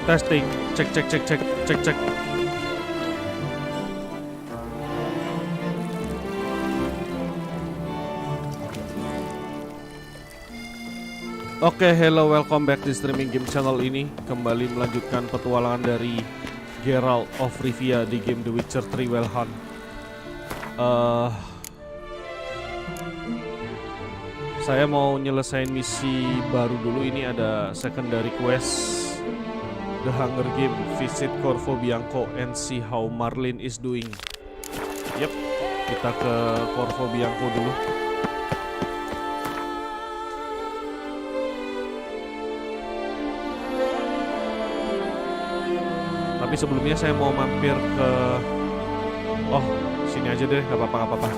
Testing, cek. Oke, hello, welcome back di streaming game channel ini. Kembali melanjutkan petualangan dari Geralt of Rivia di game The Witcher 3 Wild Hunt. Saya mau nyelesain misi baru dulu. Ini ada secondary quest The Hunger Game, visit Corvo Bianco and see how Marlin is doing. Yep, kita ke Corvo Bianco dulu. Tapi sebelumnya saya mau mampir ke... Oh, sini aja deh, gak apa-apa.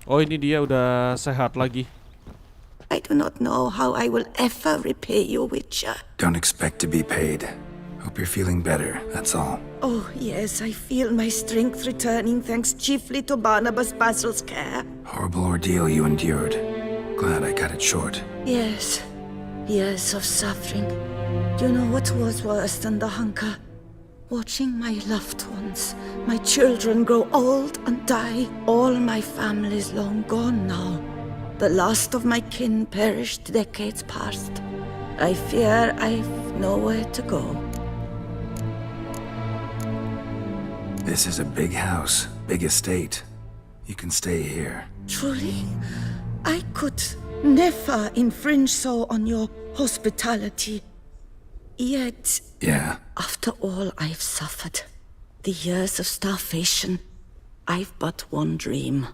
Oh, ini dia udah sehat lagi. I do not know how I will ever repay you, Witcher. Don't expect to be paid. Hope you're feeling better, that's all. Oh, yes, I feel my strength returning thanks chiefly to Barnabas Basil's care. Horrible ordeal you endured. Glad I cut it short. Yes, years of suffering. Do you know what was worse than the hunger? Watching my loved ones, my children grow old and die. All my family's long gone now. The last of my kin perished decades past. I fear I've nowhere to go. This is a big house, big estate. You can stay here. Truly, I could never infringe so on your hospitality. Yet, Yeah, after all I've suffered, the years of starvation, I've but one dream.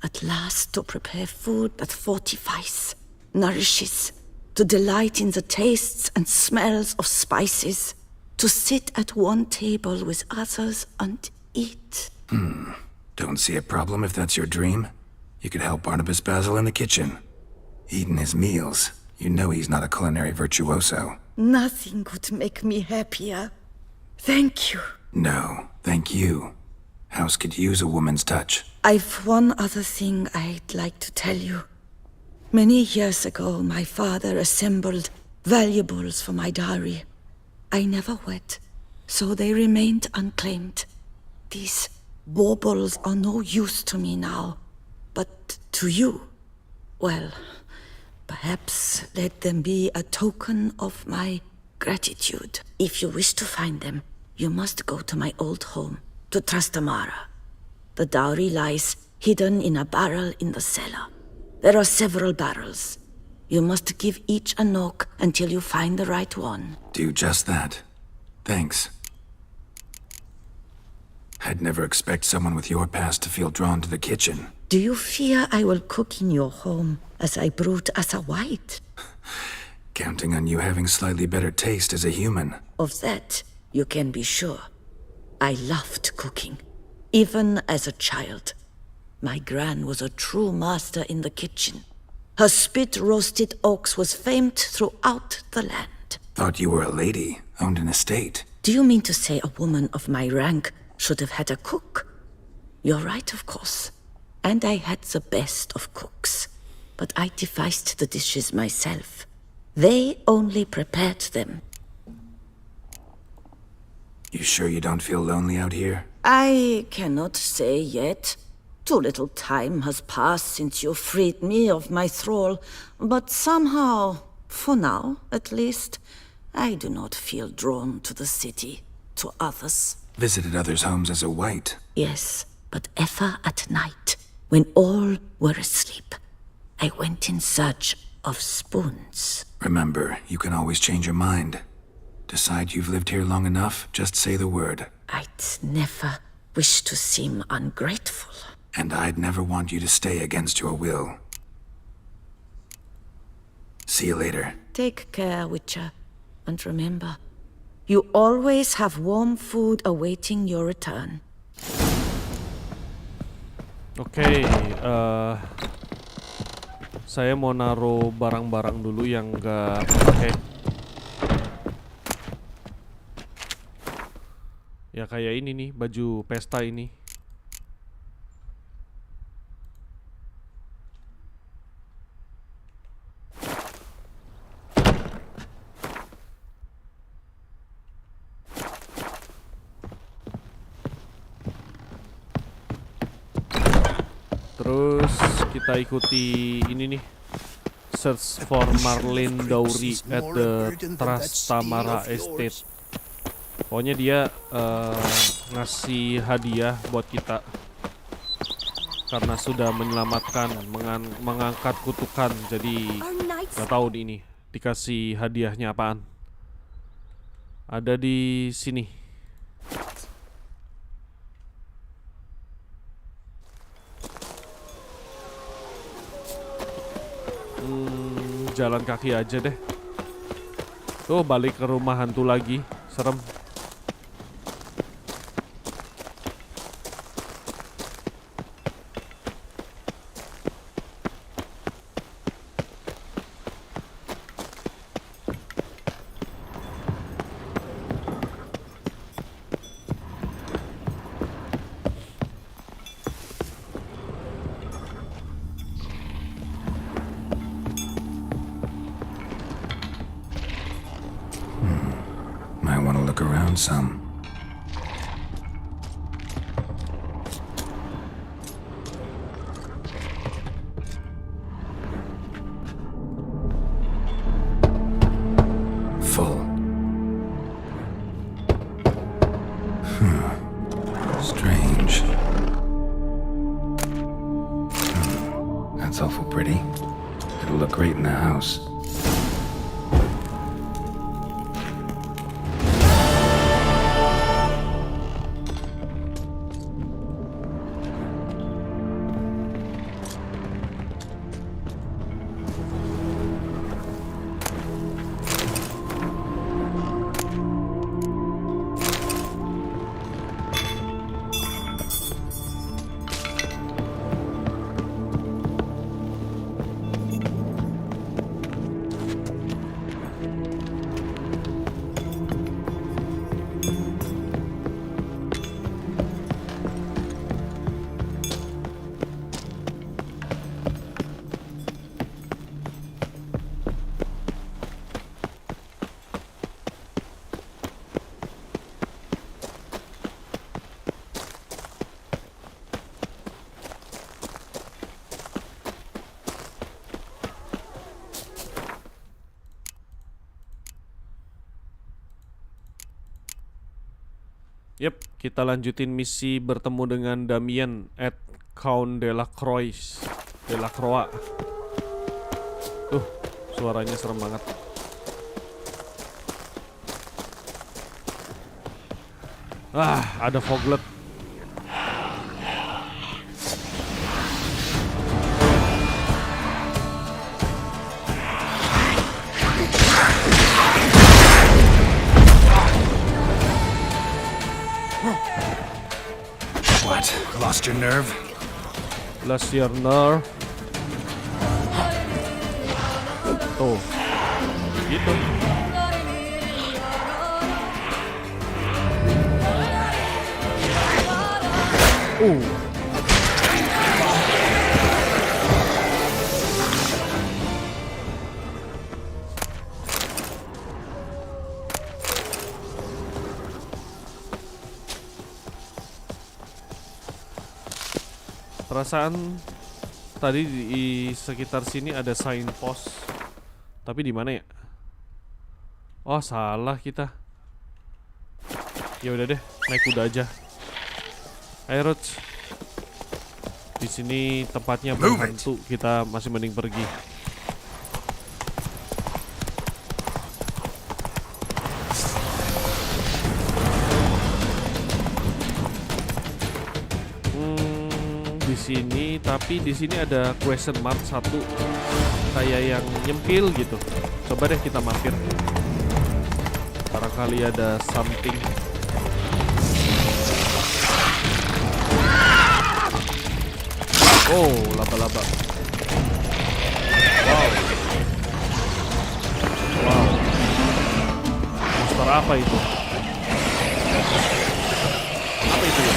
At last to prepare food that fortifies, nourishes, to delight in the tastes and smells of spices, to sit at one table with others and eat. don't see a problem if that's your dream. You could help Barnabas Basil in the kitchen. Eating his meals. You know he's not a culinary virtuoso. Nothing could make me happier. Thank you. No, thank you. House could use a woman's touch. I've one other thing I'd like to tell you. Many years ago, my father assembled valuables for my dowry. I never wed, so they remained unclaimed. These baubles are no use to me now, but to you, well, perhaps let them be a token of my gratitude. If you wish to find them, you must go to my old home, to Trastamara. The dowry lies hidden in a barrel in the cellar. There are several barrels. You must give each a knock until you find the right one. Do just that. Thanks. I'd never expect someone with your past to feel drawn to the kitchen. Do you fear I will cook in your home as I brewed as a white? Counting on you having slightly better taste as a human. Of that, you can be sure. I loved cooking, even as a child. My gran was a true master in the kitchen. Her spit-roasted ox was famed throughout the land. Thought you were a lady, owned an estate. Do you mean to say a woman of my rank should have had a cook? You're right, of course. And I had the best of cooks. But I devised the dishes myself. They only prepared them. You sure you don't feel lonely out here? I cannot say yet. Too little time has passed since you freed me of my thrall, but somehow, for now at least, I do not feel drawn to the city, to others. Visited others' homes as a white. Yes, but ever at night, when all were asleep, I went in search of spoons. Remember, you can always change your mind. Decide you've lived here long enough, just say the word. I'd never wish to seem ungrateful. And I'd never want you to stay against your will. See you later. Take care, Witcher. And remember, you always have warm food awaiting your return. Oke, Saya mau naruh barang-barang dulu yang nggak pakai. Ya kayak ini nih, baju pesta ini. Terus kita ikuti ini nih, search for Marlene Dowry at the Trastamara Estate. Pokoknya dia ngasih hadiah buat kita karena sudah menyelamatkan, mengangkat kutukan. Jadi nggak tahu ini dikasih hadiahnya apaan. Ada di sini. Jalan kaki aja deh. Tuh balik ke rumah hantu lagi. Serem. Might want to look around some. Full. Strange. That's awful pretty. It'll look great in the house. Yep, kita lanjutin misi bertemu dengan Damien at Count de la Croix. Tuh, suaranya serem banget. Ada foglet. What? Lost your nerve? Lost your nerve. Tuh, gitu. Perasaan tadi di sekitar sini ada signpost. Tapi di mana ya? Oh, salah kita. Ya udah deh, naik kuda aja. Ayo, Roach. Di sini tempatnya berhantu. Kita masih mending pergi. Di sini, tapi di sini ada question mark satu kayak yang nyempil gitu. Coba deh kita mampir. Barangkali ada something. Oh, laba-laba. Wow. Monster apa itu? Apa itu ya?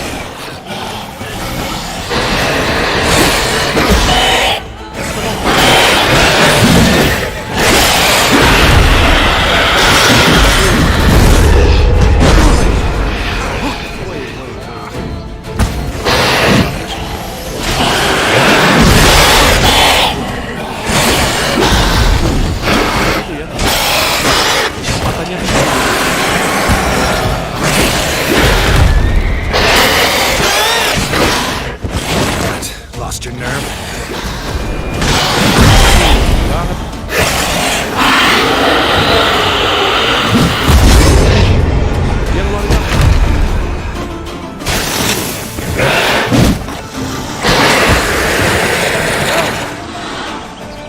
Lost your nerve? Dia ngeluarin apa? Wow.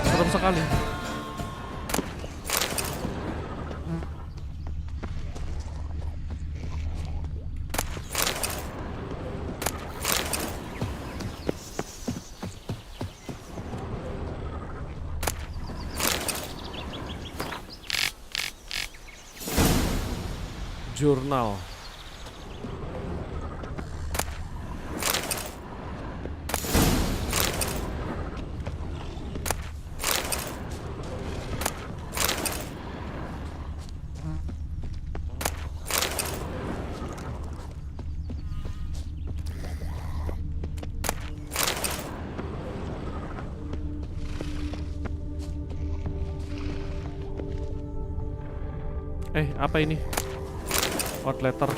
Serem sekali. Jurnal. Apa ini? What letter?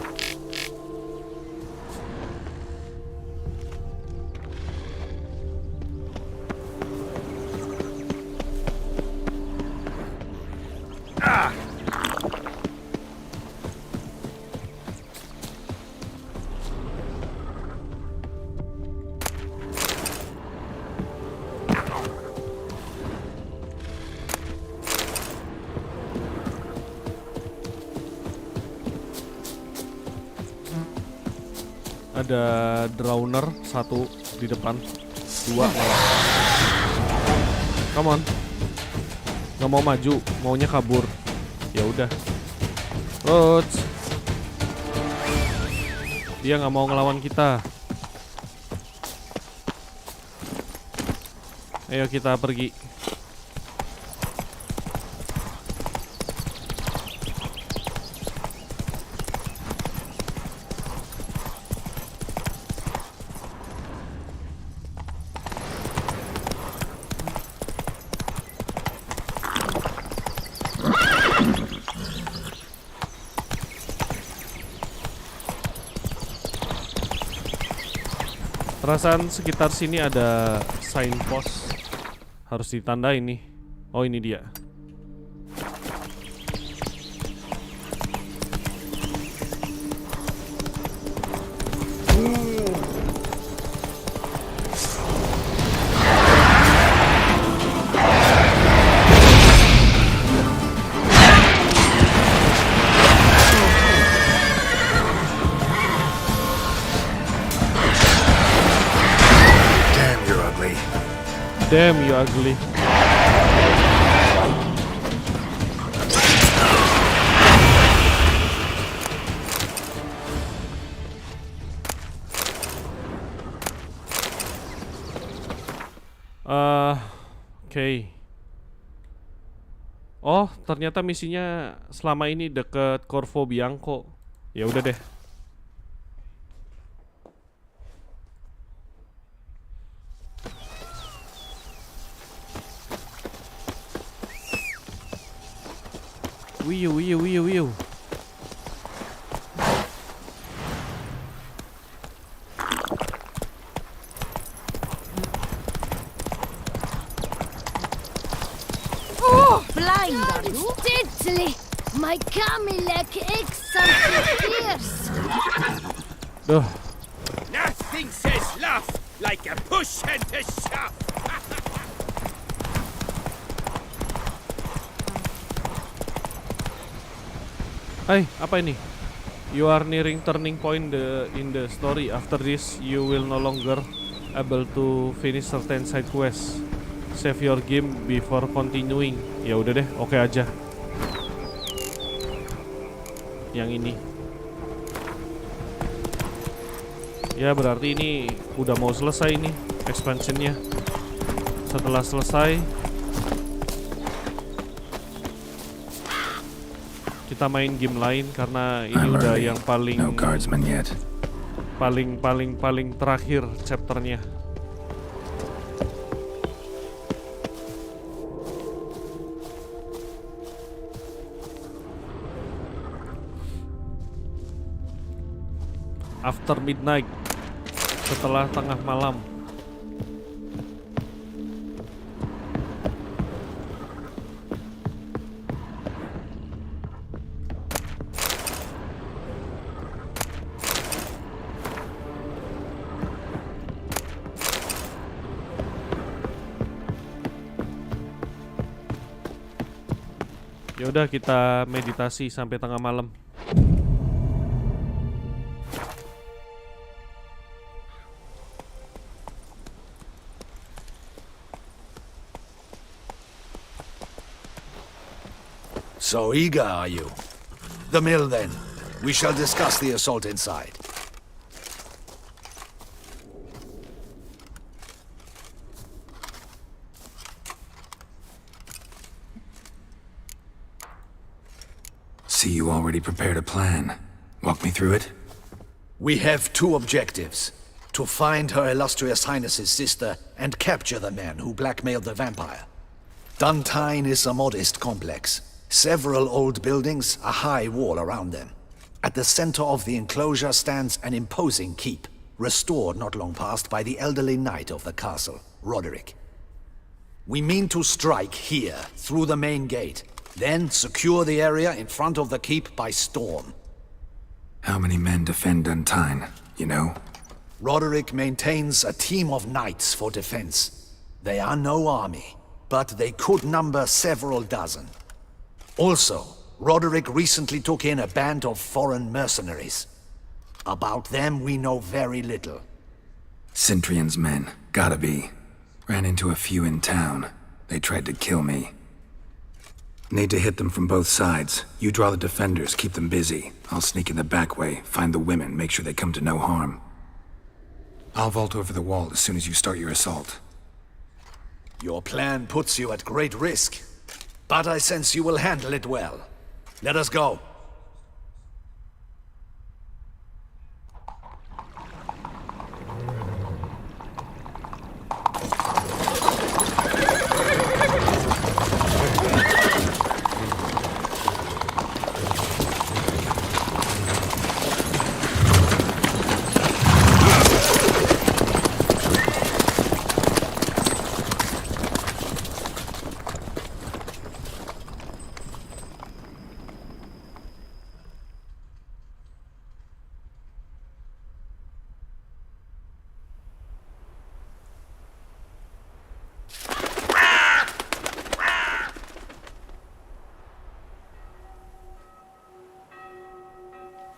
Ada drowner satu di depan, dua malah. Come on, nggak mau maju, maunya kabur. Ya udah, Roach. Dia nggak mau ngelawan kita. Ayo kita pergi. Perasaan sekitar sini ada signpost. Harus ditandai nih. Oh, ini dia. Damn, you ugly. Oke. Oh, ternyata misinya selama ini deket Corvo Bianco. Ya udah deh. Wiu. Oh, blind are you? Deadly! My Camilec something fierce! Duh. Nothing says love like a push and a shove. Hai, apa ini? You are nearing turning point in the story. After this, you will no longer able to finish certain side quests. Save your game before continuing. Ya udah deh, oke aja. Yang ini. Ya berarti ini udah mau selesai nih expansionnya. Setelah selesai, kita main game lain karena ini I'm udah early. yang paling No guardsmen yet. paling terakhir chapternya. After midnight, setelah tengah malam. Ya udah, kita meditasi sampai tengah malam. So eager, are you? The mill, then. We shall discuss the assault inside. See, you already prepared a plan. Walk me through it? We have two objectives. To find Her Illustrious Highness's sister and capture the man who blackmailed the vampire. Duntine is a modest complex. Several old buildings, a high wall around them. At the center of the enclosure stands an imposing keep, restored not long past by the elderly knight of the castle, Roderick. We mean to strike here, through the main gate, then secure the area in front of the keep by storm. How many men defend Duntine, you know? Roderick maintains a team of knights for defense. They are no army, but they could number several dozen. Also, Roderick recently took in a band of foreign mercenaries. About them we know very little. Cintrian's men, gotta be. Ran into a few in town. They tried to kill me. Need to hit them from both sides. You draw the defenders, keep them busy. I'll sneak in the back way, find the women, make sure they come to no harm. I'll vault over the wall as soon as you start your assault. Your plan puts you at great risk, but I sense you will handle it well. Let us go.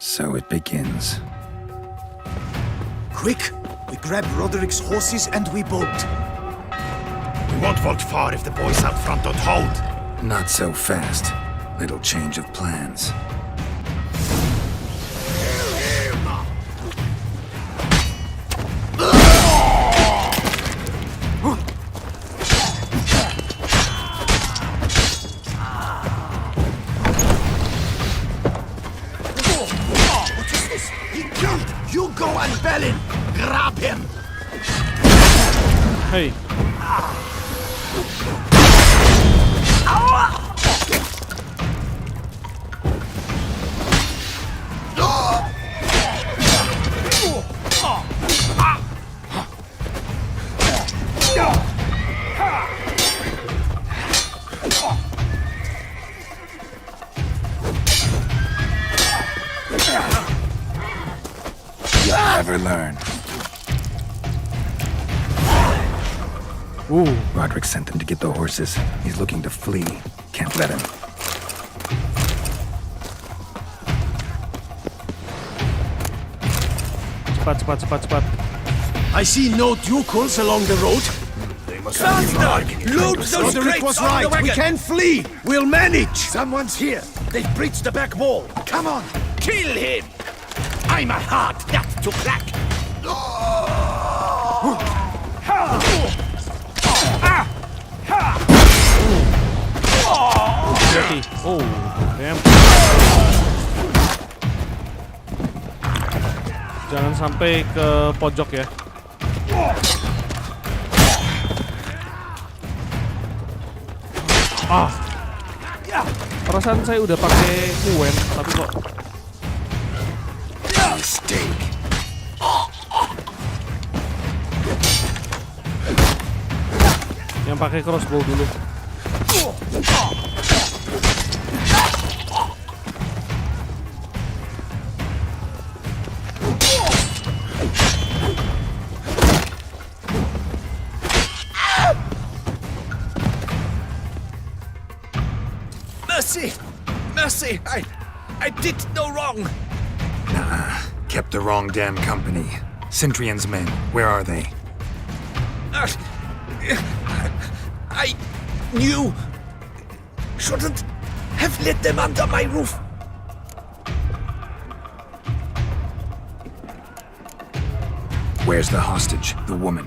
So it begins. Quick! We grab Roderick's horses and we bolt. We won't vault far if the boys out front don't hold. Not so fast. Little change of plans. You go and Bellin! Grab him! Hey. You'll never learn. Ooh. Roderick sent them to get the horses. He's looking to flee. Can't let him. Cepat. I see no ducals along the road. They Faster! Load those Roderick crates was on the right. We wagon! can flee. We'll manage. Someone's here. They've breached the back wall. Come on. Kill him! I'm a hard nut to crack! Hati. Oh, damn. Jangan sampai ke pojok ya. Ah, perasaan saya udah pakai kuen, tapi kok Mistake. yang pakai crossbow dulu. Mercy! Mercy! I did no wrong! Nah, kept the wrong damn company. Centrion's men, where are they? I knew... shouldn't have let them under my roof. Where's the hostage, the woman?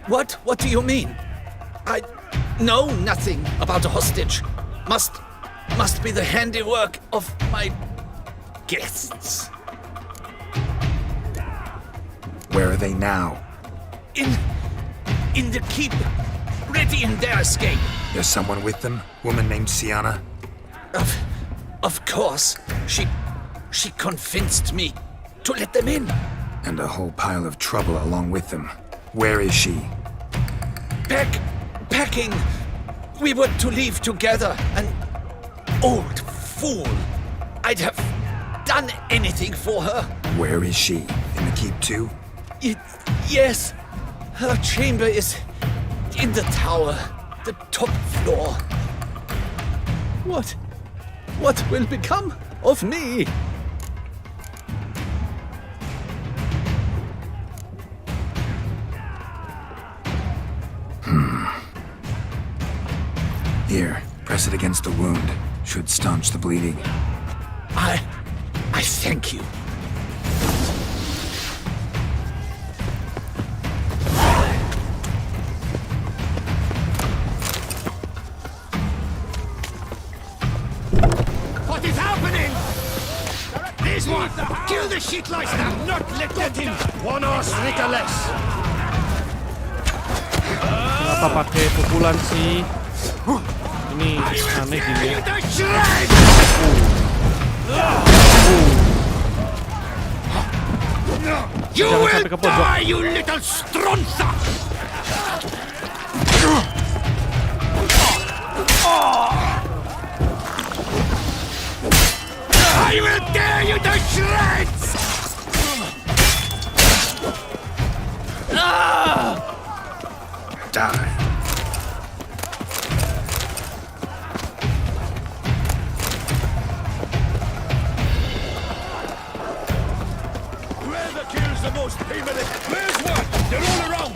What? What do you mean? I know nothing about a hostage. Must be the handiwork of my guests. Where are they now? In the keep, ready in their escape. There's someone with them? Woman named Sienna? Of course, she convinced me to let them in. And a whole pile of trouble along with them. Where is she? Packing. We were to leave together. An old fool. I'd have done anything for her. Where is she? In the keep too? Yes. Her chamber is in the tower, the top floor. What will become of me? Here, press it against the wound. Should staunch the bleeding. I thank you. What is happening? This one. Kill the shit licer. Not let that in. One horse ricker less. Kenapa pakai pukulan sih? Ini aneh gini ya. You Jangan will sampai ke pojok. die, you little stronza! I will tear you to shreds! Die. Whoever kills the most people, where's one? They're all around!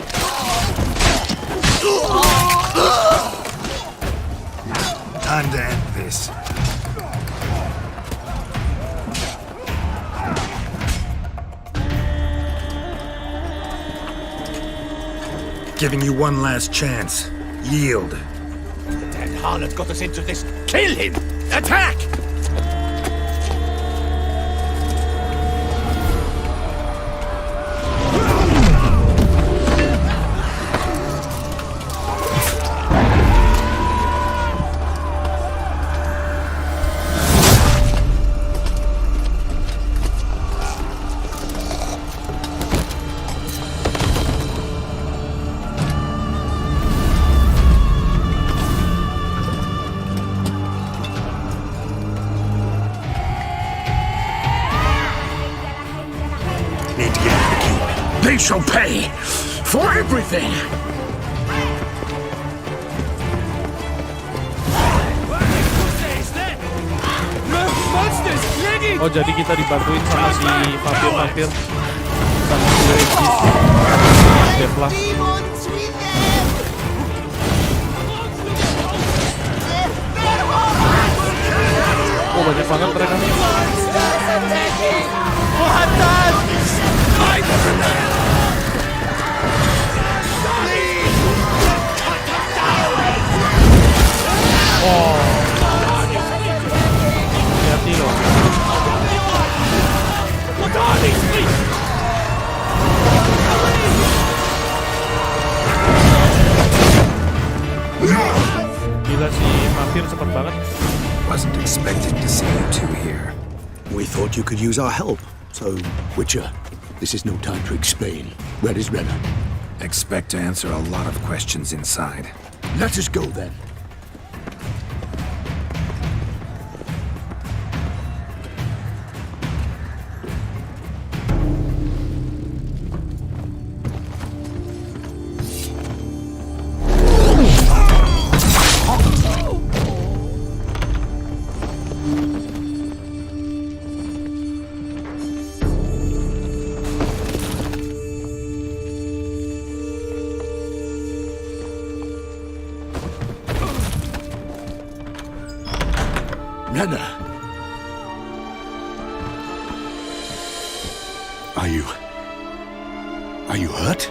Time to end this. Giving you one last chance. Yield. That harlot got us into this. Kill him! Attack! Need to get to the keep. They shall pay for everything! Oh, jadi kita dibantuin sama si vampir-vampir sama si Regis. Devla. Demons with banget mereka. Oh, hati-hati loh. Gila sih, vampir cepet banget. Wasn't expecting to see you two here. We thought you could use our help. So, Witcher, this is no time to explain. Where is Renna? Expect to answer a lot of questions inside. Let us go then. Renna! Are you hurt?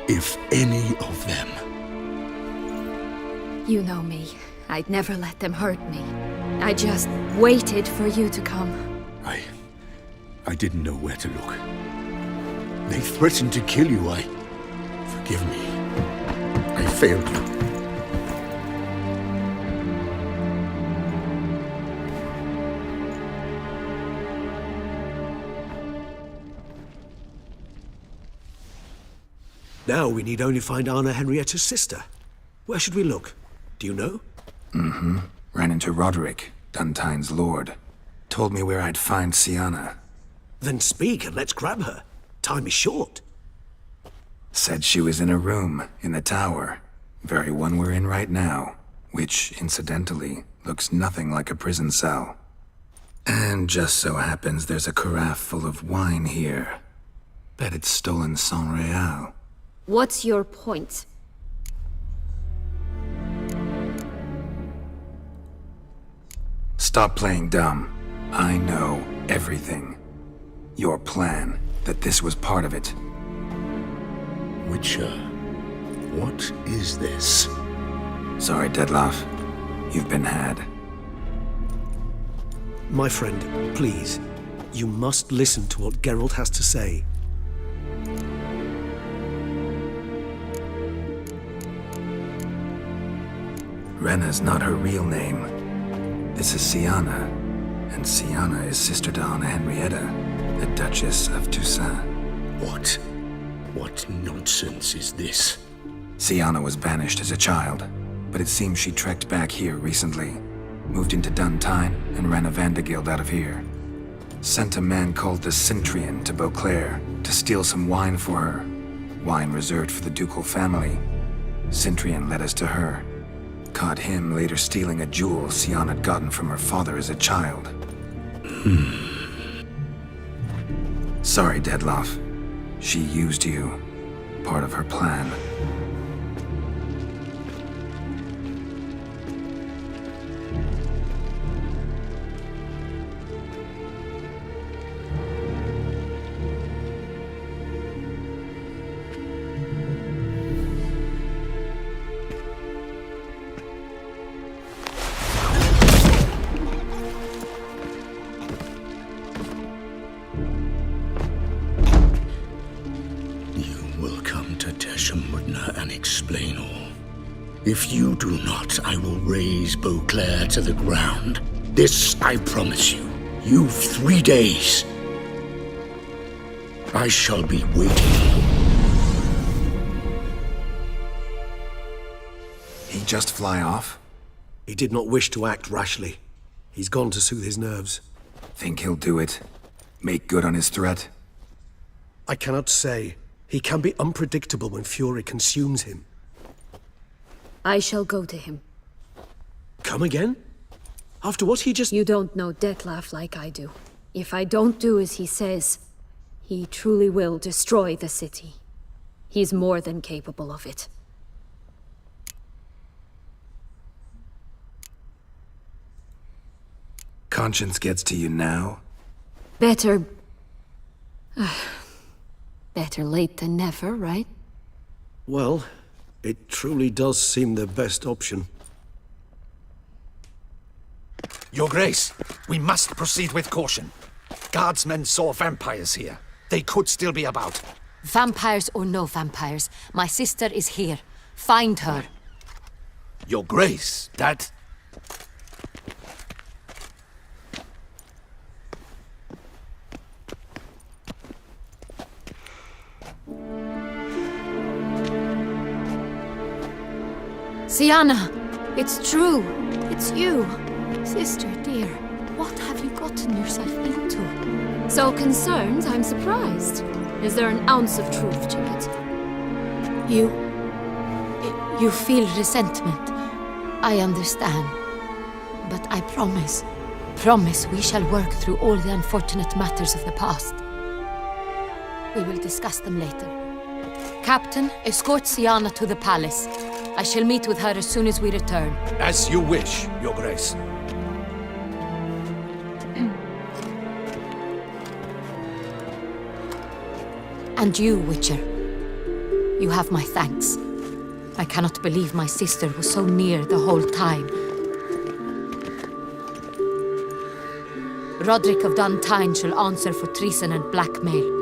If any of them. You know me. I'd never let them hurt me. I just waited for you to come. I didn't know where to look. They threatened to kill you. Forgive me. I failed you. Now we need only find Anna Henrietta's sister. Where should we look? Do you know? Ran into Roderick, Duntine's lord. Told me where I'd find Sienna. Then speak and let's grab her. Time is short. Said she was in a room in the tower. Very one we're in right now. Which, incidentally, looks nothing like a prison cell. And just so happens there's a carafe full of wine here. Bet it's stolen San Real. What's your point? Stop playing dumb. I know everything. Your plan, that this was part of it. Witcher, what is this? Sorry, Dettlaff. You've been had. My friend, please. You must listen to what Geralt has to say. Renna's not her real name. This is Sienna, and Sienna is sister to Anna Henrietta, the Duchess of Toussaint. What nonsense is this? Sienna was banished as a child, but it seems she trekked back here recently. Moved into Duntine and ran a Vandergild out of here. Sent a man called the Cintrian to Beauclair to steal some wine for her. Wine reserved for the ducal family. Cintrian led us to her. Caught him later stealing a jewel Sienna had gotten from her father as a child. Sorry, Dettlaff. She used you. Part of her plan. And explain all. If you do not, I will raise Beauclair to the ground. This I promise you. You've 3 days. I shall be waiting. He just fly off? He did not wish to act rashly. He's gone to soothe his nerves. Think he'll do it? Make good on his threat? I cannot say. He can be unpredictable when fury consumes him. I shall go to him. Come again? After what he just... You don't know Dettlaff like I do. If I don't do as he says, he truly will destroy the city. He's more than capable of it. Conscience gets to you now? Better... better late than never, right? Well, it truly does seem the best option. Your Grace, we must proceed with caution. Guardsmen saw vampires here. They could still be about. Vampires or no vampires, my sister is here. Find her. Your Grace, that... Sienna! It's true! It's you! Sister, dear, what have you gotten yourself into? So concerned, I'm surprised. Is there an ounce of truth to it? You feel resentment. I understand. But I promise we shall work through all the unfortunate matters of the past. We will discuss them later. Captain, escort Sienna to the palace. I shall meet with her as soon as we return. As you wish, Your Grace. And you, Witcher. You have my thanks. I cannot believe my sister was so near the whole time. Roderick of Duntine shall answer for treason and blackmail.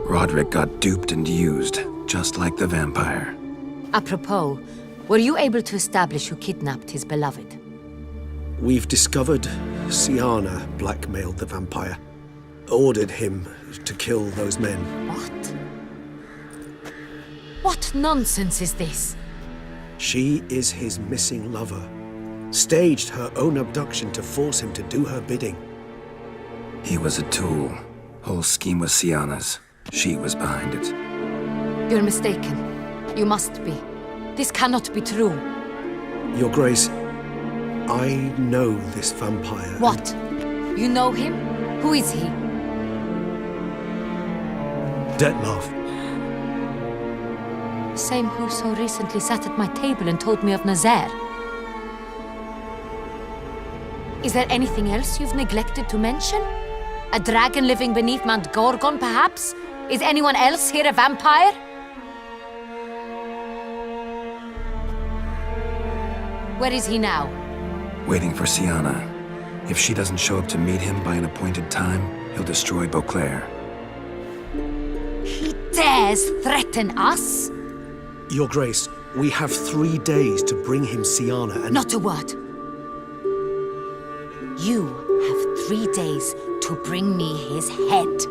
Roderick got duped and used, just like the vampire. Apropos, were you able to establish who kidnapped his beloved? We've discovered Sienna blackmailed the vampire. Ordered him to kill those men. What? What nonsense is this? She is his missing lover. Staged her own abduction to force him to do her bidding. He was a tool. Whole scheme was Sienna's. She was behind it. You're mistaken. You must be. This cannot be true. Your Grace, I know this vampire. What? You know him? Who is he? Dettlaff. Same who so recently sat at my table and told me of Nazaire. Is there anything else you've neglected to mention? A dragon living beneath Mount Gorgon, perhaps? Is anyone else here a vampire? Where is he now? Waiting for Sienna. If she doesn't show up to meet him by an appointed time, he'll destroy Beauclair. He dares threaten us? Your Grace, we have 3 days to bring him Sienna and... Not a word. You have 3 days to bring me his head.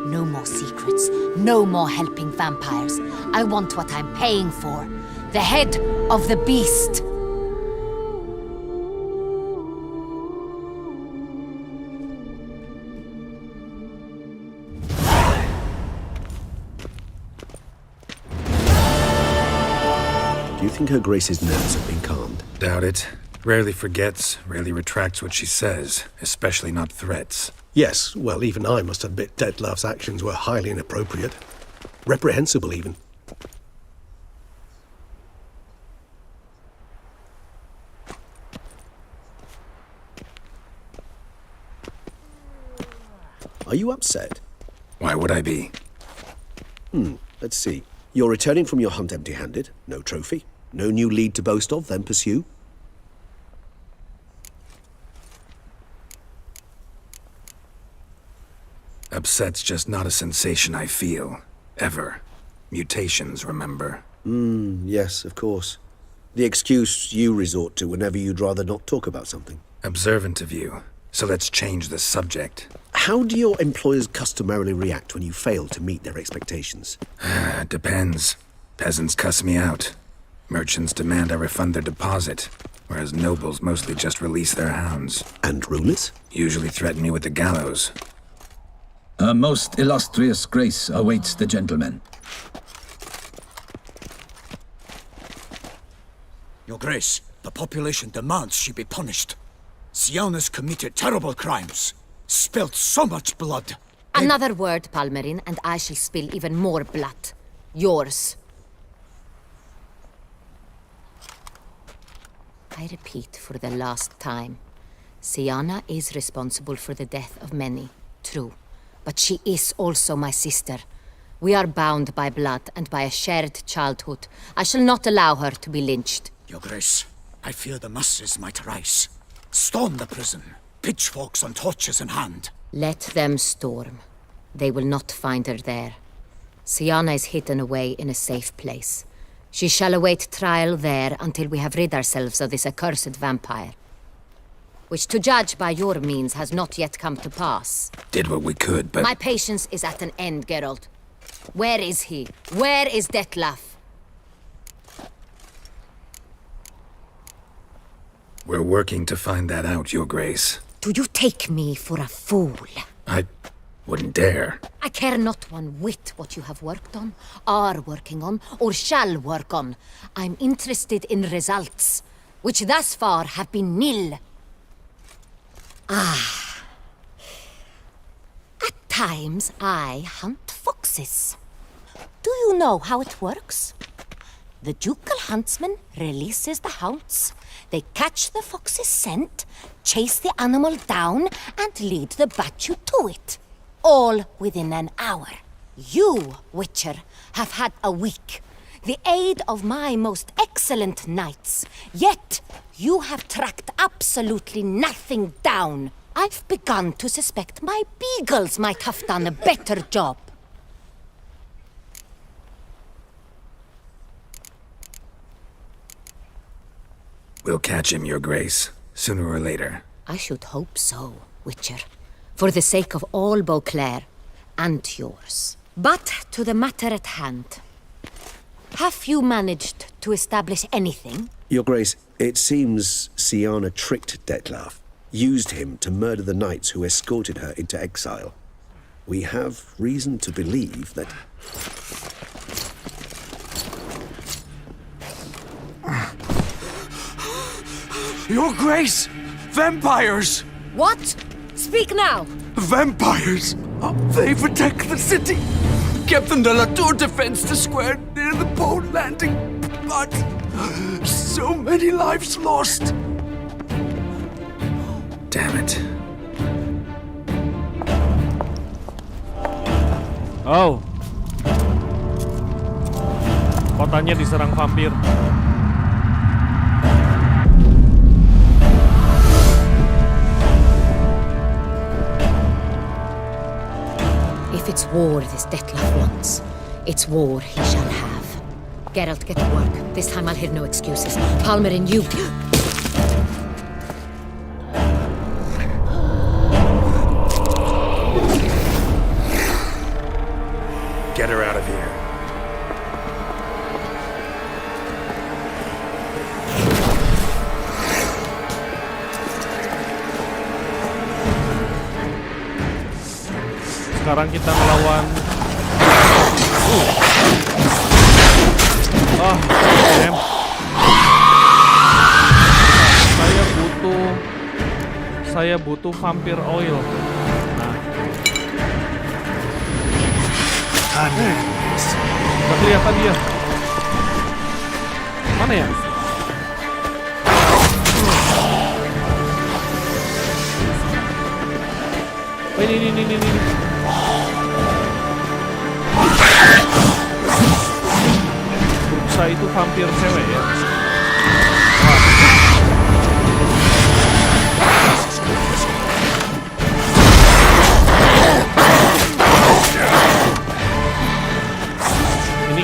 No more secrets. No more helping vampires. I want what I'm paying for. The head of the beast. Do you think Her Grace's nerves have been calmed? Doubt it. Rarely forgets, rarely retracts what she says, especially not threats. Yes, well, even I must admit Dettlaff's actions were highly inappropriate. Reprehensible, even. Are you upset? Why would I be? Let's see. You're returning from your hunt empty-handed. No trophy. No new lead to boast of, then pursue. Upset's just not a sensation I feel. Ever. Mutations, remember? Yes, of course. The excuse you resort to whenever you'd rather not talk about something. Observant of you. So let's change the subject. How do your employers customarily react when you fail to meet their expectations? Depends. Peasants cuss me out. Merchants demand I refund their deposit, whereas nobles mostly just release their hounds. And rulers? Usually threaten me with the gallows. A most illustrious grace awaits the gentleman. Your Grace, the population demands she be punished. Sienna's committed terrible crimes, spilt so much blood. Another word, Palmerin, and I shall spill even more blood. Yours. I repeat for the last time. Siana is responsible for the death of many, true. But she is also my sister. We are bound by blood and by a shared childhood. I shall not allow her to be lynched. Your Grace, I fear the masses might rise. Storm the prison, pitchforks and torches in hand. Let them storm. They will not find her there. Siana is hidden away in a safe place. She shall await trial there until we have rid ourselves of this accursed vampire. Which, to judge by your means, has not yet come to pass. Did what we could, but... My patience is at an end, Geralt. Where is he? Where is Detlef? We're working to find that out, Your Grace. Do you take me for a fool? I wouldn't dare. I care not one whit what you have worked on, are working on, or shall work on. I'm interested in results, which thus far have been nil. At times I hunt foxes. Do you know how it works? The ducal huntsman releases the hounds. They catch the fox's scent, chase the animal down, and lead the battue to it. All within an hour. You, Witcher, have had a week. The aid of my most excellent knights. Yet, you have tracked absolutely nothing down. I've begun to suspect my beagles might have done a better job. We'll catch him, Your Grace, sooner or later. I should hope so, Witcher. For the sake of all Beauclair and yours. But to the matter at hand. Have you managed to establish anything? Your Grace, it seems Siana tricked Detlef, used him to murder the knights who escorted her into exile. We have reason to believe that... Your Grace! Vampires! What? Speak now! Vampires! They've attacked the city! Captain de la Tour defends the square near the boat landing, but so many lives lost! Damn it. Oh. Kotanya diserang vampir. If it's war this Detlef wants, it's war he shall have. Geralt, get to work. This time I'll hear no excuses. Palmer and you... Get her out of here. Sekarang kita melawan damn. Saya butuh vampir oil. Nah. Nggak kelihatan dia. Mana ya? Oh, ini. Saya itu vampir cewek ya. Ini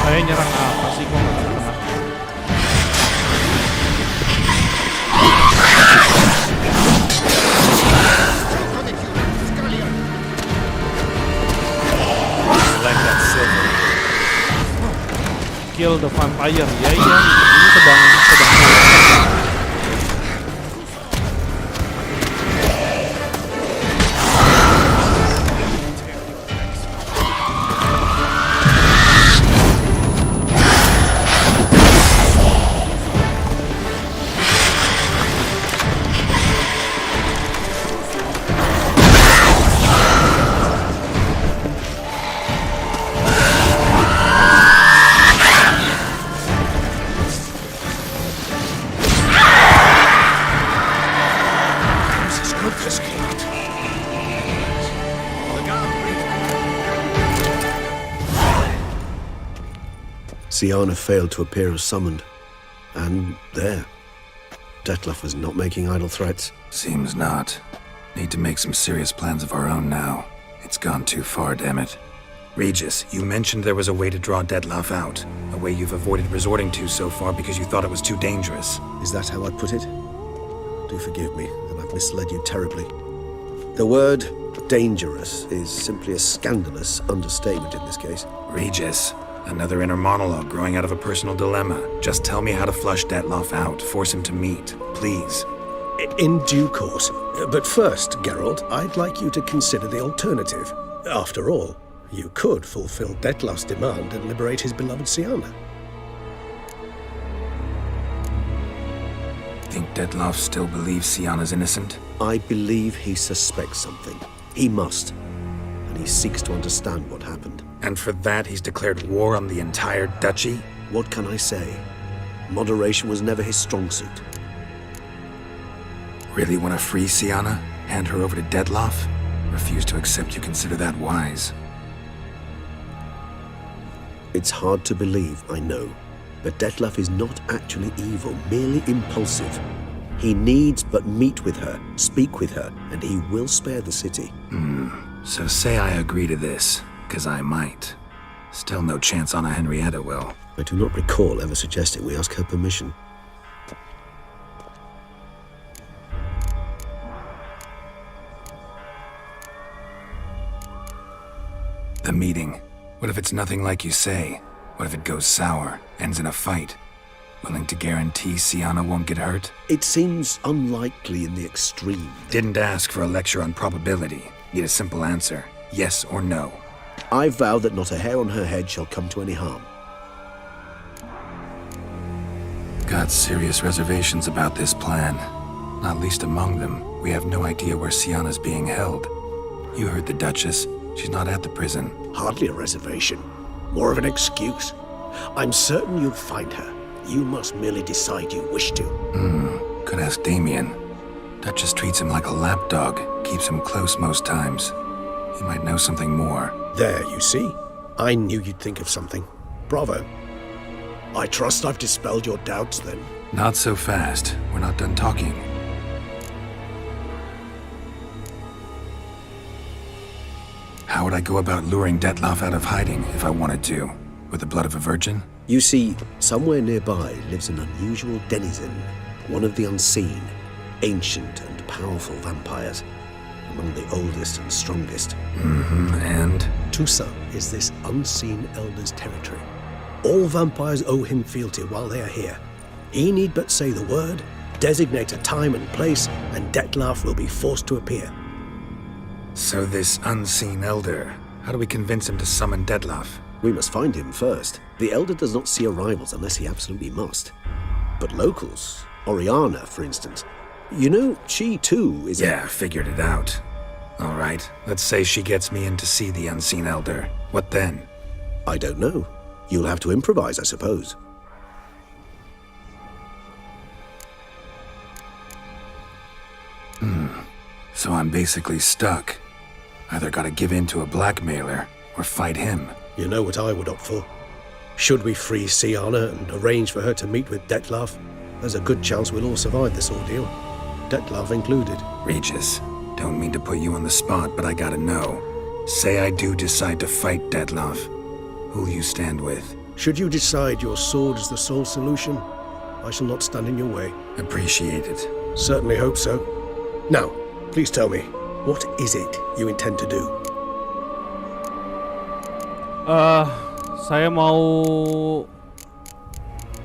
saya nyerang apa sih kok nggak kena? Kill the vampire. Ya iya, ini sedang Confiscate. The guard. Siana failed to appear as summoned. And there. Detlef was not making idle threats. Seems not. Need to make some serious plans of our own now. It's gone too far, damn it. Regis, you mentioned there was a way to draw Detlef out. A way you've avoided resorting to so far because you thought it was too dangerous. Is that how I put it? Do forgive me that I've misled you terribly. The word dangerous is simply a scandalous understatement in this case. Regis, another inner monologue growing out of a personal dilemma. Just tell me how to flush Detlef out, force him to meet, please. In due course. But first, Geralt, I'd like you to consider the alternative. After all, you could fulfill Detlef's demand and liberate his beloved Siana. Think Detlef still believes Siana's innocent? I believe he suspects something. He must. And he seeks to understand what happened. And for that, he's declared war on the entire duchy? What can I say? Moderation was never his strong suit. Really want to free Siana? Hand her over to Detlef? Refuse to accept you consider that wise. It's hard to believe, I know. But Detlef is not actually evil, merely impulsive. He needs but meet with her, speak with her, and he will spare the city. So say I agree to this, 'cause I might. Still no chance Anna Henrietta will. I do not recall ever suggesting we ask her permission. The meeting. What if it's nothing like you say? What if it goes sour, ends in a fight? Willing to guarantee Siana won't get hurt? It seems unlikely in the extreme. Didn't ask for a lecture on probability. Need a simple answer. Yes or no. I vow that not a hair on her head shall come to any harm. Got serious reservations about this plan. Not least among them, we have no idea where Siana's being held. You heard the Duchess. She's not at the prison. Hardly a reservation. More of an excuse. I'm certain you'll find her. You must merely decide you wish to. Could ask Damien. Duchess treats him like a lapdog. Keeps him close most times. He might know something more. There, you see? I knew you'd think of something. Bravo. I trust I've dispelled your doubts, then. Not so fast. We're not done talking. How would I go about luring Detlef out of hiding if I wanted to? With the blood of a virgin? You see, somewhere nearby lives an unusual denizen, one of the unseen, ancient and powerful vampires, among the oldest and strongest. And? Tusa is this unseen elder's territory. All vampires owe him fealty while they are here. He need but say the word, designate a time and place, and Detlef will be forced to appear. So this unseen elder, how do we convince him to summon Detlef? We must find him first. The elder does not see arrivals unless he absolutely must. But locals, Oriana, for instance, you know, she too is Yeah, figured it out. All right, let's say she gets me in to see the unseen elder. What then? I don't know. You'll have to improvise, I suppose. So I'm basically stuck. Either gotta give in to a blackmailer, or fight him. You know what I would opt for. Should we free Siana and arrange for her to meet with Detlef, there's a good chance we'll all survive this ordeal. Detlef included. Regis, don't mean to put you on the spot, but I gotta know. Say I do decide to fight Detlef. Who'll you stand with? Should you decide your sword is the sole solution, I shall not stand in your way. Appreciate it. Certainly hope so. Now, please tell me, what is it you intend to do? Saya mau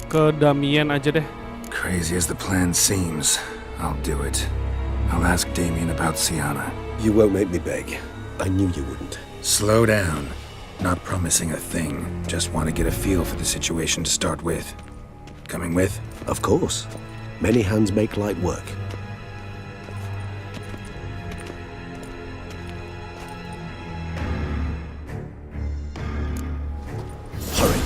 ke Damien aja deh. Crazy as the plan seems, I'll do it. I'll ask Damien about Siana. You won't make me beg. I knew you wouldn't. Slow down. Not promising a thing. Just want to get a feel for the situation to start with. Coming with? Of course. Many hands make light work. Hurry.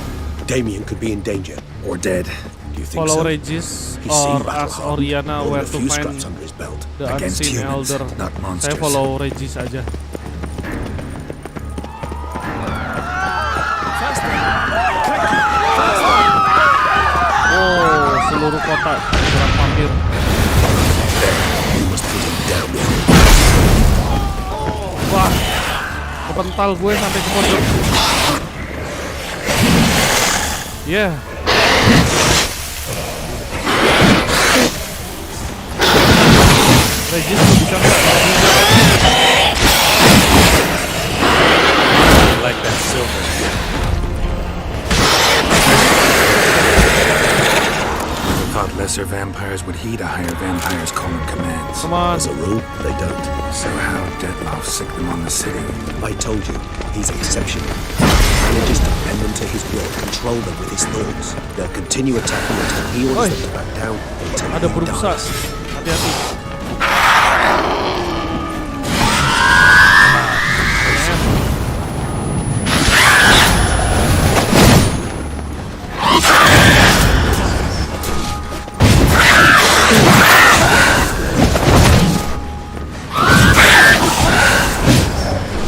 Damien could be in danger. Or dead. Do you think Follow so? Regis He's seen or ask battle-hardened, Oriana holding where a to few find scraps under his belt. The Against Unseen humans, Elder. not Saya monsters. follow Regis aja. Oh, seluruh kota serang vampir. You must put him down. Wah, kepental gue sampai ke pojok. Yeah. Regis, lu bisa nggak? Like that silver. Never thought lesser vampires would heed a higher vampire's call and commands. Come on. As a rule, they don't. So how Dettlaff sick them on the city? I told you, he's exceptional. Manages to bend them to his will, control them with his thoughts. They'll continue attacking until he orders them to back down, until Ada he berusaha. dies. Hati-hati.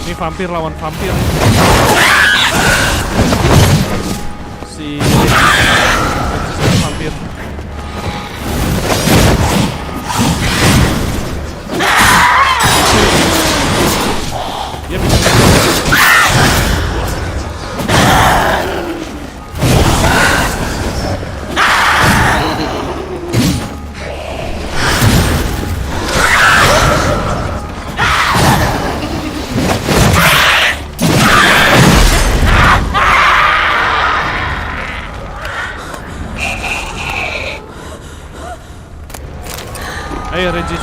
Ini vampir lawan vampir. Si vampir. Dia bisa. Ayo Regis.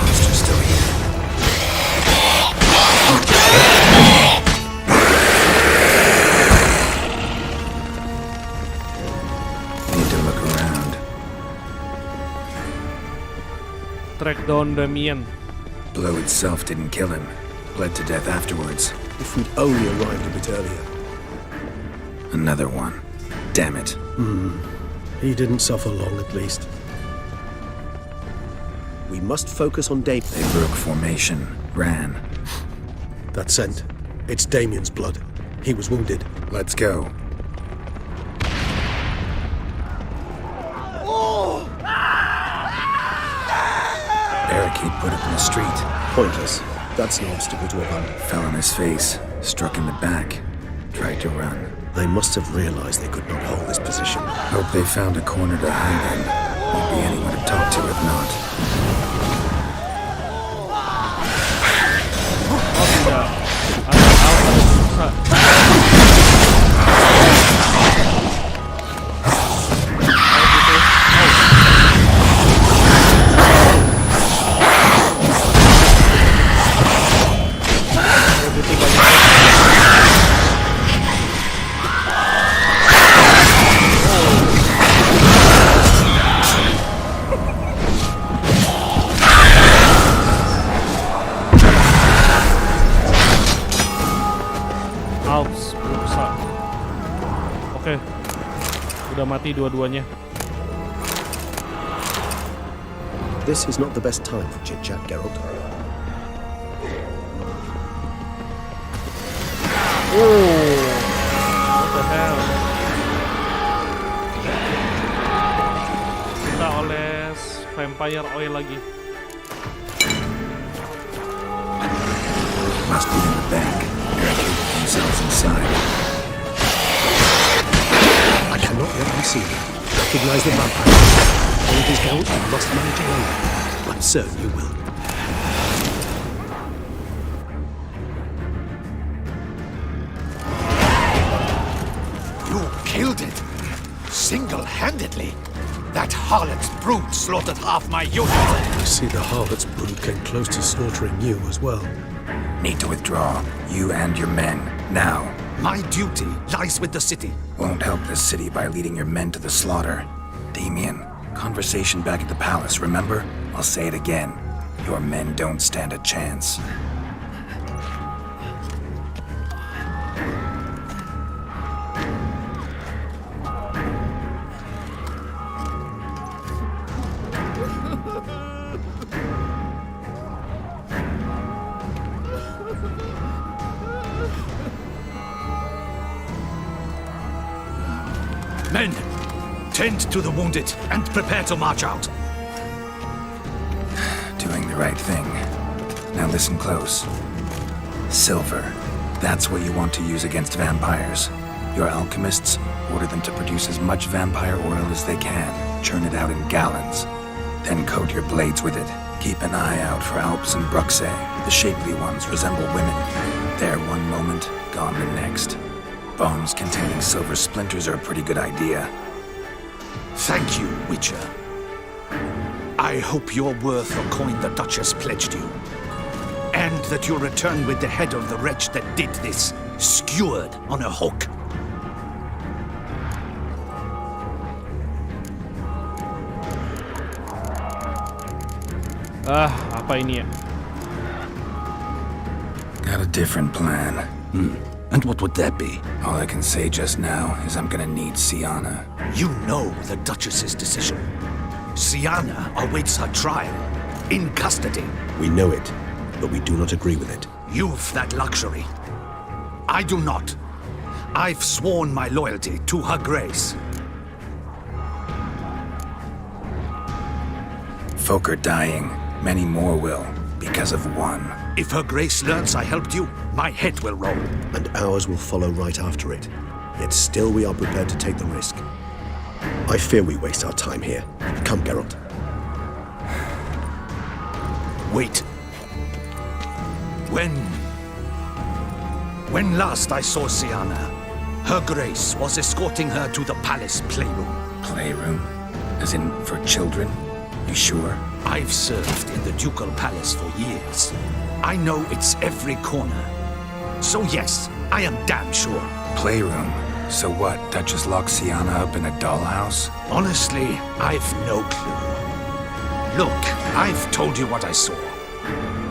Monster's still here. Need to look around. Track down Damien. Blow itself didn't kill him. Bled to death afterwards. If we'd only arrived a bit earlier. Another one. Damn it. He didn't suffer long, at least. We must focus on Damien. They broke formation. Ran. That scent. It's Damien's blood. He was wounded. Let's go. Barricade put up in the street. Pointless. That's no obstacle to a run. Fell on his face. Struck in the back. Tried to run. They must have realized they could not hold this position. Hope they found a corner to hide in. Won't be anyone to talk to if not. Oh tidak. Ada Alps berusaha. Oke. Udah mati dua-duanya. This is not the best time for chit-chat, Geralt. What the hell? Kita oles vampire oil lagi. Must be in the back. Barricade themselves inside. I cannot let them see me. Recognize the vampire. All of his Geralt, you must manage alone. I'm certain you will. You killed it! Single-handedly! That harlot's brood slaughtered half my unit! I see the harlot's brood came close to slaughtering you as well. Need to withdraw. You and your men. Now. My duty lies with the city. Won't help the city by leading your men to the slaughter. Damien, conversation back at the palace, remember? I'll say it again. Your men don't stand a chance. Men, tend to the wounded and prepare to march out. Doing the right thing. Now listen close. Silver. That's what you want to use against vampires. Your alchemists, order them to produce as much vampire oil as they can. Churn it out in gallons. Then coat your blades with it. Keep an eye out for Alps and Bruxae. The shapely ones resemble women. There one moment, gone the next. Bombs containing silver splinters are a pretty good idea. Thank you, Witcher. I hope you're worth the coin the Duchess pledged you. And that you'll return with the head of the wretch that did this, skewered on a hook. Apa ini ya? Got a different plan. And what would that be? All I can say just now is I'm gonna need Sienna. You know the Duchess's decision. Sienna awaits her trial, in custody. We know it, but we do not agree with it. You've that luxury. I do not. I've sworn my loyalty to her grace. Folk are dying. Many more will, because of one. If her grace learns I helped you, my head will roll. And ours will follow right after it. Yet still we are prepared to take the risk. I fear we waste our time here. Come, Geralt. Wait. When last I saw Sienna, her grace was escorting her to the palace playroom. Playroom? As in for children? You sure? I've served in the ducal palace for years. I know its every corner. So yes, I am damn sure. Playroom? So what, Duchess locked Sienna up in a dollhouse? Honestly, I've no clue. Look, I've told you what I saw.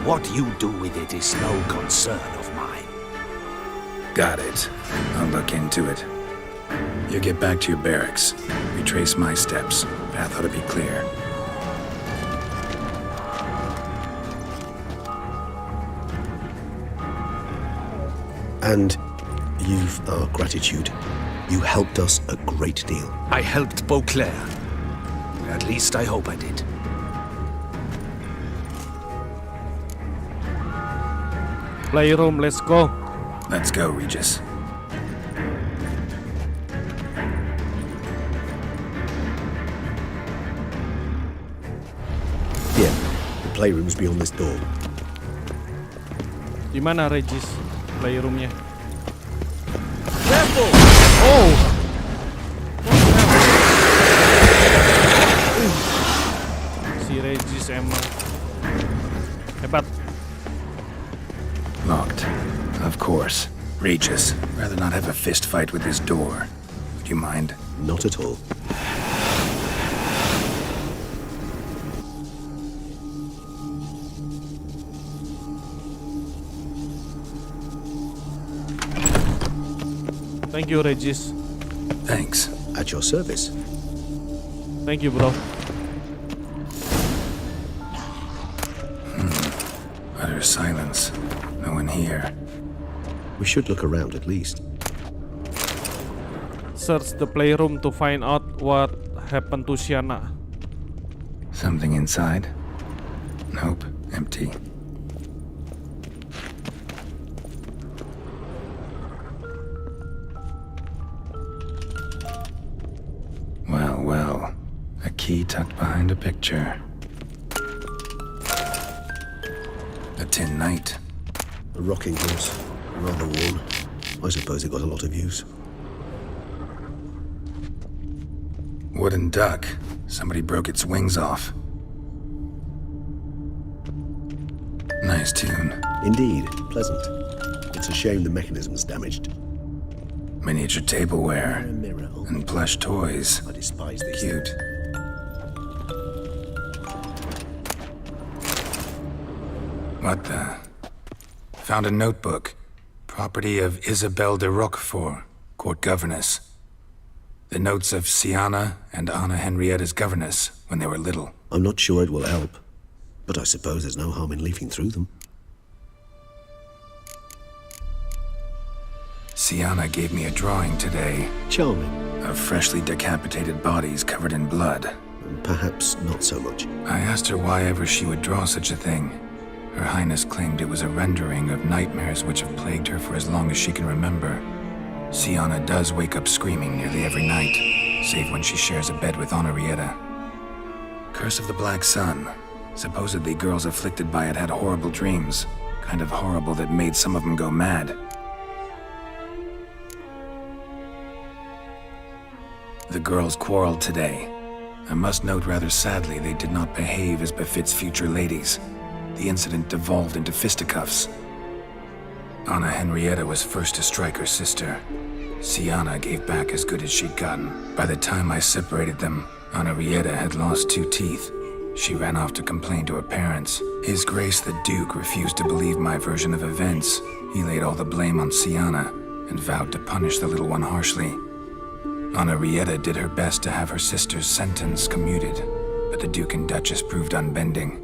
What you do with it is no concern of mine. Got it. I'll look into it. You get back to your barracks. Retrace my steps. Path ought to be clear. And you've our gratitude. You helped us a great deal. I helped Beauclair. At least I hope I did. Playroom, let's go. Let's go, Regis. Here, the playroom's beyond this door. Di mana Regis? Playroomnya. Careful! Oh! Si Regis emang hebat. Locked. Of course. Regis, rather not have a fist fight with this door. Would you mind? Not at all. Thank you, Regis. Thanks. At your service. Thank you, bro. Utter silence. No one here. We should look around at least. Search the playroom to find out what happened to Sienna. Something inside? Nope. Empty. Well. A key tucked behind a picture. A tin knight. A rocking horse. Rather worn. I suppose it got a lot of use. Wooden duck. Somebody broke its wings off. Nice tune. Indeed. Pleasant. It's a shame the mechanism's damaged. Miniature tableware. A mirror. And plush toys. I despise these. Cute. What the? Found a notebook. Property of Isabelle de Roquefort, court governess. The notes of Siana and Anna Henrietta's governess when they were little. I'm not sure it will help, but I suppose there's no harm in leafing through them. Siana gave me a drawing today. Charming. Of freshly decapitated bodies covered in blood. And perhaps not so much. I asked her why ever she would draw such a thing. Her Highness claimed it was a rendering of nightmares which have plagued her for as long as she can remember. Siana does wake up screaming nearly every night, save when she shares a bed with Henrietta. Curse of the Black Sun. Supposedly girls afflicted by it had horrible dreams. Kind of horrible that made some of them go mad. The girls quarreled today. I must note rather sadly they did not behave as befits future ladies. The incident devolved into fisticuffs. Anna Henrietta was first to strike her sister. Siana gave back as good as she'd gotten. By the time I separated them, Henrietta had lost 2 teeth. She ran off to complain to her parents. His Grace the Duke refused to believe my version of events. He laid all the blame on Siana and vowed to punish the little one harshly. Henrietta did her best to have her sister's sentence commuted, but the Duke and Duchess proved unbending.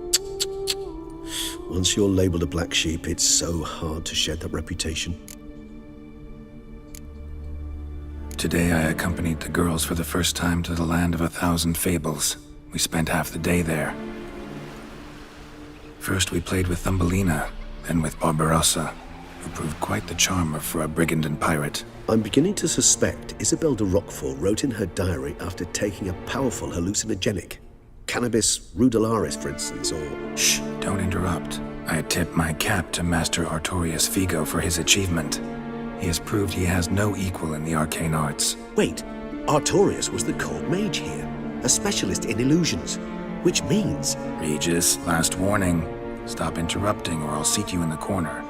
Once you're labeled a black sheep, it's so hard to shed that reputation. Today I accompanied the girls for the first time to the land of 1,000 fables. We spent half the day there. First we played with Thumbelina, then with Barbarossa, who proved quite the charmer for a brigand and pirate. I'm beginning to suspect Isabelle de Roquefort wrote in her diary after taking a powerful hallucinogenic. Cannabis rudelaris, for instance, or... Shh, don't interrupt. I tip my cap to Master Artorius Figo for his achievement. He has proved he has no equal in the arcane arts. Wait, Artorius was the court mage here, a specialist in illusions, which means... Regis, last warning. Stop interrupting or I'll seat you in the corner.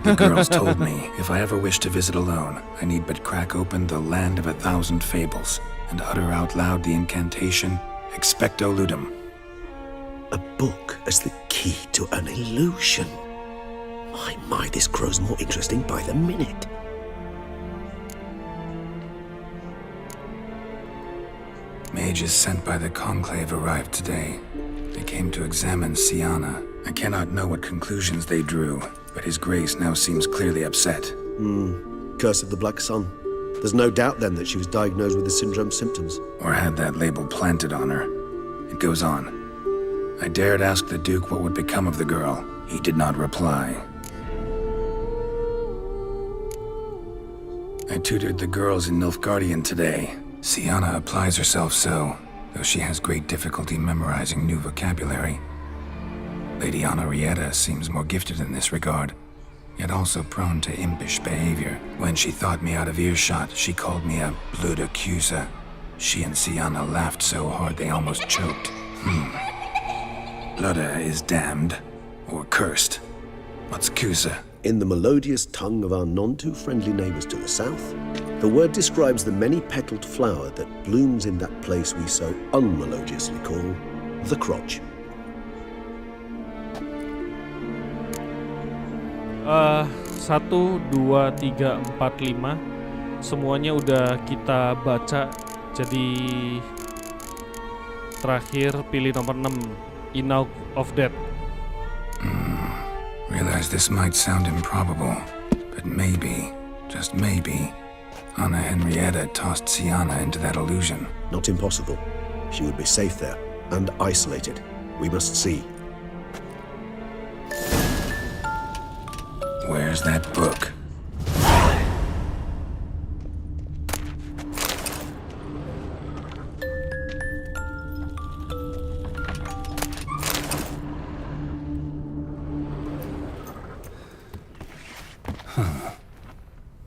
The girls told me if I ever wish to visit alone, I need but crack open the land of 1,000 fables and utter out loud the incantation Expecto Ludum. A book as the key to an illusion. My, this grows more interesting by the minute. Mages sent by the Conclave arrived today. They came to examine Siana. I cannot know what conclusions they drew, but His Grace now seems clearly upset. Curse of the Black Sun. There's no doubt then that she was diagnosed with the syndrome symptoms. Or had that label planted on her. It goes on. I dared ask the Duke what would become of the girl. He did not reply. I tutored the girls in Nilfgaardian today. Siana applies herself so, though she has great difficulty memorizing new vocabulary. Lady Henrietta seems more gifted in this regard, yet also prone to impish behavior. When she thought me out of earshot, she called me a blood accuser. She and Siana laughed so hard they almost choked. Ludda is damned, or cursed. What's Cusa? In the melodious tongue of our none-too-friendly neighbors to the south, the word describes the many-petaled flower that blooms in that place we so unmelodiously call the crotch. 1, 2, 3, 4, 5 semuanya udah kita baca. Jadi terakhir pilih nomor 6, Enough of Death. Realize this might sound improbable, but maybe, just maybe, Anna Henrietta tossed Siana into that illusion. Not impossible. She would be safe there, and isolated. We must see. Where's that book?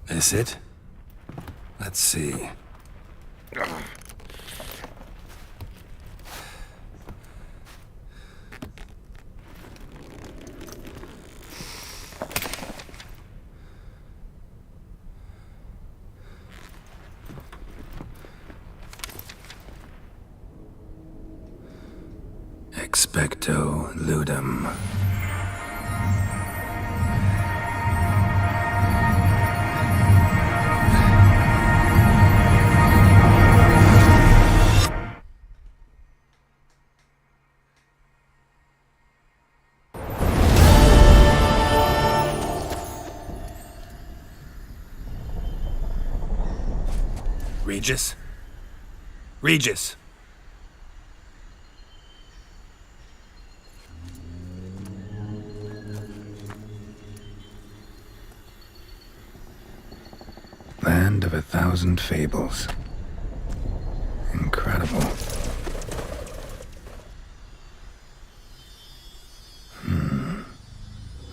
This it? Let's see. Expecto Ludum. Regis? Regis! Land of 1,000 fables. Incredible.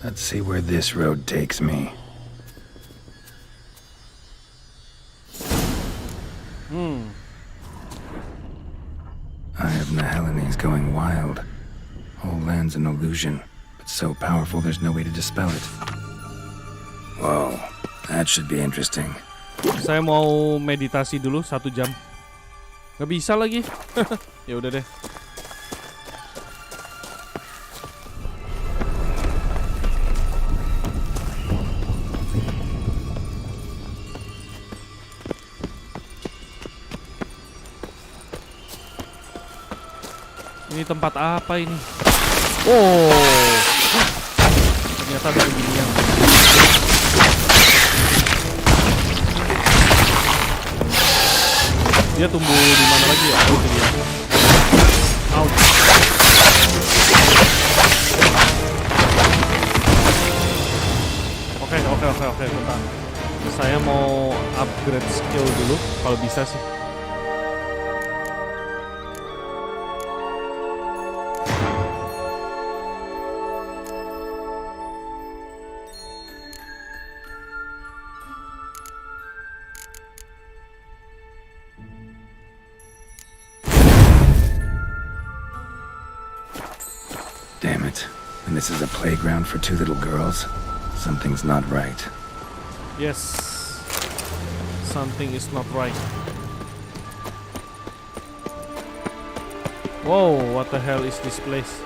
Let's see where this road takes me. Eye of Nehelenese going wild. Whole land's an illusion, but so powerful there's no way to dispel it. Whoa, that should be interesting. Saya mau meditasi dulu 1 jam. Gak bisa lagi. Ya udah deh. Ini tempat apa ini? Oh, ternyata ada beginian. Dia tumbuh di mana lagi ya? Oh, itu dia. Out. Oke, bentar. Saya mau upgrade skill dulu, kalau bisa sih. Damn it. And this is a playground for 2 little girls? Something's not right. Yes. Something is not right. Whoa, what the hell is this place?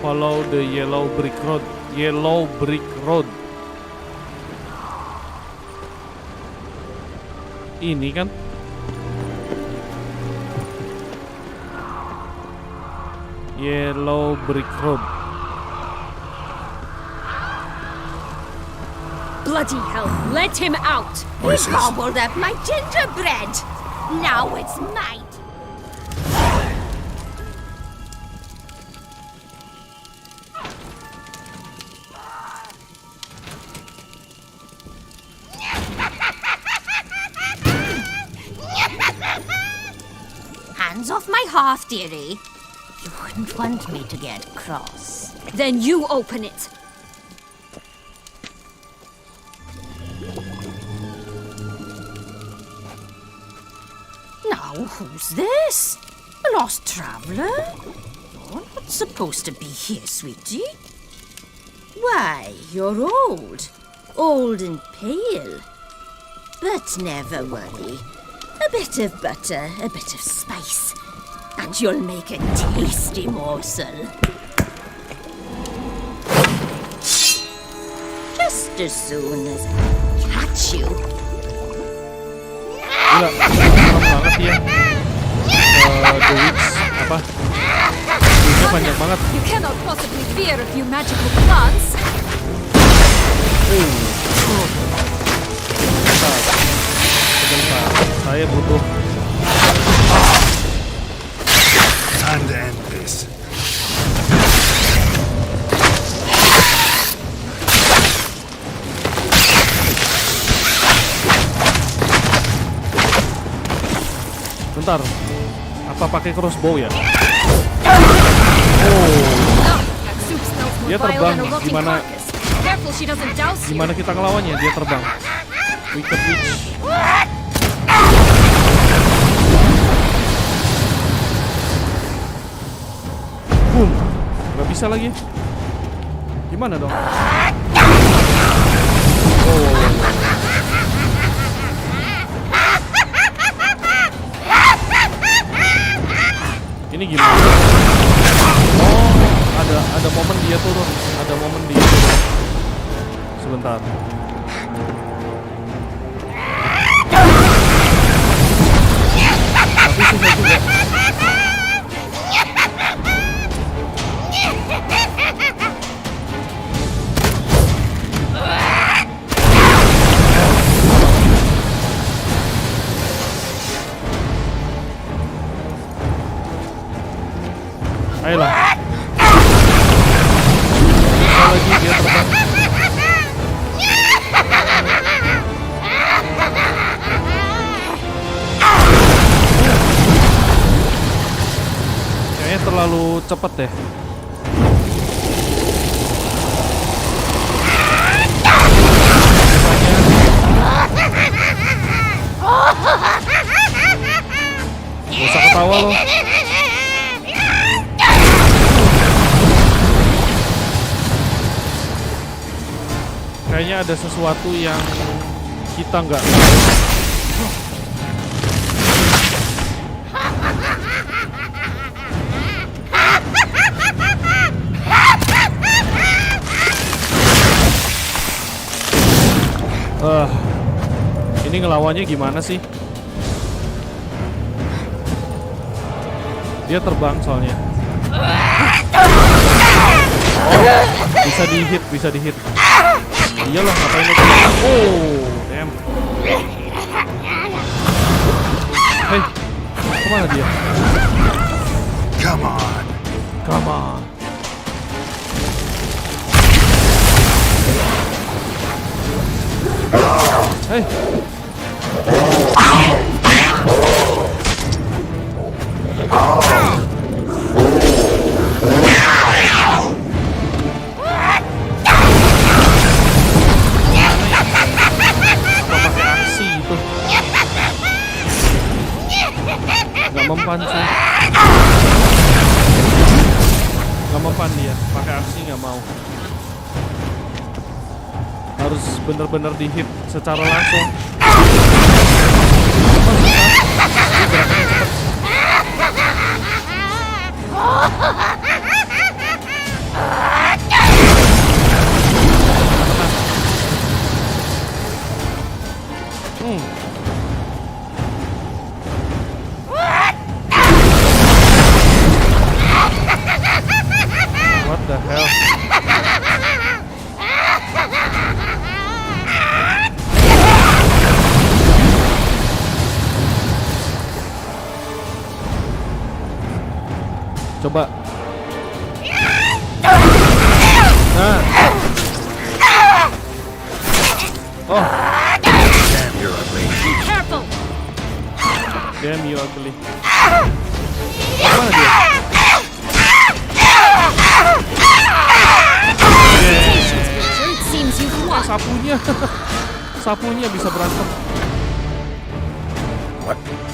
Follow the yellow brick road. Yellow brick road. Ini kan? Yellow brick road. Bloody hell, let him out! Voices. He gobbled up my gingerbread! Now it's mine! Hands off my hearth, dearie. You wouldn't want me to get cross. Then you open it. Now, who's this? A lost traveler? You're not supposed to be here, sweetie. Why, you're old. Old and pale. But never worry. A bit of butter, a bit of spice, and you'll make a tasty morsel. Just as soon as I catch you. Gila, serem banget ya. The Witch, apa? Witch-nya panjang banget. You cannot possibly fear a few magical plants. Sebentar, saya butuh. Time to end this. Bentar, apa pakai crossbow ya? Dia terbang. Gimana kita ngelawannya? Dia terbang. Wicked Witch. Boom. Gak bisa lagi. Gimana dong? Oh. Ini gimana? Oh, ada momen dia turun. Ada momen dia turun. Sebentar. Tapi susah juga. cepet deh. Gak usah ketawa lo. Kayaknya ada sesuatu yang kita nggak tahu. Ini ngelawannya gimana sih? Dia terbang soalnya. Oh, bisa dihit. Iyalah, ngapain itu? Oh, damn. Hey, kemana dia? Come on. Hey. Nggak mempan dia, pakai aksi nggak mau. Harus bener-bener dihit secara langsung. What the hell? Coba. Nah. Oh. Damn, you're ugly. Careful! Damn you ugly. Mana dia? It seems you've won. Sapunya bisa berantem.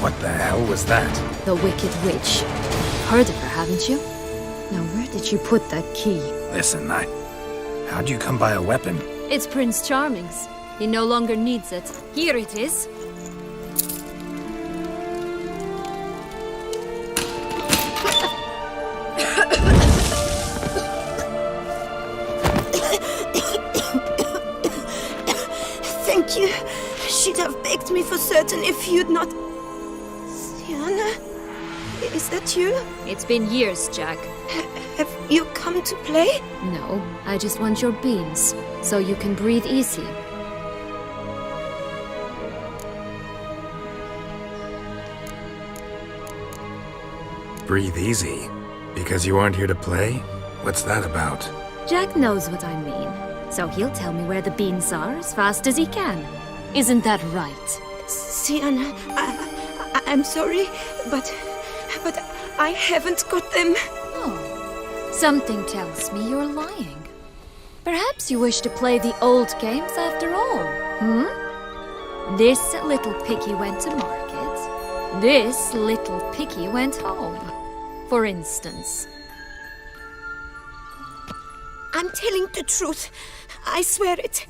What the hell was that? The Wicked Witch. Heard of her, haven't you? Now, where did you put that key? Listen, how'd you come by a weapon? It's Prince Charming's. He no longer needs it. Here it is. Thank you. She'd have begged me for certain if you'd not... Sienna? Is that you? It's been years, Jack. Have you come to play? No, I just want your beans, so you can breathe easy. Breathe easy? Because you aren't here to play? What's that about? Jack knows what I mean, so he'll tell me where the beans are as fast as he can. Isn't that right? Sienna, I'm sorry, but I haven't got them. Oh, something tells me you're lying. Perhaps you wish to play the old games after all, This little piggy went to market. This little piggy went home, for instance. I'm telling the truth. I swear it.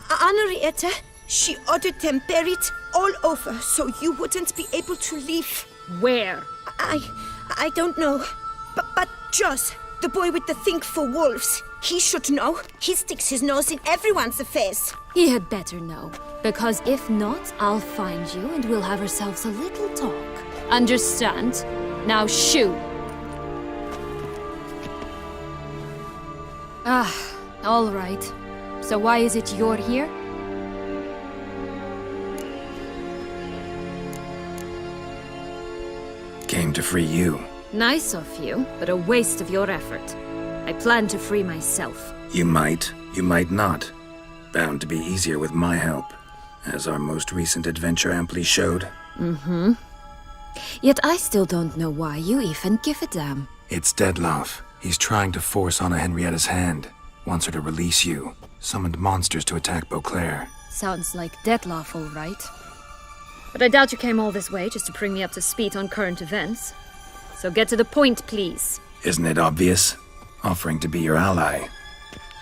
Henrietta, she ordered them buried all over so you wouldn't be able to leave. Where? I don't know. But Joss, the boy with the thing for wolves, he should know. He sticks his nose in everyone's affairs. He had better know, because if not, I'll find you and we'll have ourselves a little talk. Understand? Now shoo! All right. So why is it you're here? Came to free you. Nice of you, but a waste of your effort. I plan to free myself. You might not. Bound to be easier with my help, as our most recent adventure amply showed. Yet I still don't know why you even give a damn. It's Dettlaff. He's trying to force Anna Henrietta's hand. Wants her to release you. Summoned monsters to attack Beauclair. Sounds like Dettlaff, all right. But I doubt you came all this way just to bring me up to speed on current events. So get to the point, please. Isn't it obvious? Offering to be your ally.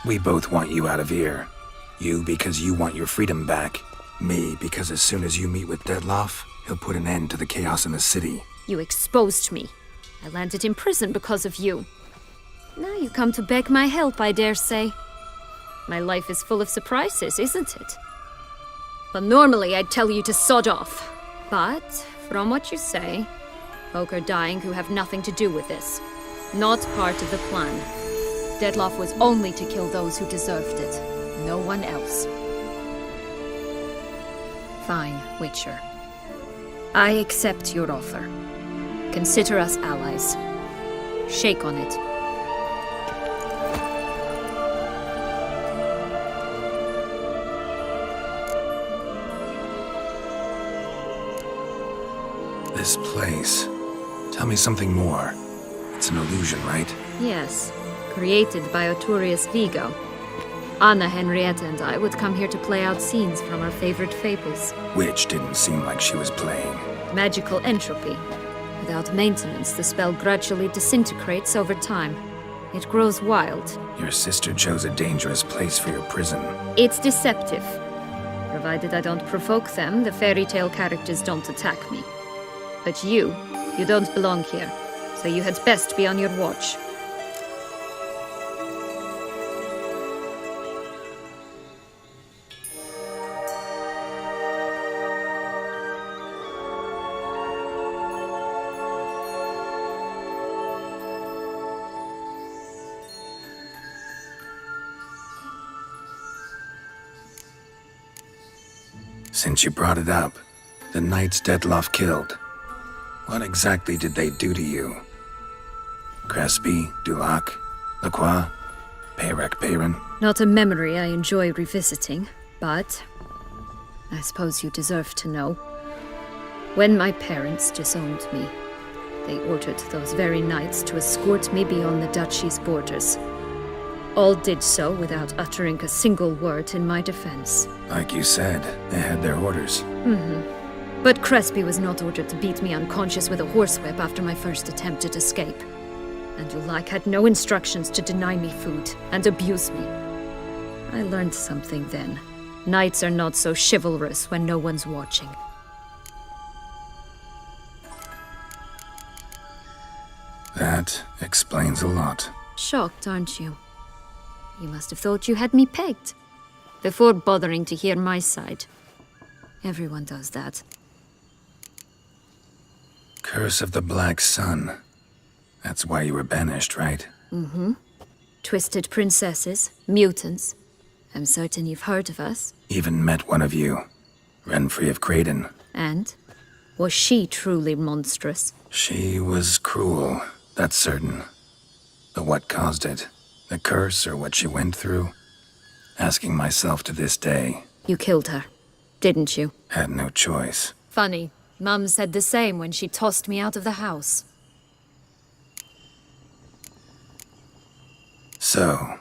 We both want you out of here. You because you want your freedom back. Me because as soon as you meet with Dettlaff, he'll put an end to the chaos in the city. You exposed me. I landed in prison because of you. Now you come to beg my help, I dare say. My life is full of surprises, isn't it? Well, normally I'd tell you to sod off. But, from what you say, folk are dying who have nothing to do with this. Not part of the plan. Dettlaff was only to kill those who deserved it. No one else. Fine, Witcher. I accept your offer. Consider us allies. Shake on it. This place. Tell me something more. It's an illusion, right? Yes, created by Arturius Vigo. Anna Henrietta and I would come here to play out scenes from our favorite fables. Which didn't seem like she was playing. Magical entropy. Without maintenance, the spell gradually disintegrates over time. It grows wild. Your sister chose a dangerous place for your prison. It's deceptive. Provided I don't provoke them, the fairy tale characters don't attack me. But you don't belong here, so you had best be on your watch. Since you brought it up, the knights Dettlaff killed. What exactly did they do to you? Crespi, Dulac, Lacroix, Peyrac Peyran? Not a memory I enjoy revisiting, but I suppose you deserve to know. When my parents disowned me, they ordered those very knights to escort me beyond the duchy's borders. All did so without uttering a single word in my defense. Like you said, they had their orders. But Crespi was not ordered to beat me unconscious with a horsewhip after my first attempted escape. And Dulac had no instructions to deny me food and abuse me. I learned something then. Knights are not so chivalrous when no one's watching. That explains a lot. Shocked, aren't you? You must have thought you had me pegged. Before bothering to hear my side. Everyone does that. Curse of the Black Sun. That's why you were banished, right? Twisted princesses, mutants. I'm certain you've heard of us. Even met one of you. Renfrey of Creighton. And? Was she truly monstrous? She was cruel, that's certain. But what caused it? The curse or what she went through? Asking myself to this day. You killed her, didn't you? Had no choice. Funny. Mum said the same when she tossed me out of the house. So,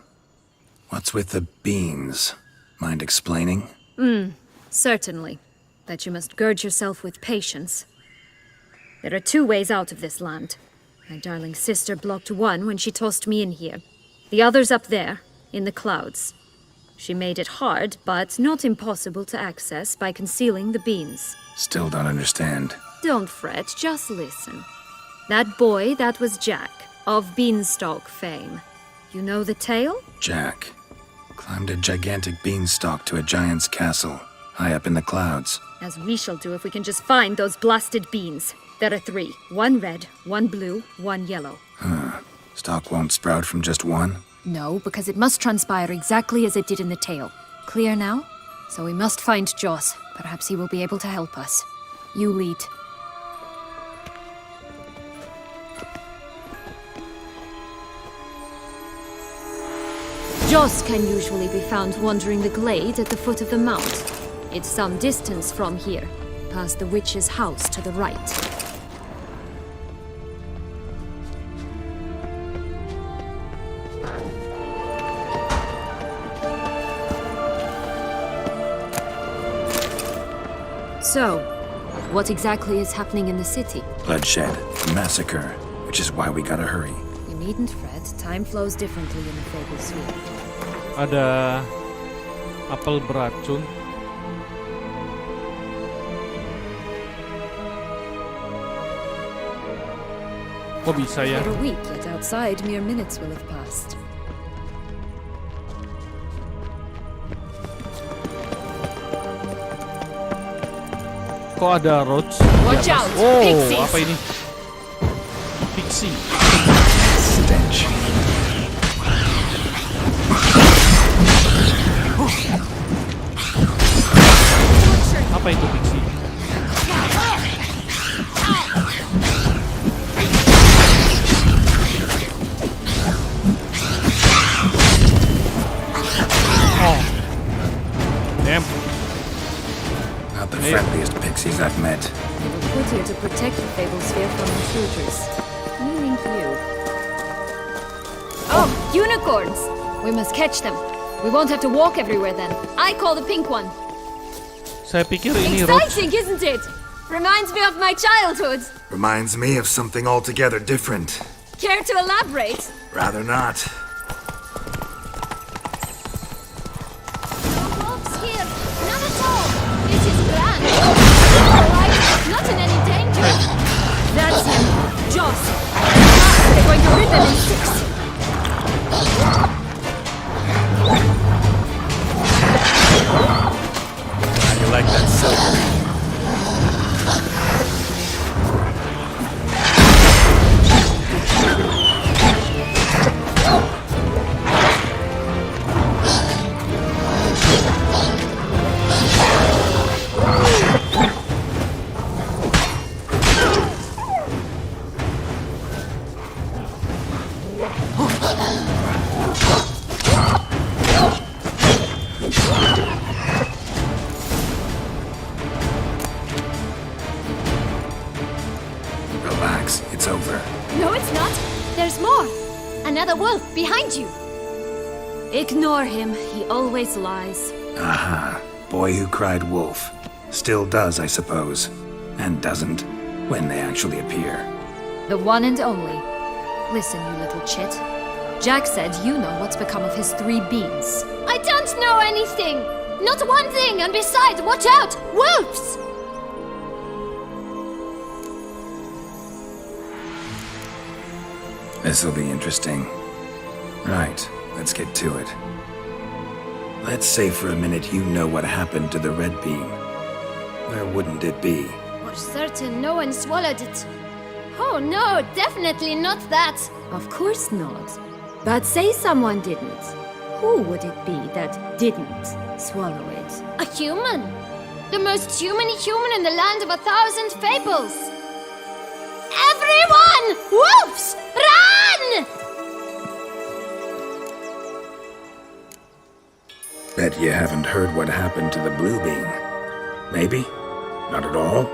what's with the beans? Mind explaining? Certainly. But you must gird yourself with patience. There are 2 ways out of this land. My darling sister blocked one when she tossed me in here. The other's up there, in the clouds. She made it hard, but not impossible to access by concealing the beans. Still don't understand. Don't fret, just listen. That boy, that was Jack, of Beanstalk fame. You know the tale? Jack climbed a gigantic beanstalk to a giant's castle, high up in the clouds. As we shall do if we can just find those blasted beans. There are 3. 1 red, 1 blue, 1 yellow. Stalk won't sprout from just one? No, because it must transpire exactly as it did in the tale. Clear now? So we must find Joss. Perhaps he will be able to help us. You lead. Joss can usually be found wandering the glade at the foot of the mount. It's some distance from here, past the witch's house to the right. So, what exactly is happening in the city? Bloodshed, a massacre, which is why we gotta hurry. You needn't fret. Time flows differently in the Fable Sphere. Ada apel beracun. Kok bisa ya? For a week, yet outside, mere minutes will have passed. Kok ada roach? Watch Di atas? out, Oh, pixies! apa ini? Pixie. Stench. Apa itu pixie? Oh. Damn. Not the friendliest pixies I've met. They were put here to protect the Fable Sphere from intruders. Meaning you. Oh, unicorns! We must catch them. We won't have to walk everywhere then. I call the pink one. Saya pikir ini roach. Exciting, isn't it? Reminds me of my childhood. Reminds me of something altogether different. Care to elaborate? Rather not. Wolves here. None at all. It is grand. Alright, not in any danger. That's him. Joss. They're going to rip him in six. How do you like that silver? Relax, it's over. No, it's not. There's more. Another wolf behind you. Ignore him. He always lies. Aha. Boy who cried wolf. Still does, I suppose. And doesn't, when they actually appear. The one and only. Listen, you little chit. Jack said you know what's become of his 3 beans. I don't know anything! Not one thing, and besides, watch out! Wolves! This'll be interesting. Right, let's get to it. Let's say for a minute you know what happened to the red bean. Where wouldn't it be? For certain, no one swallowed it. Oh no, definitely not that. Of course not. But say someone didn't. Who would it be that didn't swallow it? A human. The most humany human in the land of 1,000 fables. Everyone! Wolves! Run! Bet you haven't heard what happened to the blue bean. Maybe? Not at all?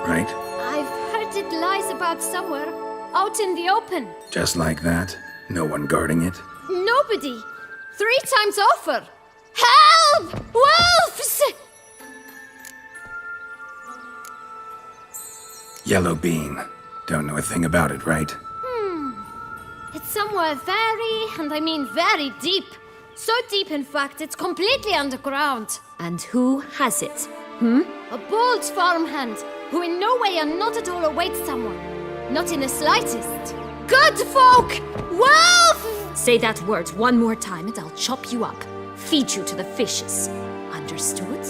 Right? I've heard it lies about somewhere, out in the open. Just like that? No one guarding it? Nobody. 3 times over. Help! Wolves! Yellow bean. Don't know a thing about it, right? It's somewhere very, and I mean very deep. So deep, in fact, it's completely underground. And who has it? A bold farmhand, who in no way and not at all awaits someone. Not in the slightest. Good folk! Wolf! Say that word one more time and I'll chop you up. Feed you to the fishes. Understood?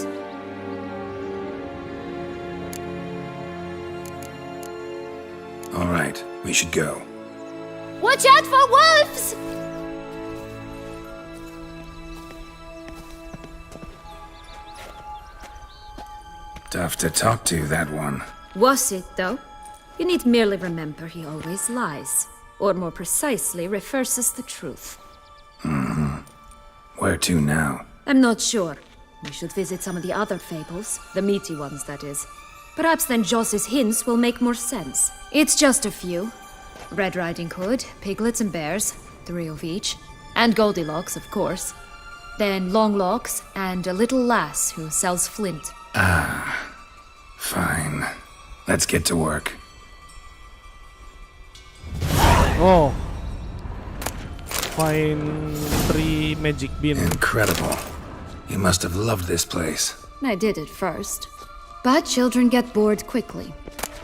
All right, we should go. Watch out for wolves! Tough to talk to, that one. Was it, though? You need merely remember he always lies. Or more precisely, reverses the truth. Where to now? I'm not sure. We should visit some of the other fables. The meaty ones, that is. Perhaps then Joss's hints will make more sense. It's just a few. Red Riding Hood, Piglets and Bears, 3 of each. And Goldilocks, of course. Then Longlocks and a little lass who sells flint. Ah, Fine. Let's get to work. Oh. Find 3 magic bean. Incredible. You must have loved this place. I did at first. But children get bored quickly.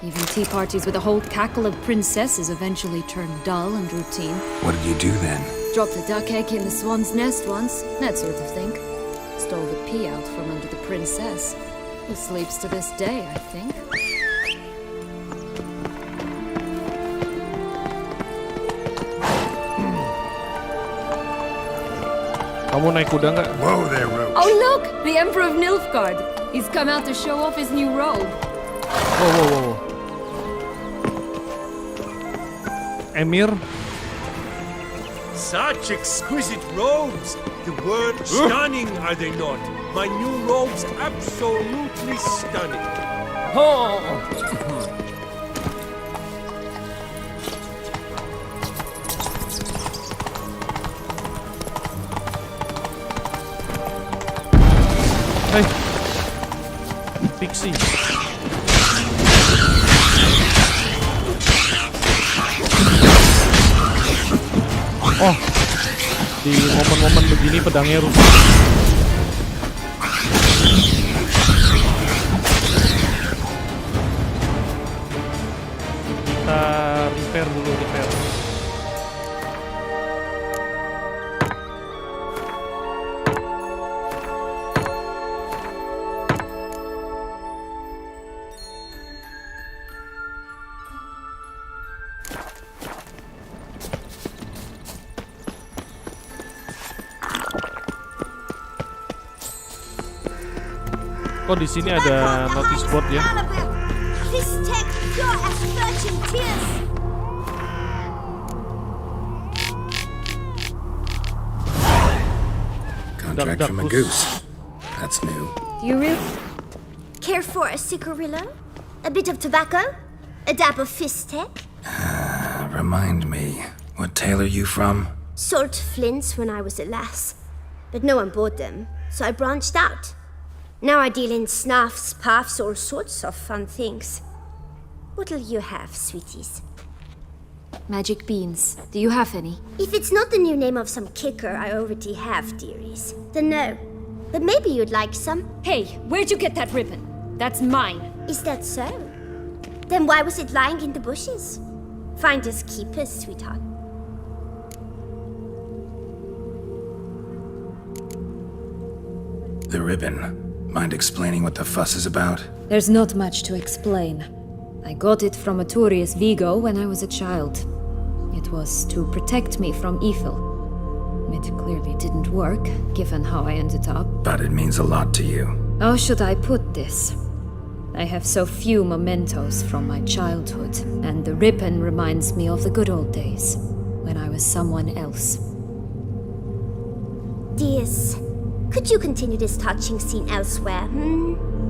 Even tea parties with a whole cackle of princesses eventually turn dull and routine. What did you do then? Dropped a duck egg in the swan's nest once, that sort of thing. Stole the pea out from under the princess. Who sleeps to this day, I think. Kamu naik kuda nggak? Whoa there, Roach. Oh look! The Emperor of Nilfgaard! He's come out to show off his new robe. Whoa. Emir? Such exquisite robes! The word stunning, are they not? My new robes absolutely stunning. Oh. Hey, Pixie. Oh, di momen-momen begini pedangnya rusak. Kita repair dulu, repair. Kok di sini ada notice board ya? Contract from a goose. That's new. You really? Care for a cigarillo? A bit of tobacco? A dab of fistek? Remind me, what tale are you from? Sold flints when I was a lass. But no one bought them, so I branched out. Now I deal in snuffs, puffs, all sorts of fun things. What'll you have, sweeties? Magic beans. Do you have any? If it's not the new name of some kicker I already have, dearies, then no. But maybe you'd like some. Hey, where'd you get that ribbon? That's mine. Is that so? Then why was it lying in the bushes? Finders keepers, sweetheart. The ribbon. Mind explaining what the fuss is about? There's not much to explain. I got it from Aturius Vigo when I was a child. It was to protect me from evil. It clearly didn't work, given how I ended up. But it means a lot to you. How should I put this? I have so few mementos from my childhood, and the ribbon reminds me of the good old days, when I was someone else. Dears, could you continue this touching scene elsewhere,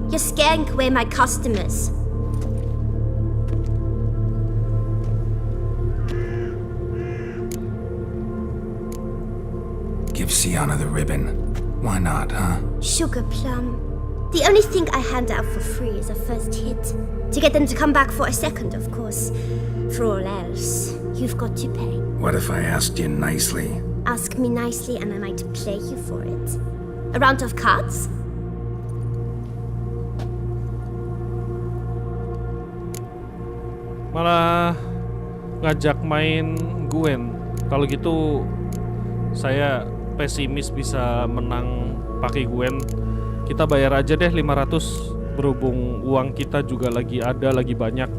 You're scaring away my customers. Give Sienna the ribbon. Why not, huh? Sugar plum. The only thing I hand out for free is a first hit. To get them to come back for a second, of course. For all else, you've got to pay. What if I asked you nicely? Ask me nicely and I might play you for it. A round of cards? Malah ngajak main Gwen. Kalau gitu saya pesimis bisa menang pakai Gwen. Kita bayar aja deh 500. Berhubung uang kita juga lagi ada, lagi banyak.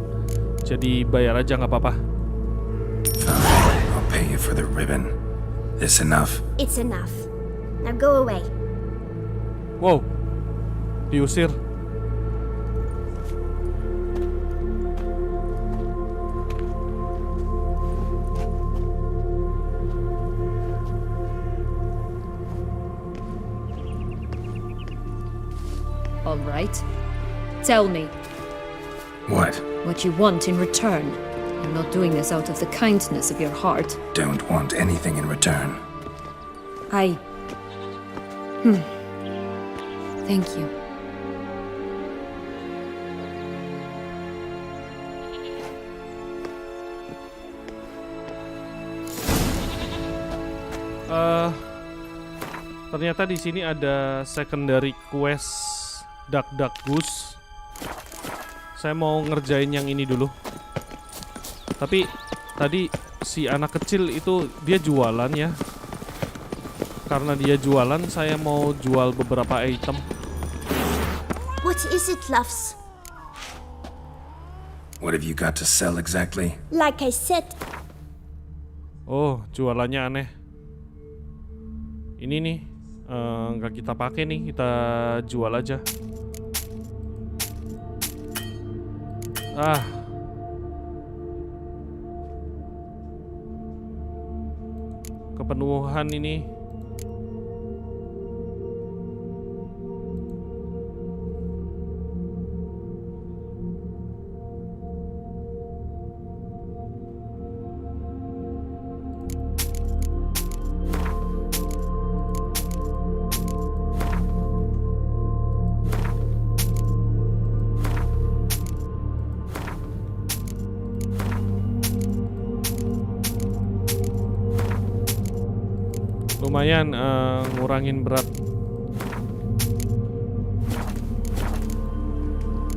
Jadi bayar aja nggak apa-apa. I'll pay you for the ribbon. This enough? It's enough. Now go away. Wow, diusir. All right. Tell me. What? What you want in return. You're not doing this out of the kindness of your heart. Don't want anything in return. Thank you. Ternyata di sini ada secondary quest Duck Goose. Saya mau ngerjain yang ini dulu. Tapi tadi si anak kecil itu dia jualan ya. Karena dia jualan, saya mau jual beberapa item. What is it, loves? What have you got to sell exactly? Like I said, Oh, jualannya aneh. Ini nih, nggak kita pakai nih, kita jual aja. Kepenuhan ini. Lumayan ngurangin berat.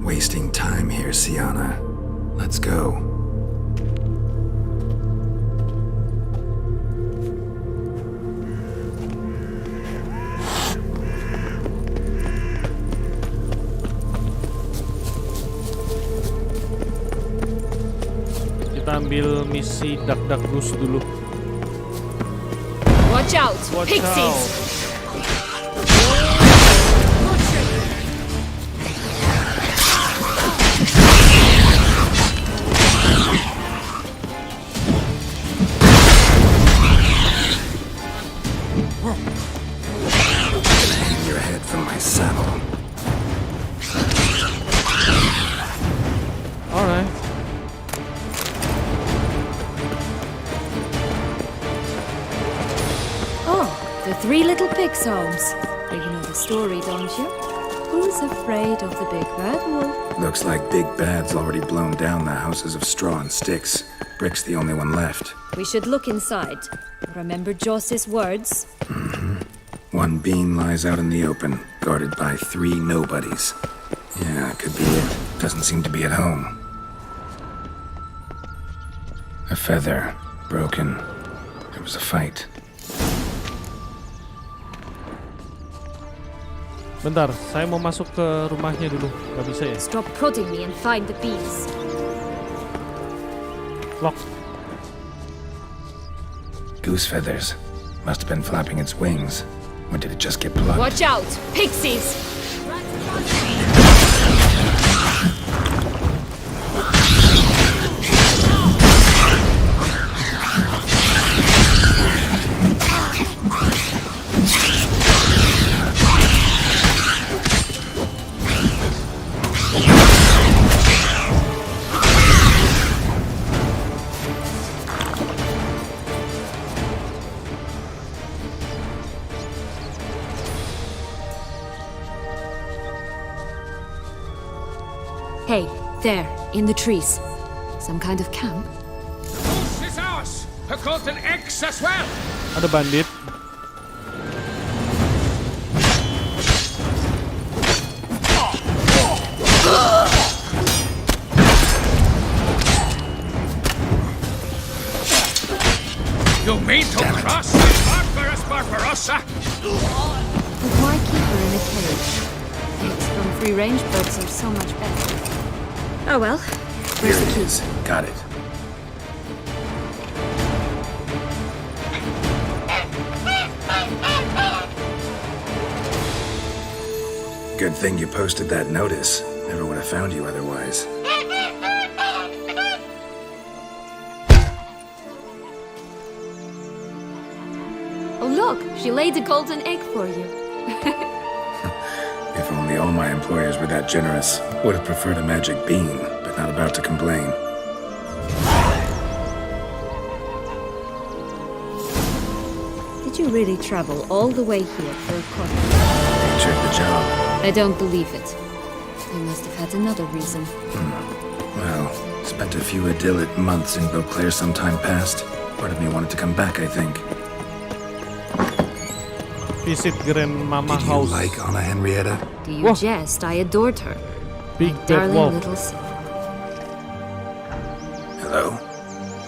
Wasting time here, Siana. Let's go. Kita ambil misi Duck Goose dulu. Watch out! Watch Pixies! out. Hang your head from my saddle. All right. The Three Little Pigs homes. You know the story, don't you? Who's afraid of the big bad wolf? Looks like Big Bad's already blown down the houses of straw and sticks. Brick's the only one left. We should look inside. Remember Joss's words? One bean lies out in the open, guarded by 3 nobodies. Yeah, could be it. Doesn't seem to be at home. A feather, broken. There was a fight. Bentar, saya mau masuk ke rumahnya dulu. Gak bisa ya? Stop prodding me and find the bees. Lock. Goose feathers. Must have been flapping its wings. Or did it just get plucked? Watch out! Pixies! Hey, there, in the trees. Some kind of camp? Goose is ours! A golden eggs as well! Ada bandit. You mean to cross the barbarous Barbarossa? But why keep her in a cage? Eggs from free-range birds are so much better. Oh well. Here it is. Got it. Good thing you posted that notice. Never would have found you otherwise. Oh look, she laid a golden egg for you. If only all my employers were that generous. Would have preferred a magic bean, but not about to complain. Did you really travel all the way here for a coffee? Nature of the job. I don't believe it. You must have had another reason. Well, spent a few idyllic months in Beauclair some time past. Part of me wanted to come back, I think. Visit Grandmama Did you house. like Anna Henrietta? Do you Whoa. jest? I adored her. Big My bad darling wolf. little Hello?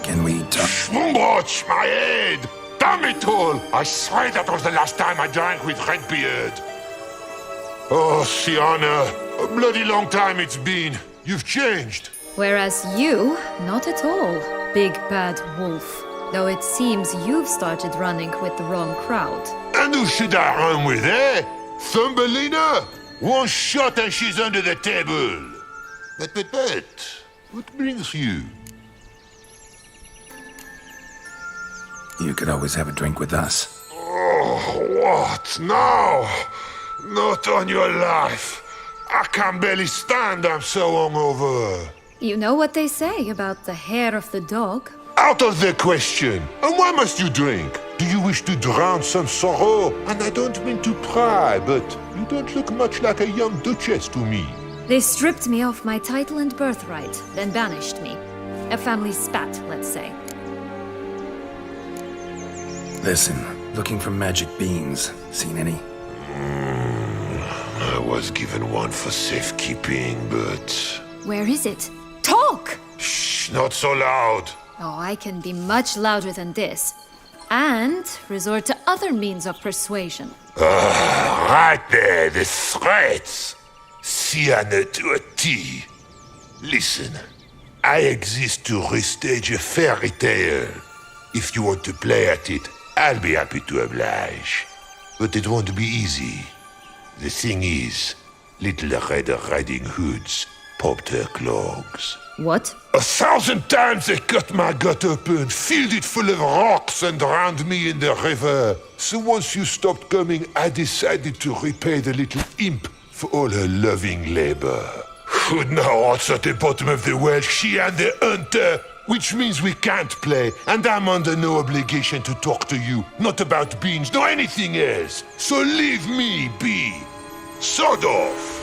Can we talk? Watch my head! Damn it all! I swear that was the last time I drank with Redbeard. Oh, Sienna, a bloody long time it's been. You've changed. Whereas you, not at all, big bad wolf. Though it seems you've started running with the wrong crowd. And who should I run with, eh? Thumbelina? One shot and she's under the table. But, what brings you? You could always have a drink with us. Oh, what now? Not on your life. I can barely stand, I'm so hungover. You know what they say about the hair of the dog? Out of the question. And why must you drink? Do you wish to drown some sorrow? And I don't mean to pry, but you don't look much like a young duchess to me. They stripped me of my title and birthright, then banished me. A family spat, let's say. Listen, looking for magic beans. Seen any? I was given one for safekeeping, but... Where is it? Talk! Shh, not so loud. Oh, I can be much louder than this. And resort to other means of persuasion. Right there, the threats. Sienna to a T. Listen, I exist to restage a fairy tale. If you want to play at it, I'll be happy to oblige. But it won't be easy. The thing is, Little Red Riding Hoods popped her clogs. What? 1,000 times they cut my gut open, filled it full of rocks and drowned me in the river. So once you stopped coming, I decided to repay the little imp for all her loving labor. Good now, what's at the bottom of the well, she and the hunter, which means we can't play, and I'm under no obligation to talk to you, not about beans, nor anything else. So leave me be. Sod off.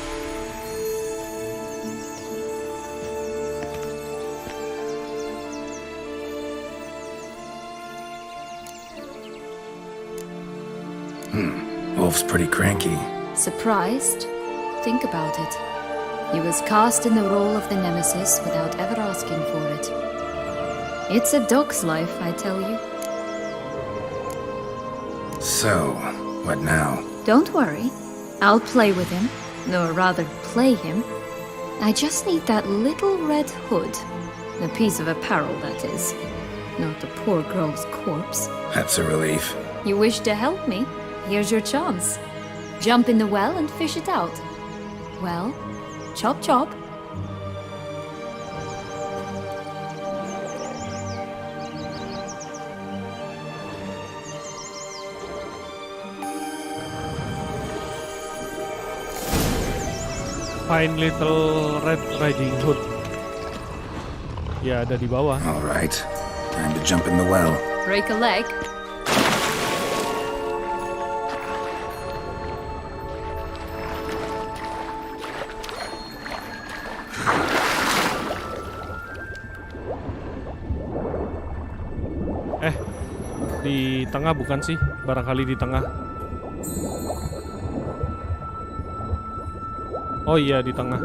Wolf's pretty cranky. Surprised? Think about it. He was cast in the role of the Nemesis without ever asking for it. It's a dog's life, I tell you. So, what now? Don't worry. I'll play with him. Or rather, play him. I just need that little red hood. A piece of apparel, that is. Not the poor girl's corpse. That's a relief. You wish to help me? Here's your chance. Jump in the well and fish it out. Well, chop chop. Find Little Red Riding Hood. Ya, ada di bawah. All right. Time to jump in the well. Break a leg. Di tengah bukan sih? Barangkali di tengah. Oh iya, di tengah.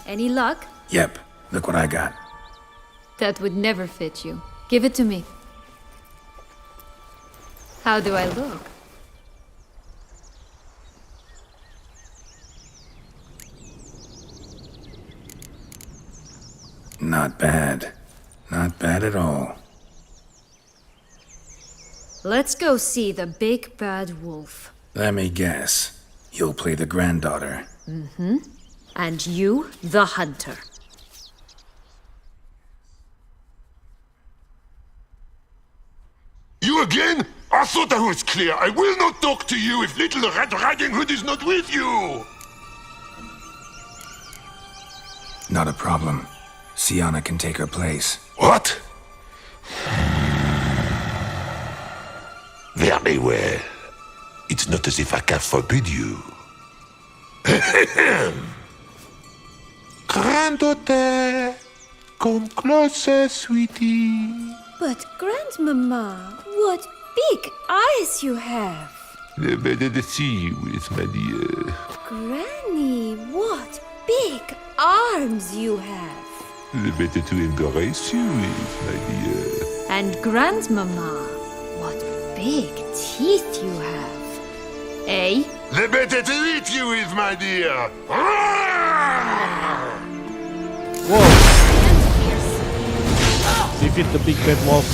Any luck? Yep, look what I got. That would never fit you. Give it to me. How do I look? Not bad. Not bad at all. Let's go see the big bad wolf. Let me guess. You'll play the granddaughter. And you, the hunter. You again? I thought I was clear. I will not talk to you if Little Red Riding Hood is not with you! Not a problem. Sienna can take her place. What? Very well. It's not as if I can forbid you. Granddaughter, come closer, sweetie. But, Grandmama, what big eyes you have! The better to see you with, my dear. Granny, what big arms you have! The better to embrace you with, my dear. And Grandmama, what big teeth you have. Eh? The better to eat you with, my dear. Whoa! Defeat the big bad wolf.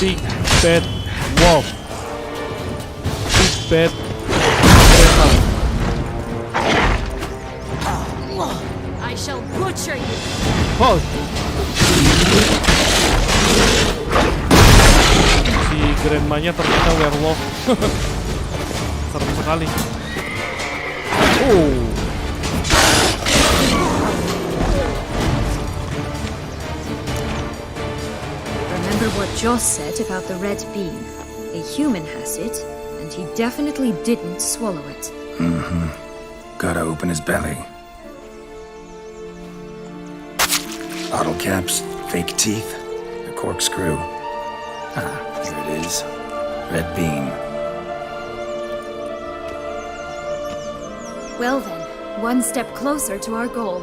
Big bad wolf. Big bad I shall butcher you. Oh. Si grandmanya ternyata werewolf. Serem sekali. Oh. Remember what Joss said about the red bean. A human has it, and he definitely didn't swallow it. Mm-hmm. Gotta open his belly. Bottle caps, fake teeth, a corkscrew. Ah, here it is. Red bean. Well then, one step closer to our goal.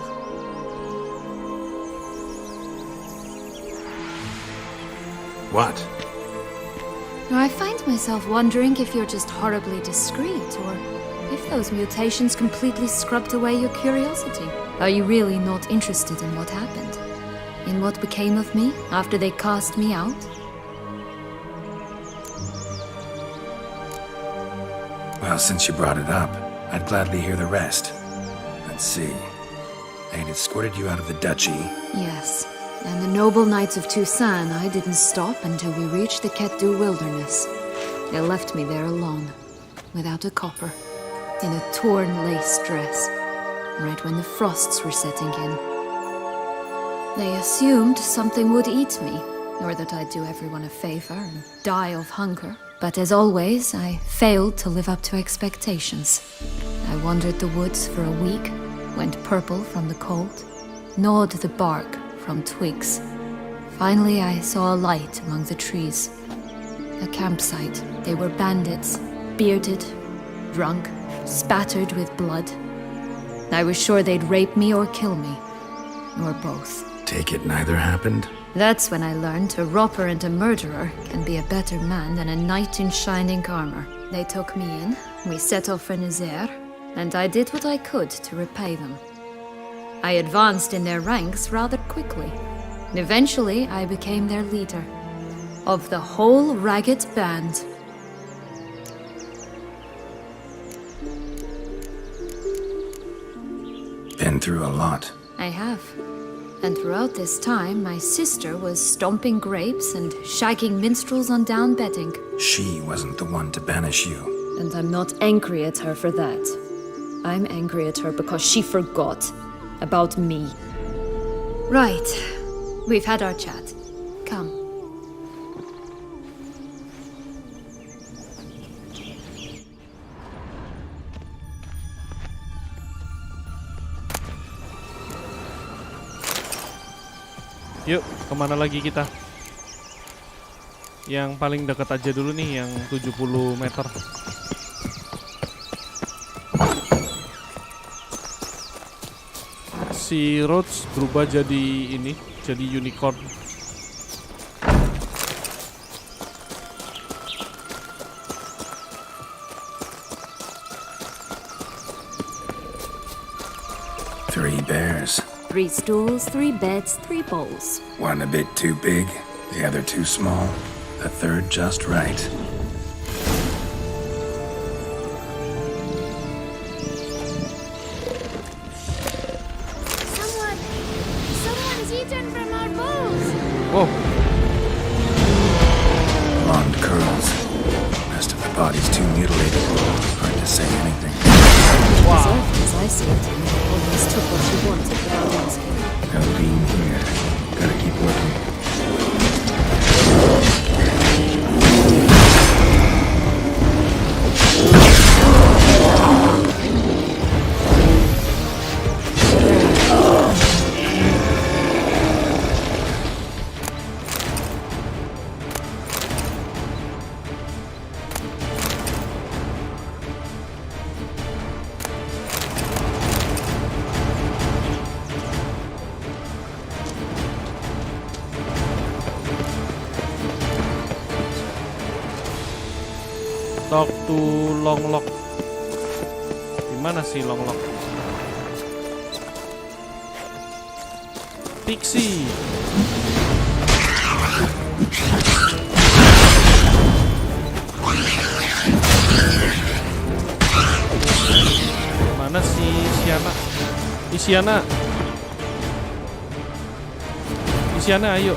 What? I find myself wondering if you're just horribly discreet, or if those mutations completely scrubbed away your curiosity. Are you really not interested in what happened? In what became of me after they cast me out? Well, since you brought it up, I'd gladly hear the rest. Let's see. They had escorted you out of the duchy. Yes. And the noble knights of Toussaint, I didn't stop until we reached the Ketdu wilderness. They left me there alone, without a copper, in a torn lace dress, right when the frosts were setting in. They assumed something would eat me, or that I'd do everyone a favor and die of hunger. But as always, I failed to live up to expectations. I wandered the woods for a week, went purple from the cold, gnawed the bark from twigs. Finally, I saw a light among the trees. A campsite. They were bandits, bearded, drunk, spattered with blood. I was sure they'd rape me or kill me, or both. Take it neither happened? That's when I learned a robber and a murderer can be a better man than a knight in shining armor. They took me in, we set off for Nazaire, and I did what I could to repay them. I advanced in their ranks rather quickly. Eventually, I became their leader. Of the whole ragged band. Been through a lot. I have. And throughout this time, my sister was stomping grapes and shagging minstrels on down bedding. She wasn't the one to banish you. And I'm not angry at her for that. I'm angry at her because she forgot about me. Right. We've had our chat. Come. Yuk, kemana lagi kita? Yang paling dekat aja dulu nih, yang 70 meter. Si Rhodes berubah jadi ini, jadi unicorn. Three bears. 3 stools, 3 beds, 3 bowls. One a bit too big, the other too small, the third just right. Always took what she wanted without asking. No being here. Gotta keep working. Talk to Long Lock. Gimana sih Long Lock? Pixie. Mana si Siana? Isiana ayo.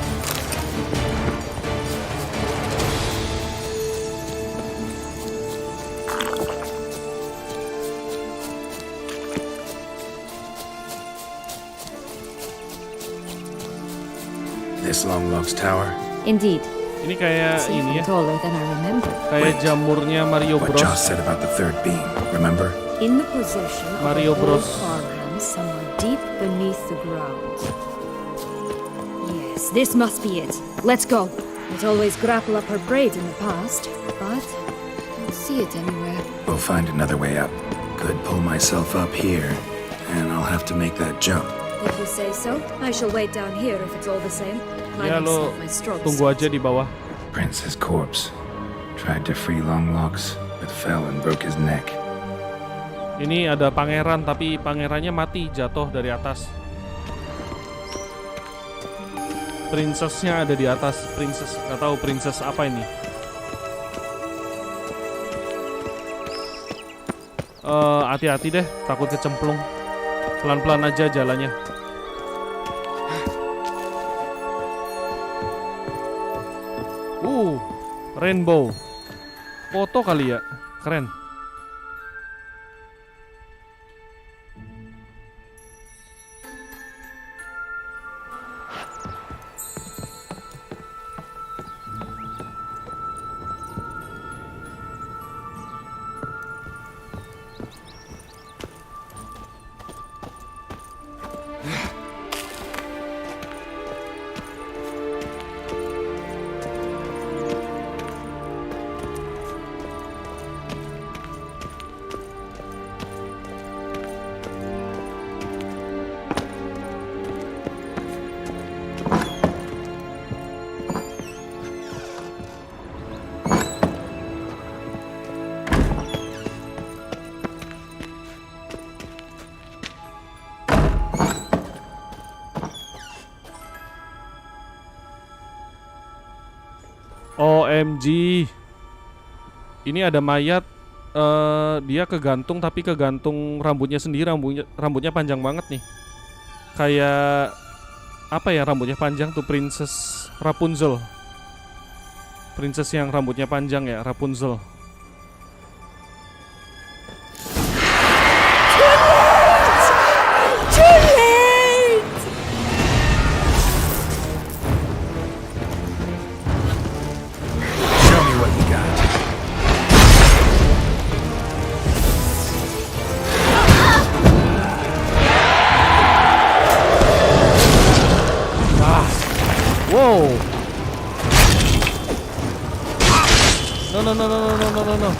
This Longlock's tower? Indeed. Ini kayak ini ya. Taller than I remember. Kayak jamurnya Mario What Bros. Joss said about the third beam, remember? In the possession Mario of Bros. farmland somewhere deep beneath the ground. Yes, this must be it. Let's go. It always grapple up her braid in the past, but I don't see it anywhere. We'll find another way up. Could pull myself up here, and I'll have to make that jump. If you say so, I shall wait down here if it's all the same. Ya lo tunggu aja di bawah. Prince's corpse. Tried to free Longlocks, but fell and broke his neck. Ini ada pangeran tapi pangerannya mati jatuh dari atas. Princessnya ada di atas. Princess nggak tahu princess apa ini. Hati-hati deh, takut kecemplung. Pelan-pelan aja jalannya. Rainbow. Foto kali ya. Keren. OMG. Ini ada mayat. Dia kegantung tapi kegantung rambutnya sendiri. Rambutnya panjang banget nih. Kayak apa ya rambutnya panjang tuh? Princess Rapunzel. Princess yang rambutnya panjang ya, Rapunzel. Wow. No.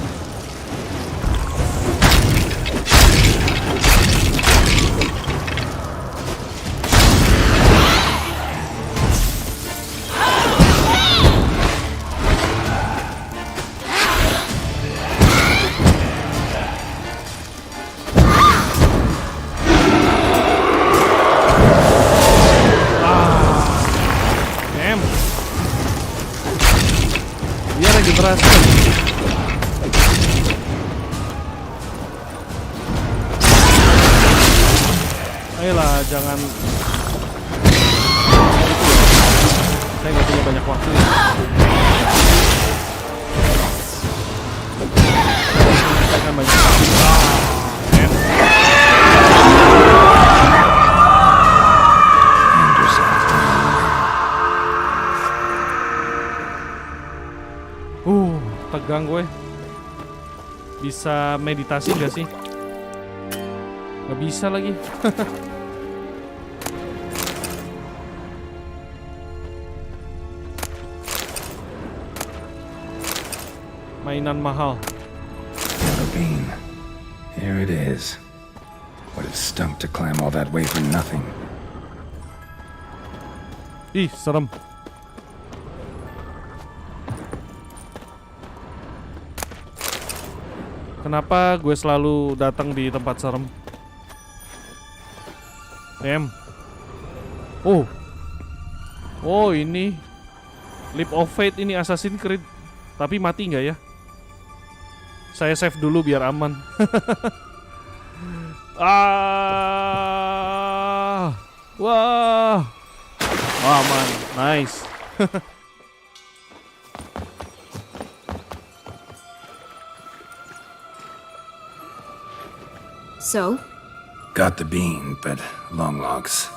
Ayolah, jangan. Saya nggak punya banyak waktu. Saya kan banyak. tegang gue. Bisa meditasi gak sih? Gak bisa lagi. Mainan mahal. The bean. Here it is. Would have stunk to climb all that way for nothing. Ih, serem. Kenapa gue selalu datang di tempat serem? Oh. Oh, ini Leap of Faith, ini Assassin's Creed. Tapi mati nggak ya? Saya save dulu biar aman. Wah. Aman. Nice. So? Got the bean, but long logs.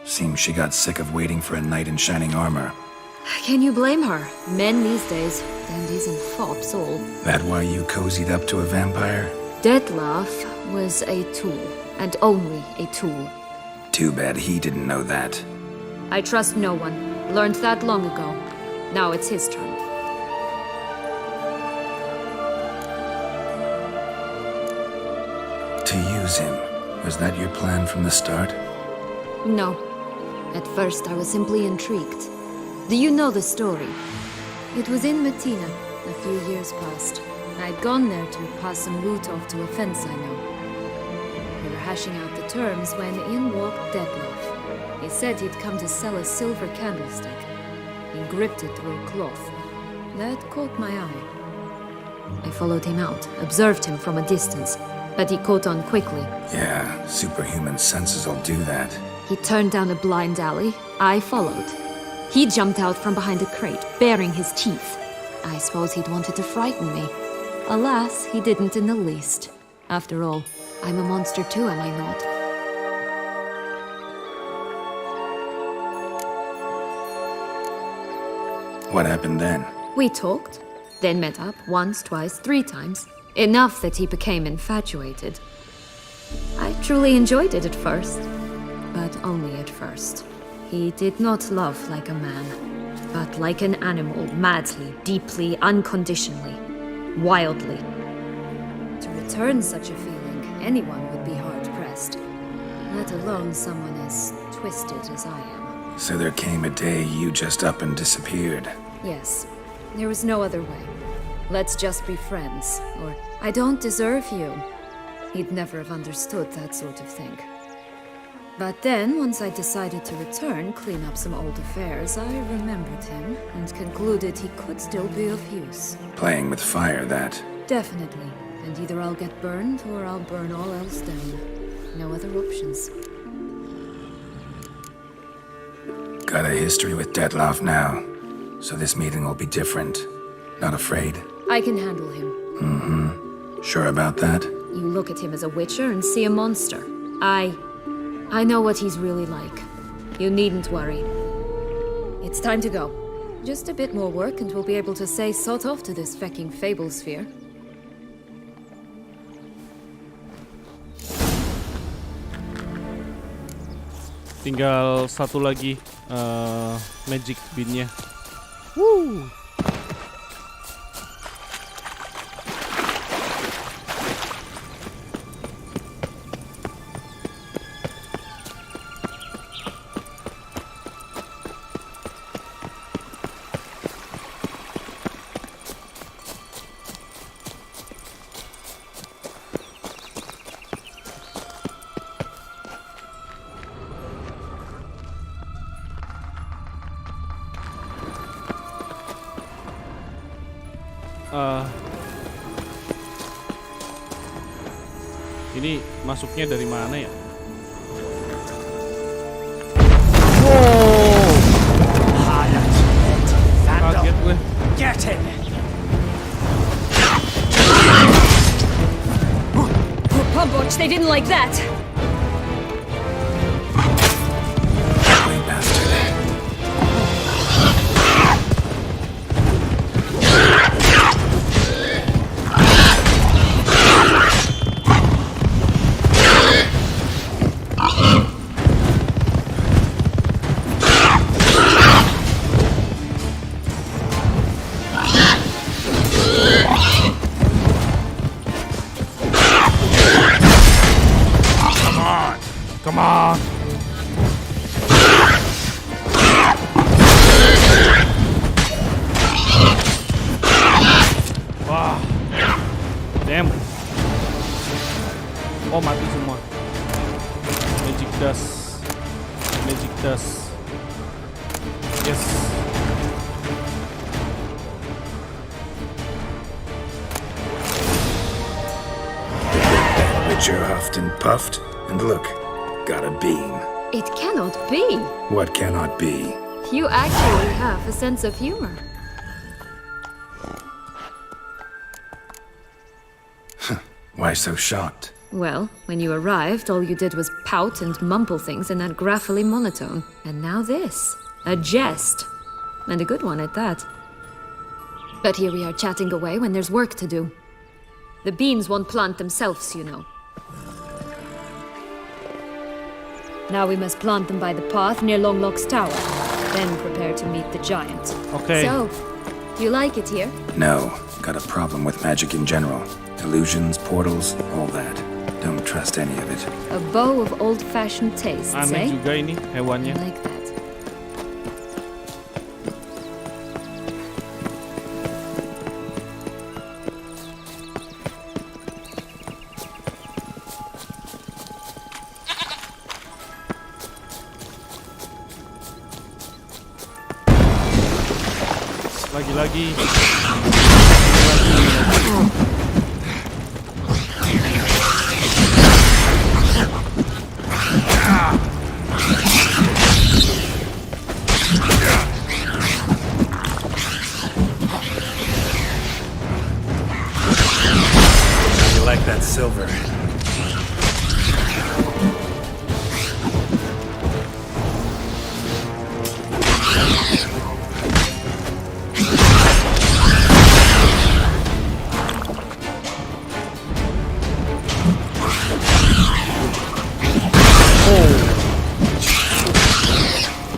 Seems she got sick of waiting for a knight in shining armor. Can you blame her? Men these days, dandies and fops all. That why you cozied up to a vampire? Detlef was a tool, and only a tool. Too bad he didn't know that. I trust no one. Learned that long ago. Now it's his turn. To use him. Was that your plan from the start? No. At first I was simply intrigued. Do you know the story? It was in Metina, a few years past. I'd gone there to pass some loot off to a fence I know. We were hashing out the terms when in walked Detlef. He said he'd come to sell a silver candlestick. He gripped it through a cloth. That caught my eye. I followed him out, observed him from a distance, but he caught on quickly. Yeah, superhuman senses will do that. He turned down a blind alley. I followed. He jumped out from behind a crate, baring his teeth. I suppose he'd wanted to frighten me. Alas, he didn't in the least. After all, I'm a monster too, am I not? What happened then? We talked, then met up once, twice, 3 times. Enough that he became infatuated. I truly enjoyed it at first, but only at first. He did not love like a man, but like an animal, madly, deeply, unconditionally, wildly. To return such a feeling, anyone would be hard-pressed, let alone someone as twisted as I am. So there came a day you just up and disappeared. Yes, there was no other way. Let's just be friends, or I don't deserve you. He'd never have understood that sort of thing. But then, once I decided to return, clean up some old affairs, I remembered him and concluded he could still be of use. Playing with fire, that. Definitely. And either I'll get burned or I'll burn all else down. No other options. Got a history with Detlef now, so this meeting will be different. Not afraid? I can handle him. Mm-hmm. Sure about that? You look at him as a witcher and see a monster. I know what he's really like. You needn't worry. It's time to go. Just a bit more work and we'll be able to say sort off to this fecking fable sphere. Tinggal satu lagi magic bean-nya. Woo! Ini masuknya dari mana ya? Wow! Kaget gue. Get him! Pumboch, they didn't like that! Come on. Wah. Damn. Oh, mati semua. Magic dust. Magic dust. Yes. Witcher huffed and puffed, and look, got a beam. It cannot be. What cannot be? You actually have a sense of humor. Why so shocked? Well, when you arrived, all you did was pout and mumble things in that graphically monotone. And now this. A jest. And a good one at that. But here we are chatting away when there's work to do. The beans won't plant themselves, you know. Now we must plant them by the path near Longlock's tower. Then prepare to meet the giant. Okay. So, do you like it here? No, got a problem with magic in general. Illusions, portals, all that. Don't trust any of it. A bow of old-fashioned tastes, Aneh eh? juga ini hewannya. I like that. Lagi-lagi. You like that silver?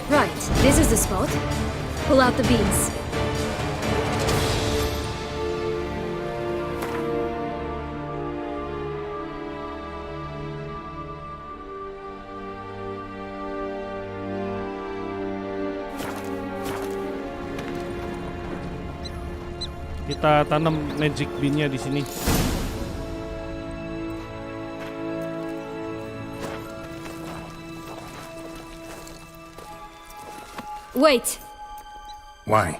Right, this is the spot. Pull out the beans. Kita tanam magic bean-nya di sini. Wait! Why?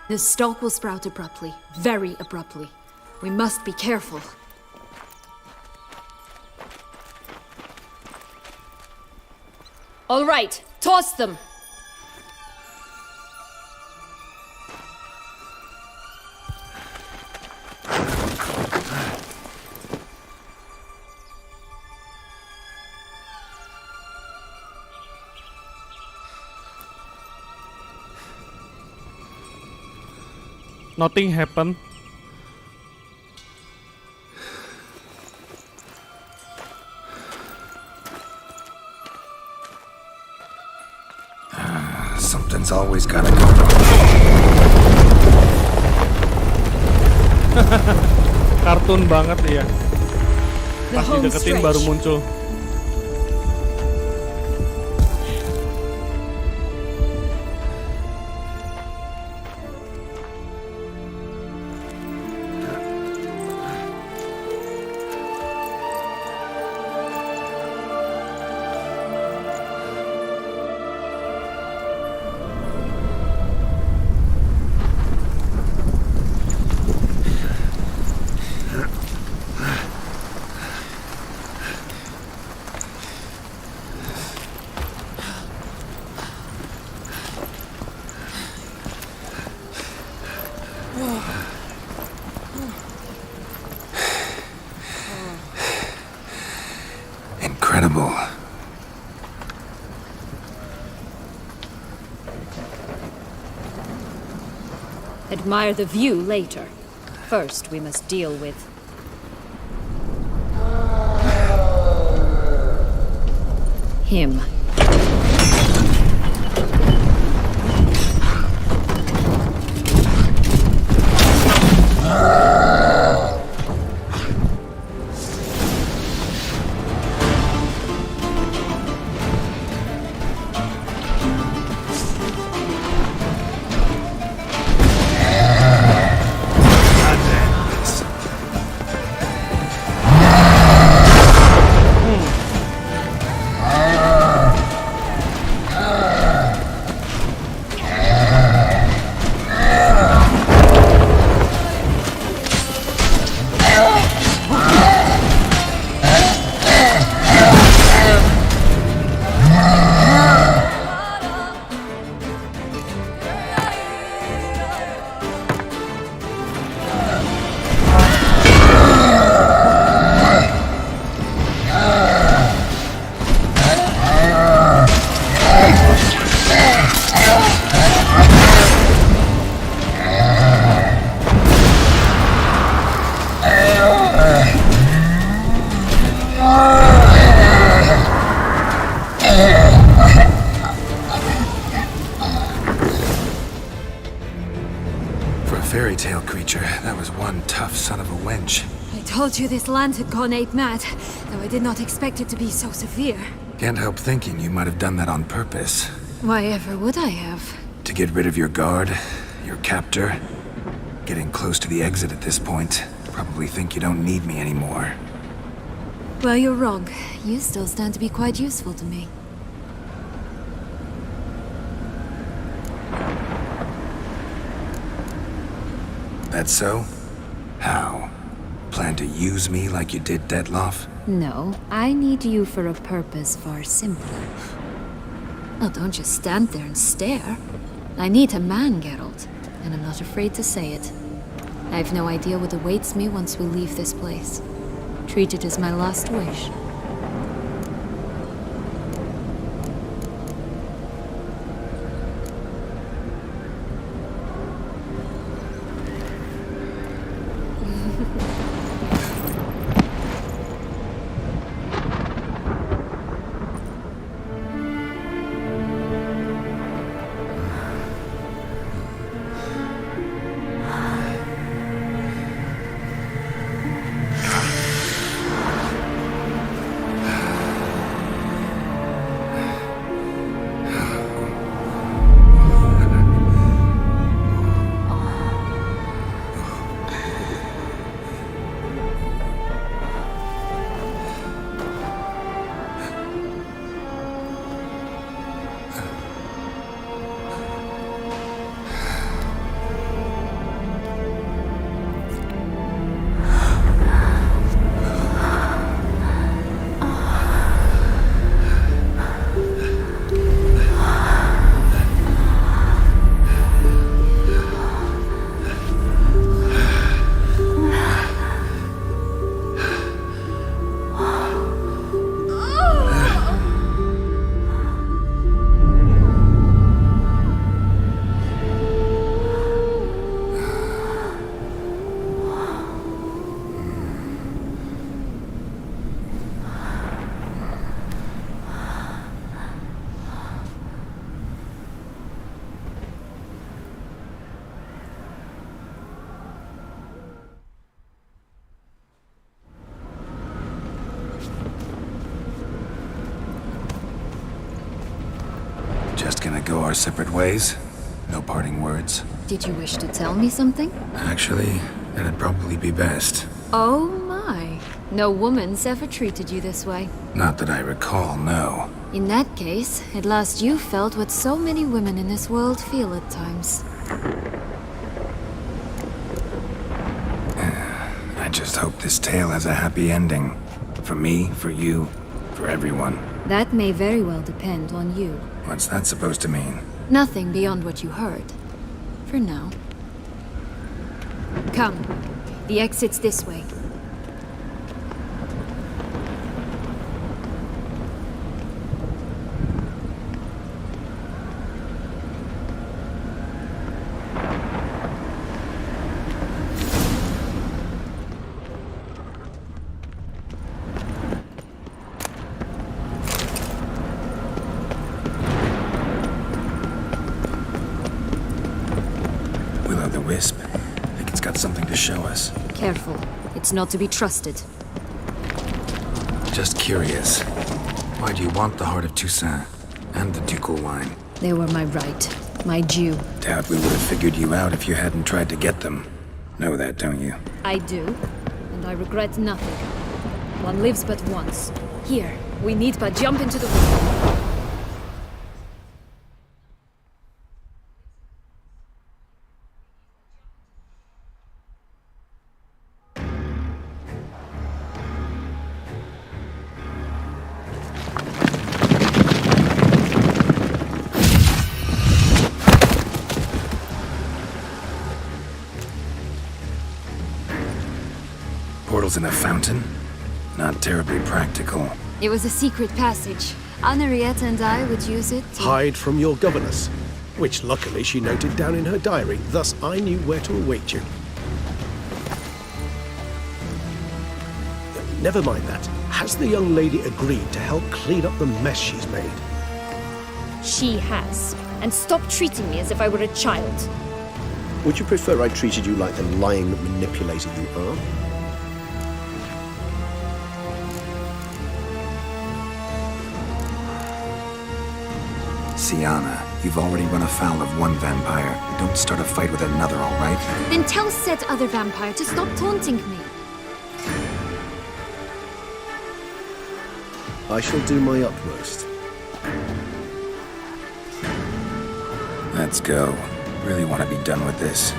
The stalk will sprout abruptly. Very abruptly. We must be careful. All right, toss them! Nothing happened. Something's always gotta go wrong. Kartun banget ya. Pas dideketin baru muncul. Incredible. Admire the view later. First, we must deal with... him. For a fairy tale creature, that was one tough son of a wench. I told you this land had gone ape mad, though I did not expect it to be so severe. Can't help thinking you might have done that on purpose. Why ever would I have? To get rid of your guard, your captor. Getting close to the exit at this point. Probably think you don't need me anymore. Well, you're wrong. You still stand to be quite useful to me. That so? How? Plan to use me like you did Detloff? No, I need you for a purpose far simpler. Oh, don't just stand there and stare. I need a man, Geralt, and I'm not afraid to say it. I have no idea what awaits me once we leave this place. Treat it as my last wish. Just gonna go our separate ways? No parting words? Did you wish to tell me something? Actually, that'd probably be best. Oh my. No woman's ever treated you this way. Not that I recall, no. In that case, at last you felt what so many women in this world feel at times. I just hope this tale has a happy ending. For me, for you, for everyone. That may very well depend on you. What's that supposed to mean? Nothing beyond what you heard. For now. Come. The exit's this way. Wisp. I think it's got something to show us. Careful. It's not to be trusted. Just curious. Why do you want the Heart of Toussaint and the ducal wine? They were my right. My due. Doubt we would have figured you out if you hadn't tried to get them. Know that, don't you? I do. And I regret nothing. One lives but once. Here, we need but jump into the water. Portals in a fountain? Not terribly practical. It was a secret passage. Henriette and I would use it to... Hide from your governess, which luckily she noted down in her diary, thus I knew where to await you. Never mind that. Has the young lady agreed to help clean up the mess she's made? She has. And stop treating me as if I were a child. Would you prefer I treated you like the lying manipulator you are? Sienna, you've already run afoul of one vampire. Don't start a fight with another, all right? Then tell said other vampire to stop taunting me. I shall do my utmost. Let's go. Really want to be done with this.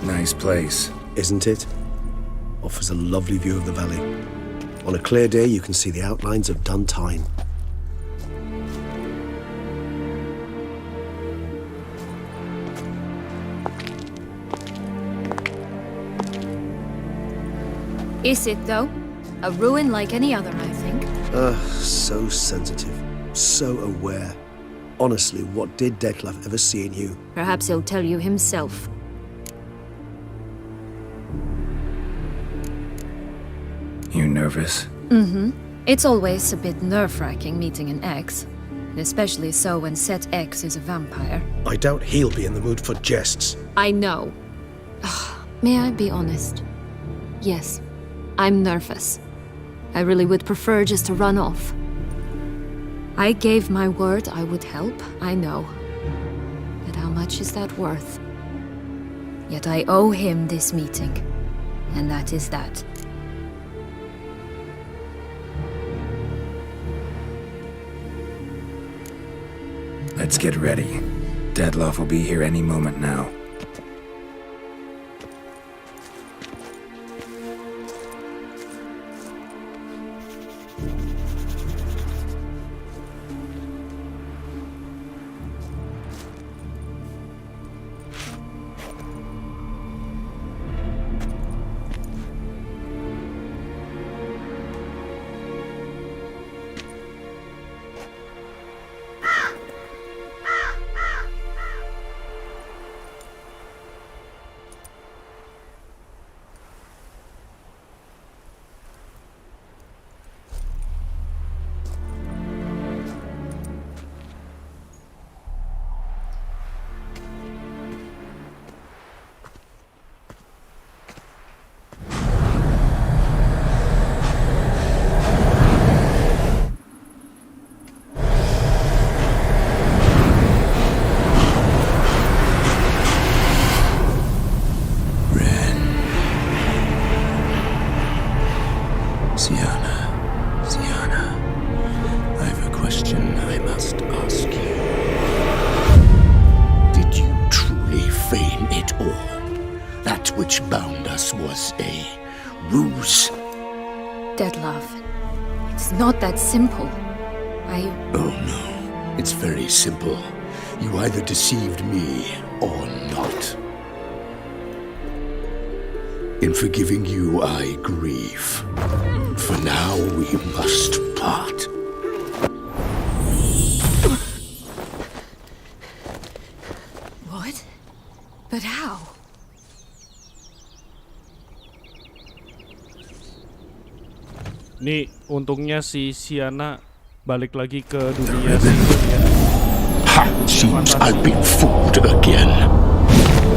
Nice place. Isn't it? Offers a lovely view of the valley. On a clear day, you can see the outlines of Duntine. Is it, though? A ruin like any other, I think. So sensitive. So aware. Honestly, what did Detlef ever see in you? Perhaps he'll tell you himself. You nervous? Mm-hmm. It's always a bit nerve-wracking meeting an ex. Especially so when said ex is a vampire. I doubt he'll be in the mood for jests. I know. May I be honest? Yes, I'm nervous. I really would prefer just to run off. I gave my word I would help, I know. But how much is that worth? Yet I owe him this meeting. And that is that. Let's get ready. Detlef will be here any moment now. Sienna, I have a question I must ask you. Did you truly feign it all? That which bound us was a ruse? Detlef, it's not that simple. Oh no, it's very simple. You either deceived me or not. In forgiving you, I grieve. For now, we must part. What? But how? Nih, untungnya si Sienna balik lagi ke dunia sini ya. Ha! Seems I've been fooled again.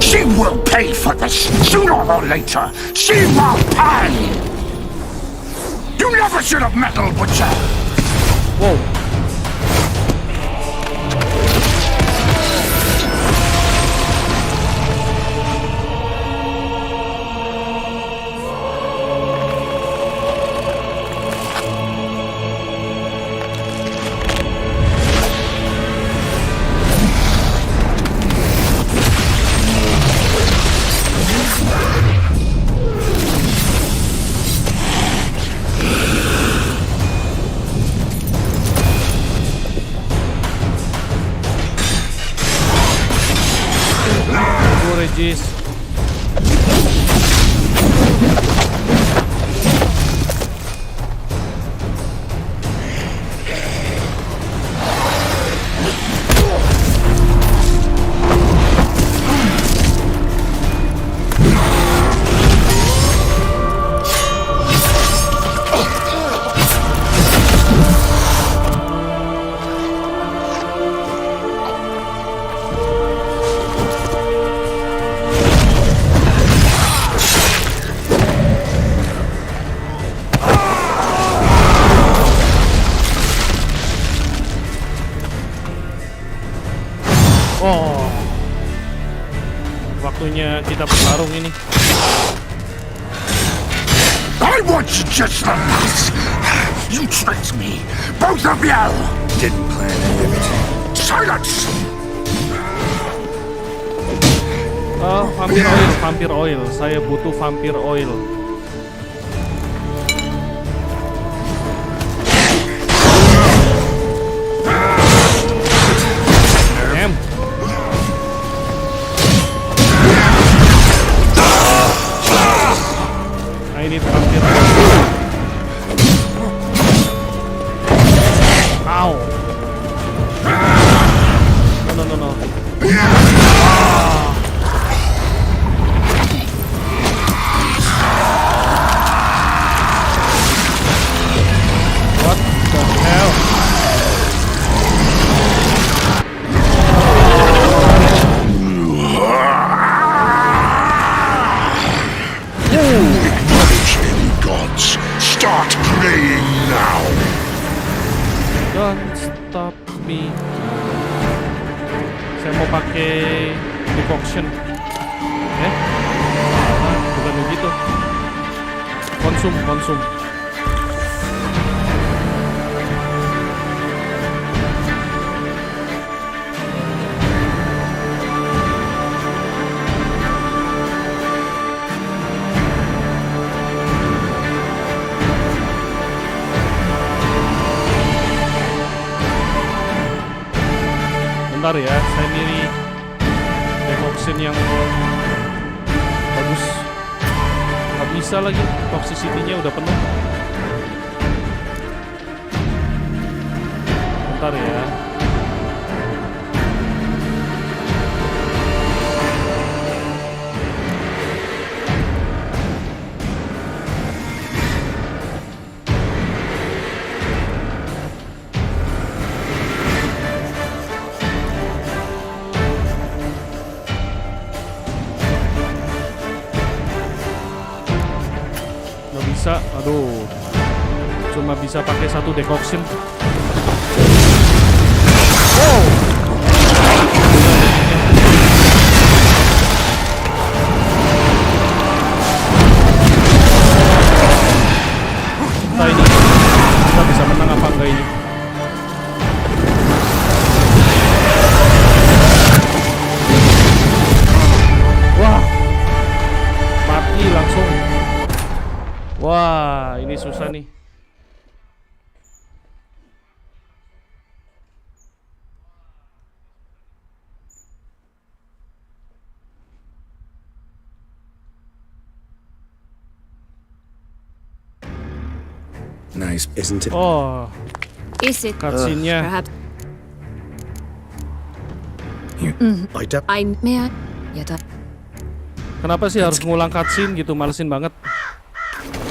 She will pay for this, sooner or later. She will pay! You never should have meddled with her! Whoa. Jis. Oh, waktunya kita bertarung ini. I want you just the last. You tricked me, both of you. Didn't plan any of it. Silence. Vampir oil. Saya butuh vampir oil. I need vampir oil. Ow. No. What the hell? Gods, start praying now. Don't stop me. Saya mau pakai decoction. Bukan begitu. Konsum. Bentar ya, saya milih decoction yang bagus. Gak bisa lagi, toxicity-nya udah penuh. Bentar ya. Aduh, cuma bisa pakai satu decoction. Wow. Nah, ini kita bisa menang apa enggak ini? Wah, mati langsung. Wah, ini susah nih. Nice, isn't it? Oh, Is it? cutscene-nya. Perhaps I may I? Kenapa sih harus ngulang cutscene gitu? Malesin banget.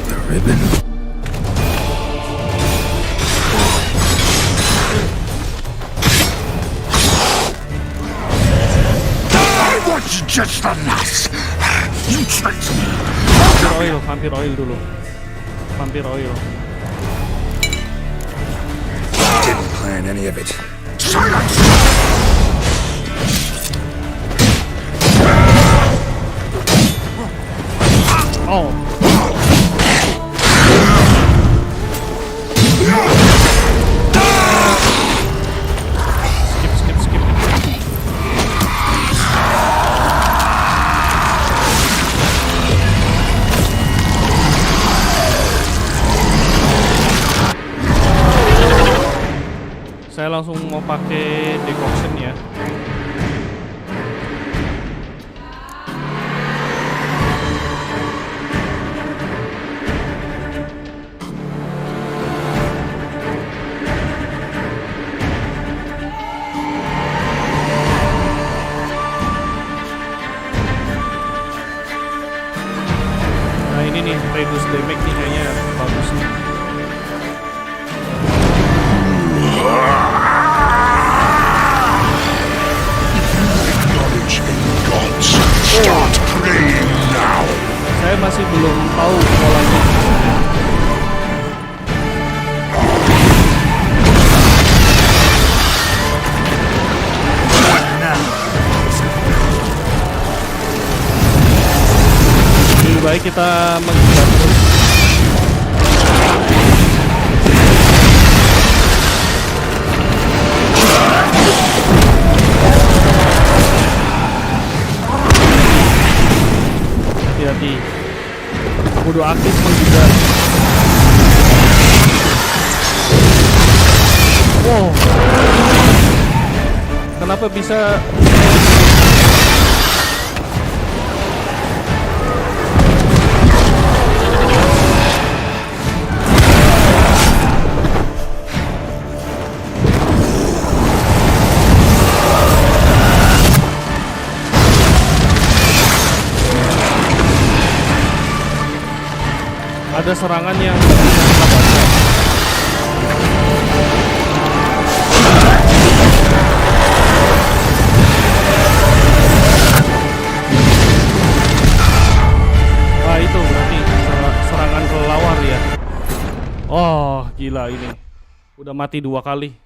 The ribbon. I want you just the last. You tricked me. Vampir oil dulu. Vampir oil. Didn't plan any of it. Silence. Oh. Skip. Saya langsung mau pakai decoction ya. ini nih, reduce damage nih kayaknya bagus nih. Start praying now. Saya masih belum tahu polanya. Lebih baik kita menghindar terus. Hati-hati. Kudu aktif menghindar. Wow. Kenapa bisa ada serangan yang kita baca? Wah, itu berarti serangan kelelawar ya. Oh, gila ini. Udah mati 2 kali.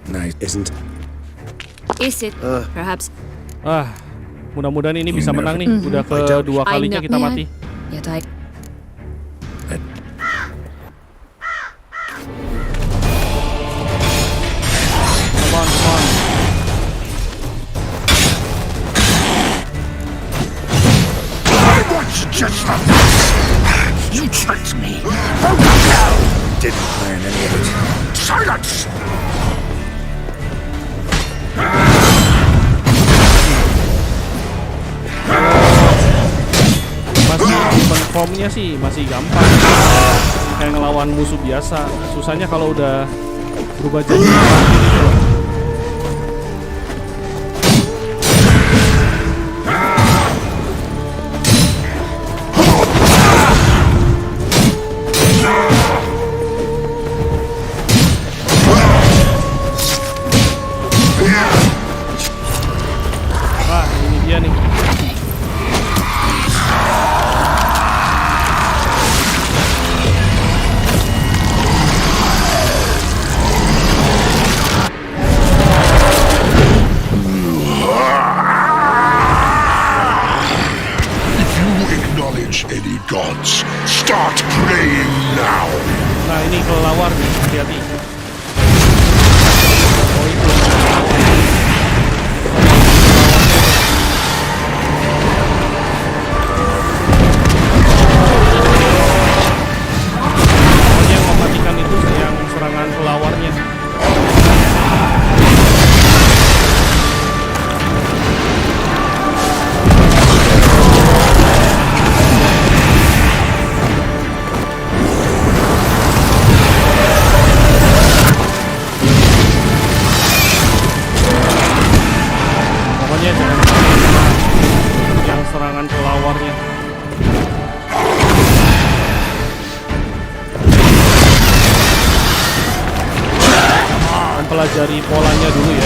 Nice, isn't? Is it? Perhaps. Mudah-mudahan ini bisa menang nih. Udah kedua kalinya kita mati. Yet I. Come on, come on. I want just the best. You tricked me. Both of you. Didn't plan any of it. Silence. Masih performnya sih masih gampang, kayak ngelawan musuh biasa. Susahnya kalau udah berubah jadi gitu loh. Wah, ini dia nih. Any gods, start praying now. Nah, ini kelelawar nih, hati-hati. Oh, itu. Pokoknya yang mematikan itu yang serangan kelawarnya. Pokoknya jangan yang serangan kelawarnya. Mempelajari polanya dulu ya.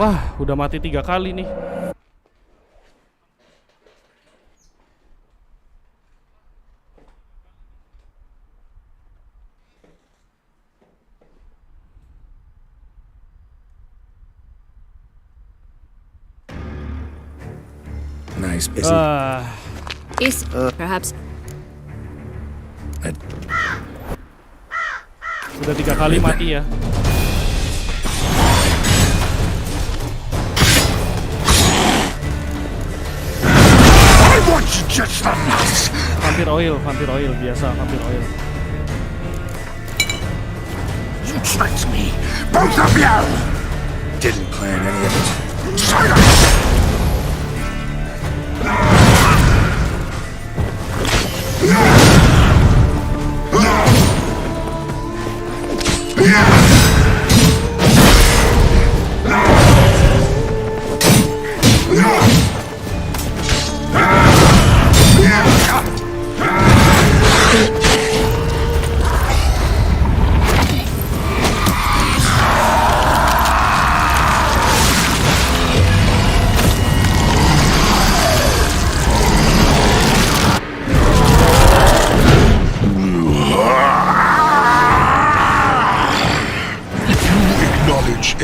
Wah, udah mati 3 kali nih. Nice busy. Is perhaps Udah 3 kali mati ya. I want you just the last. Vampir oil biasa, vampir oil. You tricked me, both of you. Didn't plan any of it. Silence.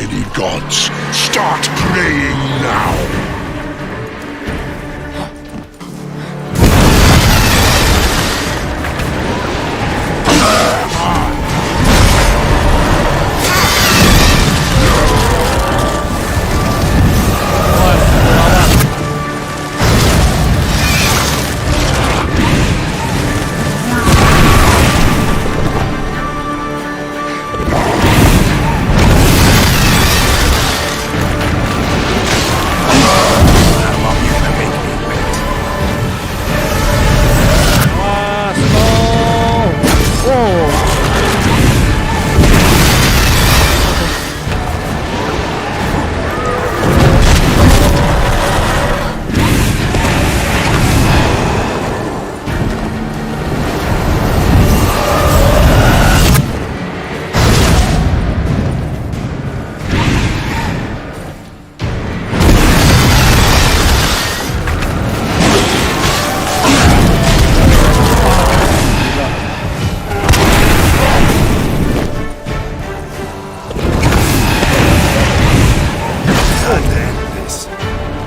Any gods, start praying now.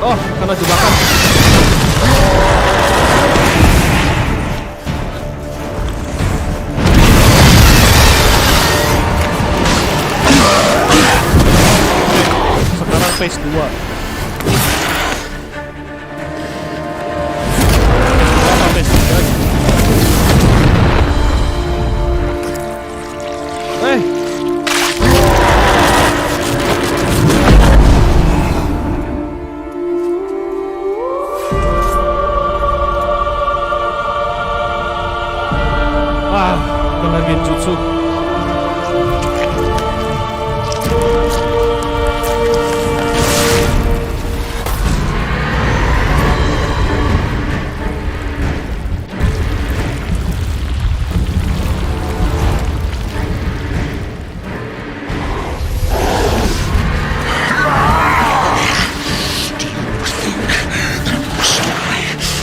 Oh, kena jebakan. Sekarang phase 2. Phase 3. Genjutsu.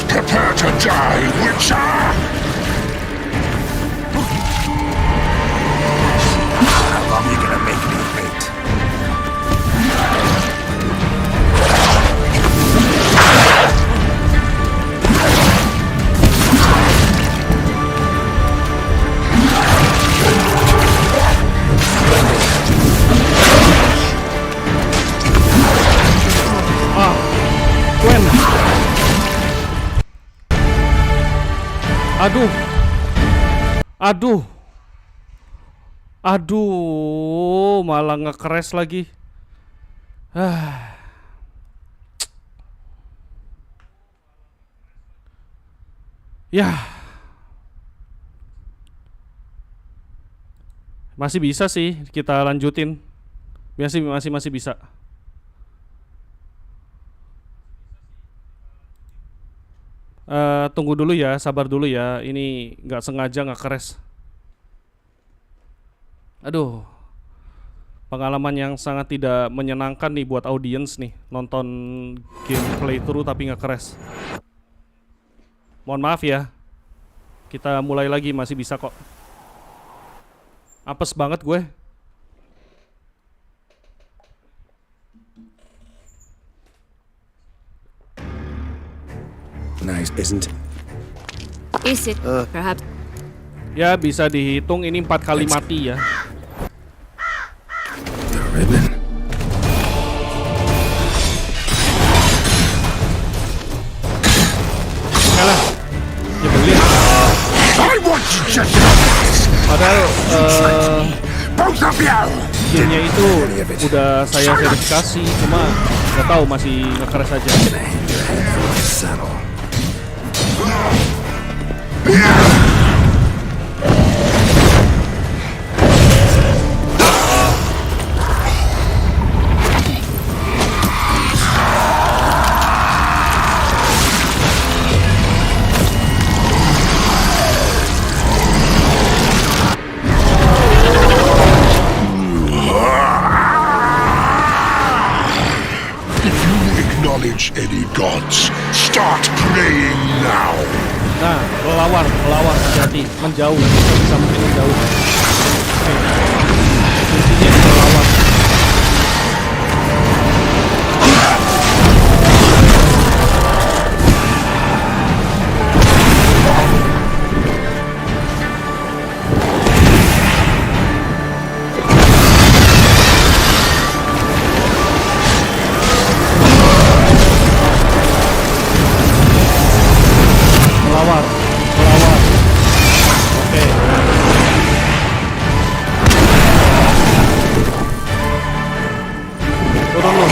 Prepare to die, Witcher! Aduh, malah nge-crash lagi. Ya, masih bisa sih kita lanjutin. Masih bisa. Tunggu dulu ya, sabar dulu ya. Ini nggak sengaja nge-crash. Aduh, Pengalaman yang sangat tidak menyenangkan nih buat audiens nih, nonton game playthrough tapi nge-crash. Mohon maaf ya. Kita mulai lagi, masih bisa kok. Apes banget gue. Nice, isn't? Is it? Perhaps. Ya bisa dihitung ini 4 kali mati ya. Kalah. Nyebelin. Padahal gamenya itu udah saya verifikasi, cuma nggak tahu masih nge-crash aja. Any gods, start praying now. Nah, melawar, hati-hati, menjauh, bisa mungkin menjauh. Oke. Intinya melawar. Oke. Turun lu.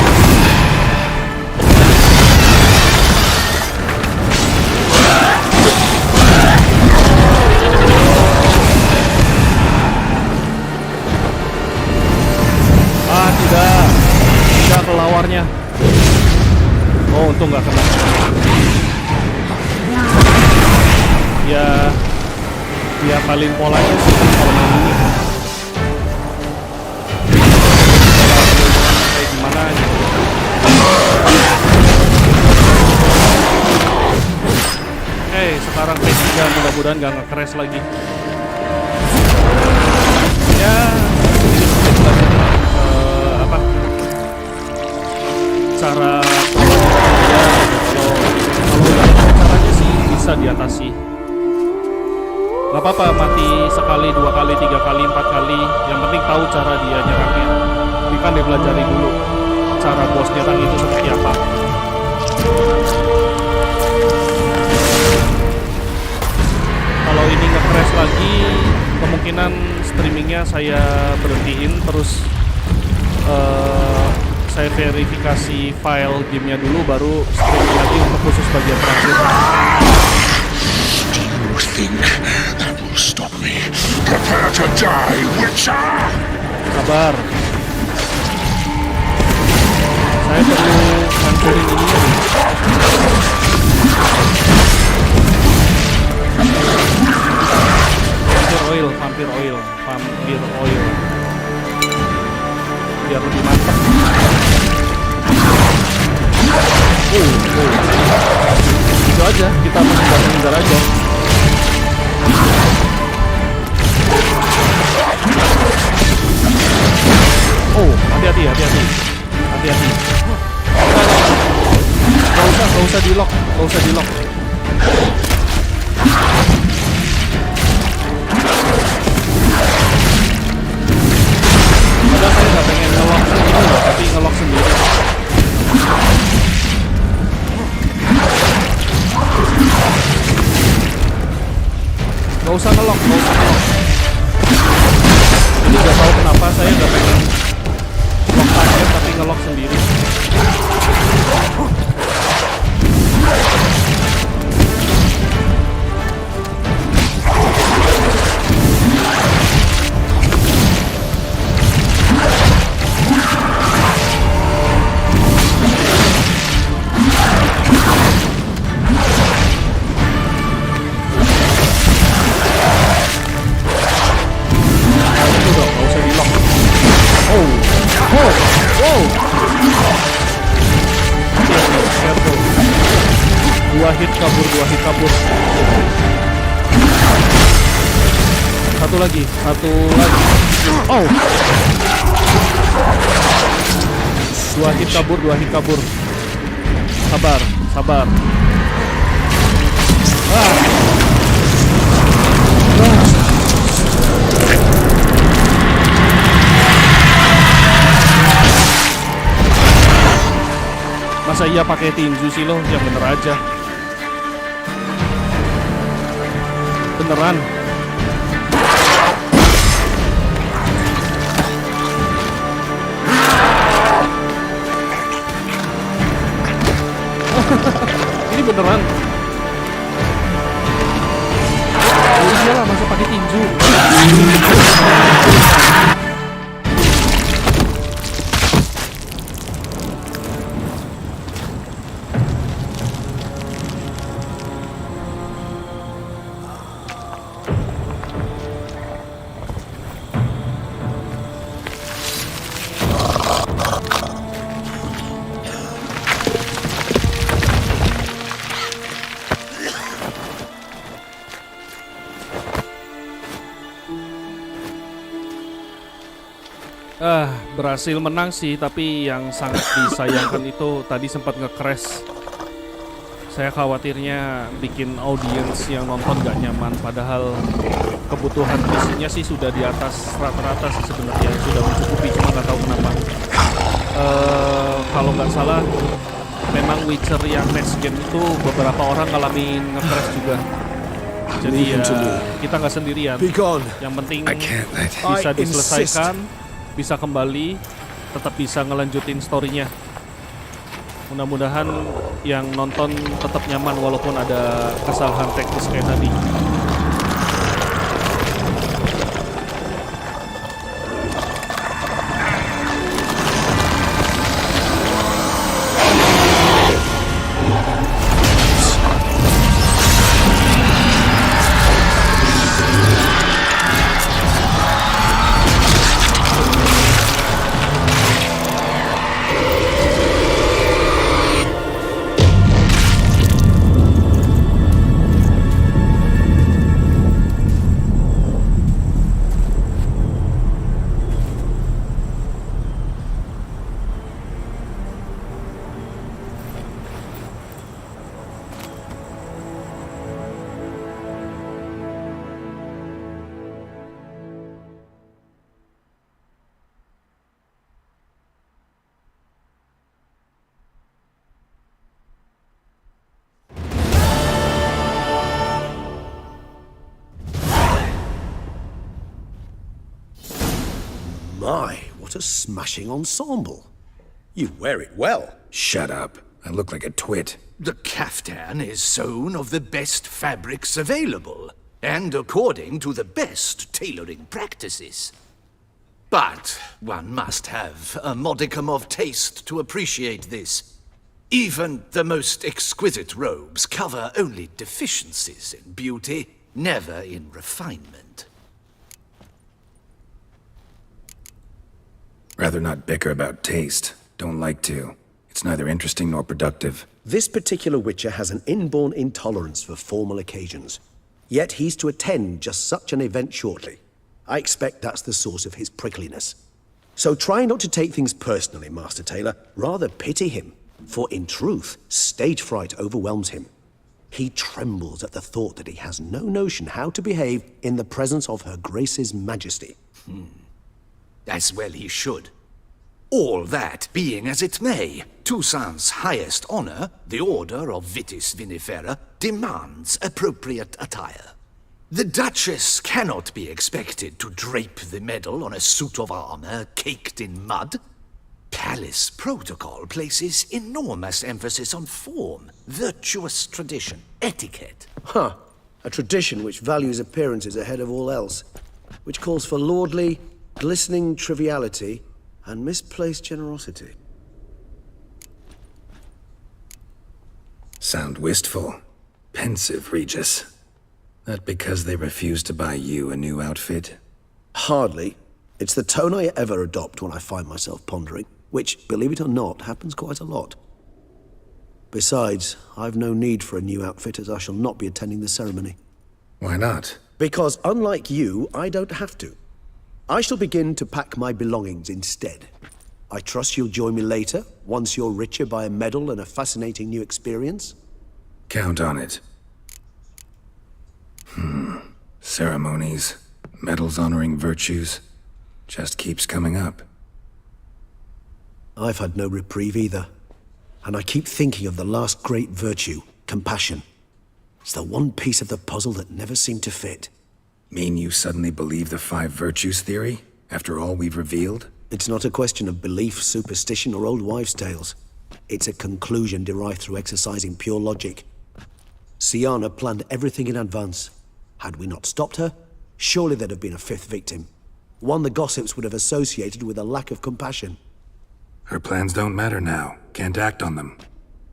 Tidak kelawarnya. Oh, untung nggak kena. Ya paling polanya sih kalau main ini kayak gimana gitu. Sekarang P3 mudah-mudahan gak nge-crash lagi. Ya cara kalau caranya sih bisa diatasi. Gak apa-apa mati sekali, 2 kali, 3 kali, 4 kali. Yang penting tahu cara dia nyerangnya. Tapi kan dia pelajari dulu cara bos nyerang itu seperti apa. Kalau ini nge-crash lagi, kemungkinan streamingnya saya berhentiin. Terus saya verifikasi file gamenya dulu, baru streaming lagi untuk khusus bagian terakhir. Think that will stop me? Prepare to die, Witcher! Sabar. Saya perlu hancurin ini. Vampir oil. Biar lebih mantap. Itu aja, kita menghindar aja. Oh, hati-hati. Gak usah di lock. Padahal saya gak pengen nge-lock gitu loh, tapi nge-lock sendiri. Gak usah nge-lock. Jadi gak tahu kenapa saya gak pengen lock target tapi nge-lock sendiri. Oh, Dua hit kabur. Satu lagi. Oh. Dua hit kabur. Sabar. Masa iya pakai tinju sih lo? Yang bener aja. Beneran. Ini beneran. Oh iyalah, masa pakai tinju. Berhasil menang sih, tapi yang sangat disayangkan itu tadi sempat nge-crash. Saya khawatirnya bikin audiens yang nonton gak nyaman, padahal kebutuhan misinya sih sudah di atas rata-rata sih sebenarnya, sudah mencukupi, cuma nggak tahu kenapa. Kalau nggak salah, memang Witcher yang next game itu beberapa orang ngalamin nge-crash juga. Jadi ya kita nggak sendirian. Yang penting bisa diselesaikan, bisa kembali, tetap bisa ngelanjutin story-nya. Mudah-mudahan yang nonton tetap nyaman walaupun ada kesalahan teknis kayak tadi. My, what a smashing ensemble. You wear it well. Shut up. I look like a twit. The caftan is sewn of the best fabrics available, and according to the best tailoring practices. But one must have a modicum of taste to appreciate this. Even the most exquisite robes cover only deficiencies in beauty, never in refinement. Rather not bicker about taste. Don't like to. It's neither interesting nor productive. This particular Witcher has an inborn intolerance for formal occasions. Yet he's to attend just such an event shortly. I expect that's the source of his prickliness. So try not to take things personally, Master Taylor. Rather pity him. For in truth, stage fright overwhelms him. He trembles at the thought that he has no notion how to behave in the presence of Her Grace's Majesty. As well he should. All that being as it may, Toussaint's highest honor, the Order of Vitis Vinifera, demands appropriate attire. The Duchess cannot be expected to drape the medal on a suit of armor caked in mud. Palace protocol places enormous emphasis on form, virtuous tradition, etiquette. Huh. A tradition which values appearances ahead of all else. Which calls for lordly, glistening triviality and misplaced generosity. Sound wistful. Pensive, Regis. That because they refuse to buy you a new outfit? Hardly. It's the tone I ever adopt when I find myself pondering, which, believe it or not, happens quite a lot. Besides, I've no need for a new outfit as I shall not be attending the ceremony. Why not? Because unlike you, I don't have to. I shall begin to pack my belongings instead. I trust you'll join me later, once you're richer by a medal and a fascinating new experience? Count on it. Ceremonies, medals honoring virtues, just keeps coming up. I've had no reprieve either. And I keep thinking of the last great virtue, compassion. It's the one piece of the puzzle that never seemed to fit. Mean you suddenly believe the 5 virtues theory, after all we've revealed? It's not a question of belief, superstition, or old wives' tales. It's a conclusion derived through exercising pure logic. Siana planned everything in advance. Had we not stopped her, surely there'd have been a 5th victim. One the gossips would have associated with a lack of compassion. Her plans don't matter now. Can't act on them.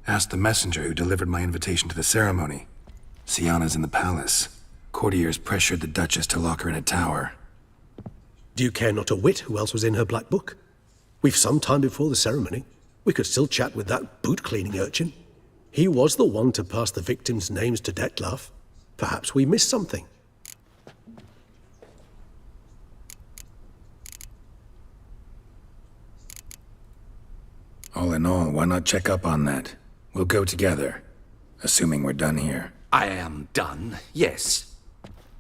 Ask the messenger who delivered my invitation to the ceremony. Siana's in the palace. Courtiers pressured the Duchess to lock her in a tower. Do you care not a whit who else was in her black book? We've some time before the ceremony. We could still chat with that boot-cleaning urchin. He was the one to pass the victims' names to Detlef. Perhaps we missed something. All in all, why not check up on that? We'll go together, assuming we're done here. I am done, yes.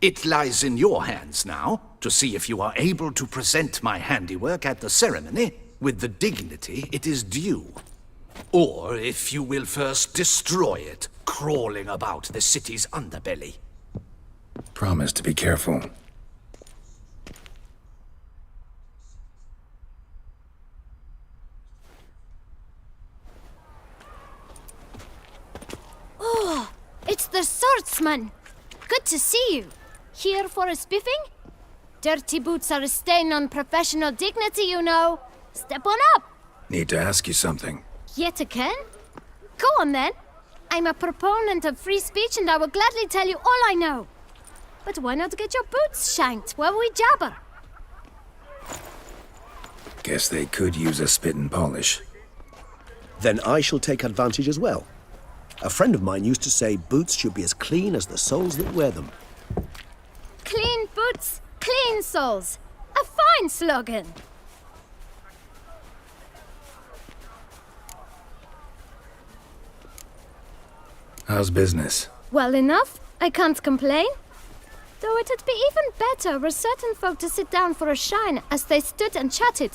It lies in your hands now to see if you are able to present my handiwork at the ceremony with the dignity it is due. Or if you will first destroy it, crawling about the city's underbelly. Promise to be careful. Oh, it's the swordsman. Good to see you. Here for a spiffing? Dirty boots are a stain on professional dignity, you know. Step on up. Need to ask you something. Yet again? Go on then. I'm a proponent of free speech and I will gladly tell you all I know. But why not get your boots shanked while we jabber? Guess they could use a spit and polish. Then I shall take advantage as well. A friend of mine used to say boots should be as clean as the soles that wear them. Clean boots, clean soles. A fine slogan. How's business? Well enough. I can't complain. Though it'd be even better were certain folk to sit down for a shine as they stood and chatted.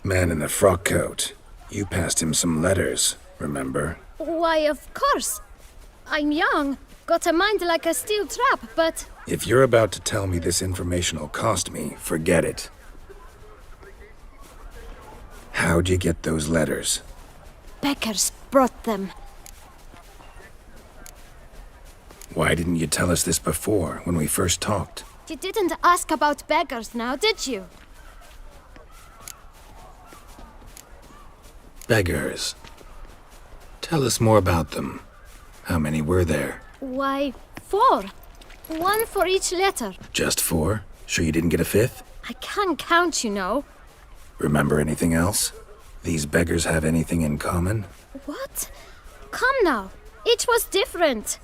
Man in the frock coat. You passed him some letters, remember? Why, of course. I'm young, got a mind like a steel trap, but... If you're about to tell me this information will cost me, forget it. How'd you get those letters? Beggars brought them. Why didn't you tell us this before, when we first talked? You didn't ask about beggars now, did you? Beggars. Tell us more about them. How many were there? Why, 4. 1 for each letter. Just 4? Sure you didn't get a 5th? I can't count, you know. Remember anything else? These beggars have anything in common? What? Come now. Each was different.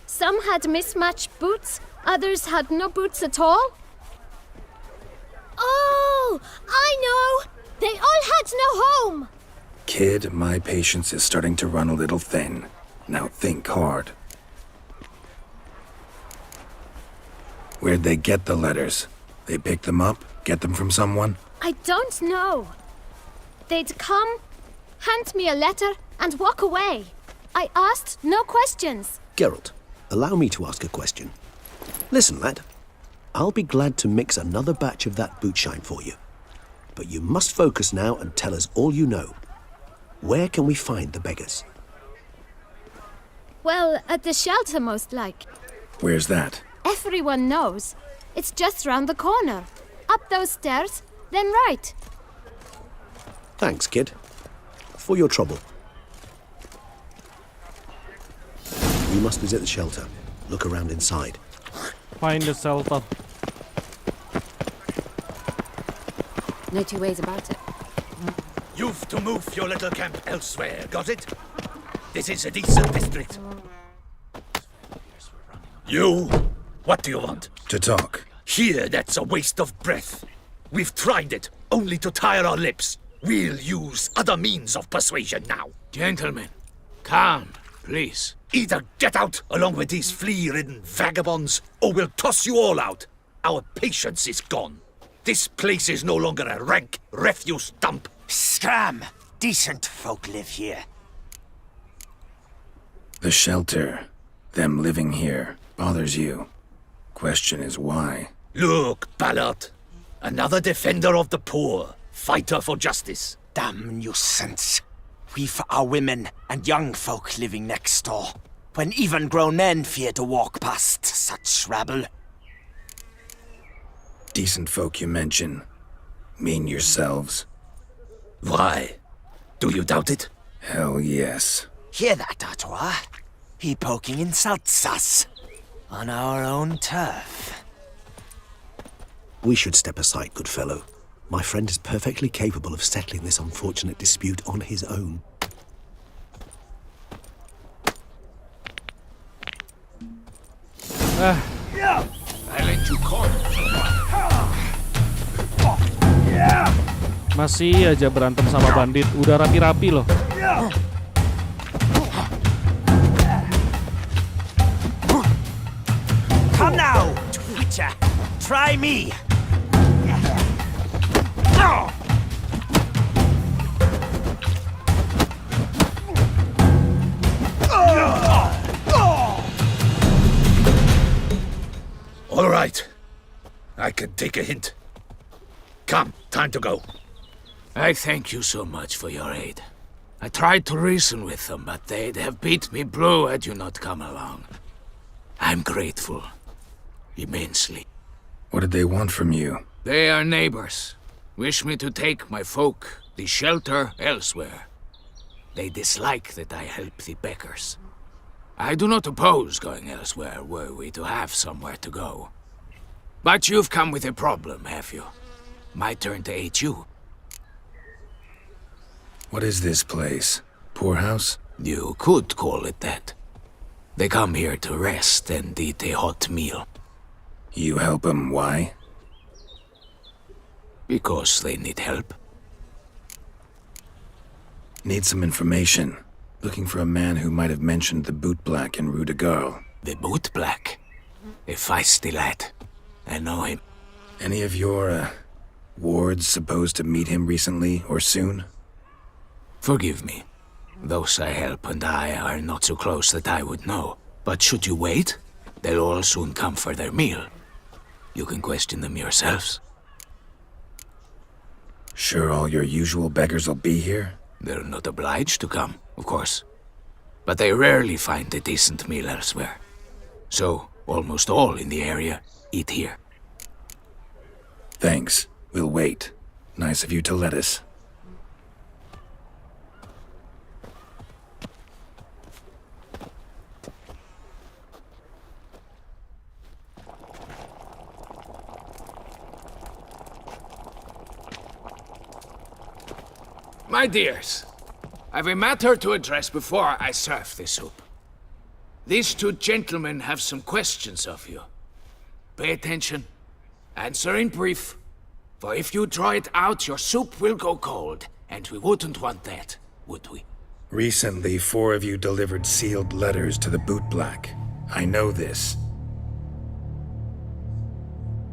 Some had mismatched boots, others had no boots at all. Oh, I know! They all had no home! Kid, my patience is starting to run a little thin. Now think hard. Where'd they get the letters? They pick them up? Get them from someone? I don't know. They'd come, hand me a letter, and walk away. I asked no questions. Geralt, allow me to ask a question. Listen, lad. I'll be glad to mix another batch of that bootshine for you. But you must focus now and tell us all you know. Where can we find the beggars? Well, at the shelter, most like. Where's that? Everyone knows. It's just round the corner. Up those stairs, then right. Thanks, kid. For your trouble. We must visit the shelter. Look around inside. Find the shelter. No two ways about it. You've to move your little camp elsewhere, got it? This is a decent district. You! What do you want? To talk. Here, that's a waste of breath. We've tried it, only to tire our lips. We'll use other means of persuasion now. Gentlemen, calm, please. Either get out along with these flea-ridden vagabonds, or we'll toss you all out. Our patience is gone. This place is no longer a rank refuse dump. Scram! Decent folk live here. The shelter, them living here, bothers you. Question is why? Look, Ballard. Another defender of the poor. Fighter for justice. Damn nuisance. We've our women and young folk living next door, when even grown men fear to walk past such rabble. Decent folk you mention. Mean yourselves? Why? Do you doubt it? Hell yes. Hear that, Artois? He poking insults us. On our own turf. We should step aside, good fellow. My friend is perfectly capable of settling this unfortunate dispute on his own. I let you call. Masih aja berantem sama bandit. Udah rapi-rapi loh. Come now, Twitcher. Try me. All right. I can take a hint. Come, time to go. I thank you so much for your aid. I tried to reason with them, but they'd have beat me blue had you not come along. I'm grateful. Immensely. What did they want from you? They are neighbors. Wish me to take my folk, the shelter, elsewhere. They dislike that I help the beggars. I do not oppose going elsewhere were we to have somewhere to go. But you've come with a problem, have you? My turn to aid you. What is this place? Poorhouse? You could call it that. They come here to rest and eat a hot meal. You help them, why? Because they need help. Need some information. Looking for a man who might have mentioned the bootblack in Rue de Garl. The bootblack? A feisty lad. I know him. Any of your, wards supposed to meet him recently or soon? Forgive me. Those I help and I are not so close that I would know. But should you wait, they'll all soon come for their meal. You can question them yourselves. Sure all your usual beggars will be here? They're not obliged to come, of course. But they rarely find a decent meal elsewhere. So, almost all in the area eat here. Thanks. We'll wait. Nice of you to let us. My dears, I've a matter to address before I serve the soup. These two gentlemen have some questions of you. Pay attention. Answer in brief. For if you draw it out, your soup will go cold, and we wouldn't want that, would we? Recently, 4 of you delivered sealed letters to the bootblack. I know this.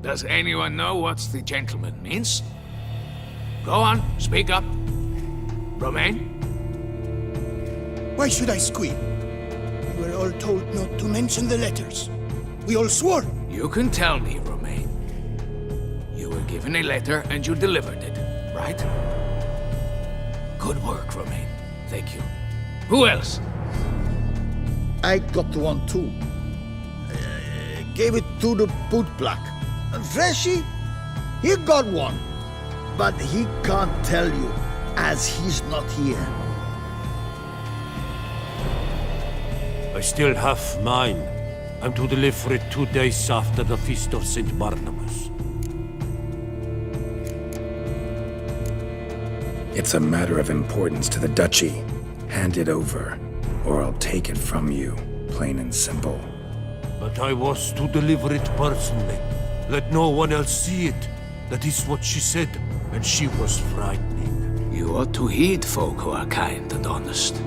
Does anyone know what the gentleman means? Go on, speak up. Romain? Why should I squeal? We were all told not to mention the letters. We all swore. You can tell me, Romain. You were given a letter and you delivered it, right? Good work, Romain. Thank you. Who else? I got one too. Gave it to the bootblack. And Freshy, he got one. But he can't tell you, as he's not here. I still have mine. I'm to deliver it 2 days after the Feast of St. Barnabas. It's a matter of importance to the duchy. Hand it over, or I'll take it from you, plain and simple. But I was to deliver it personally. Let no one else see it. That is what she said, and she was frightening. You ought to heed folk who are kind and honest.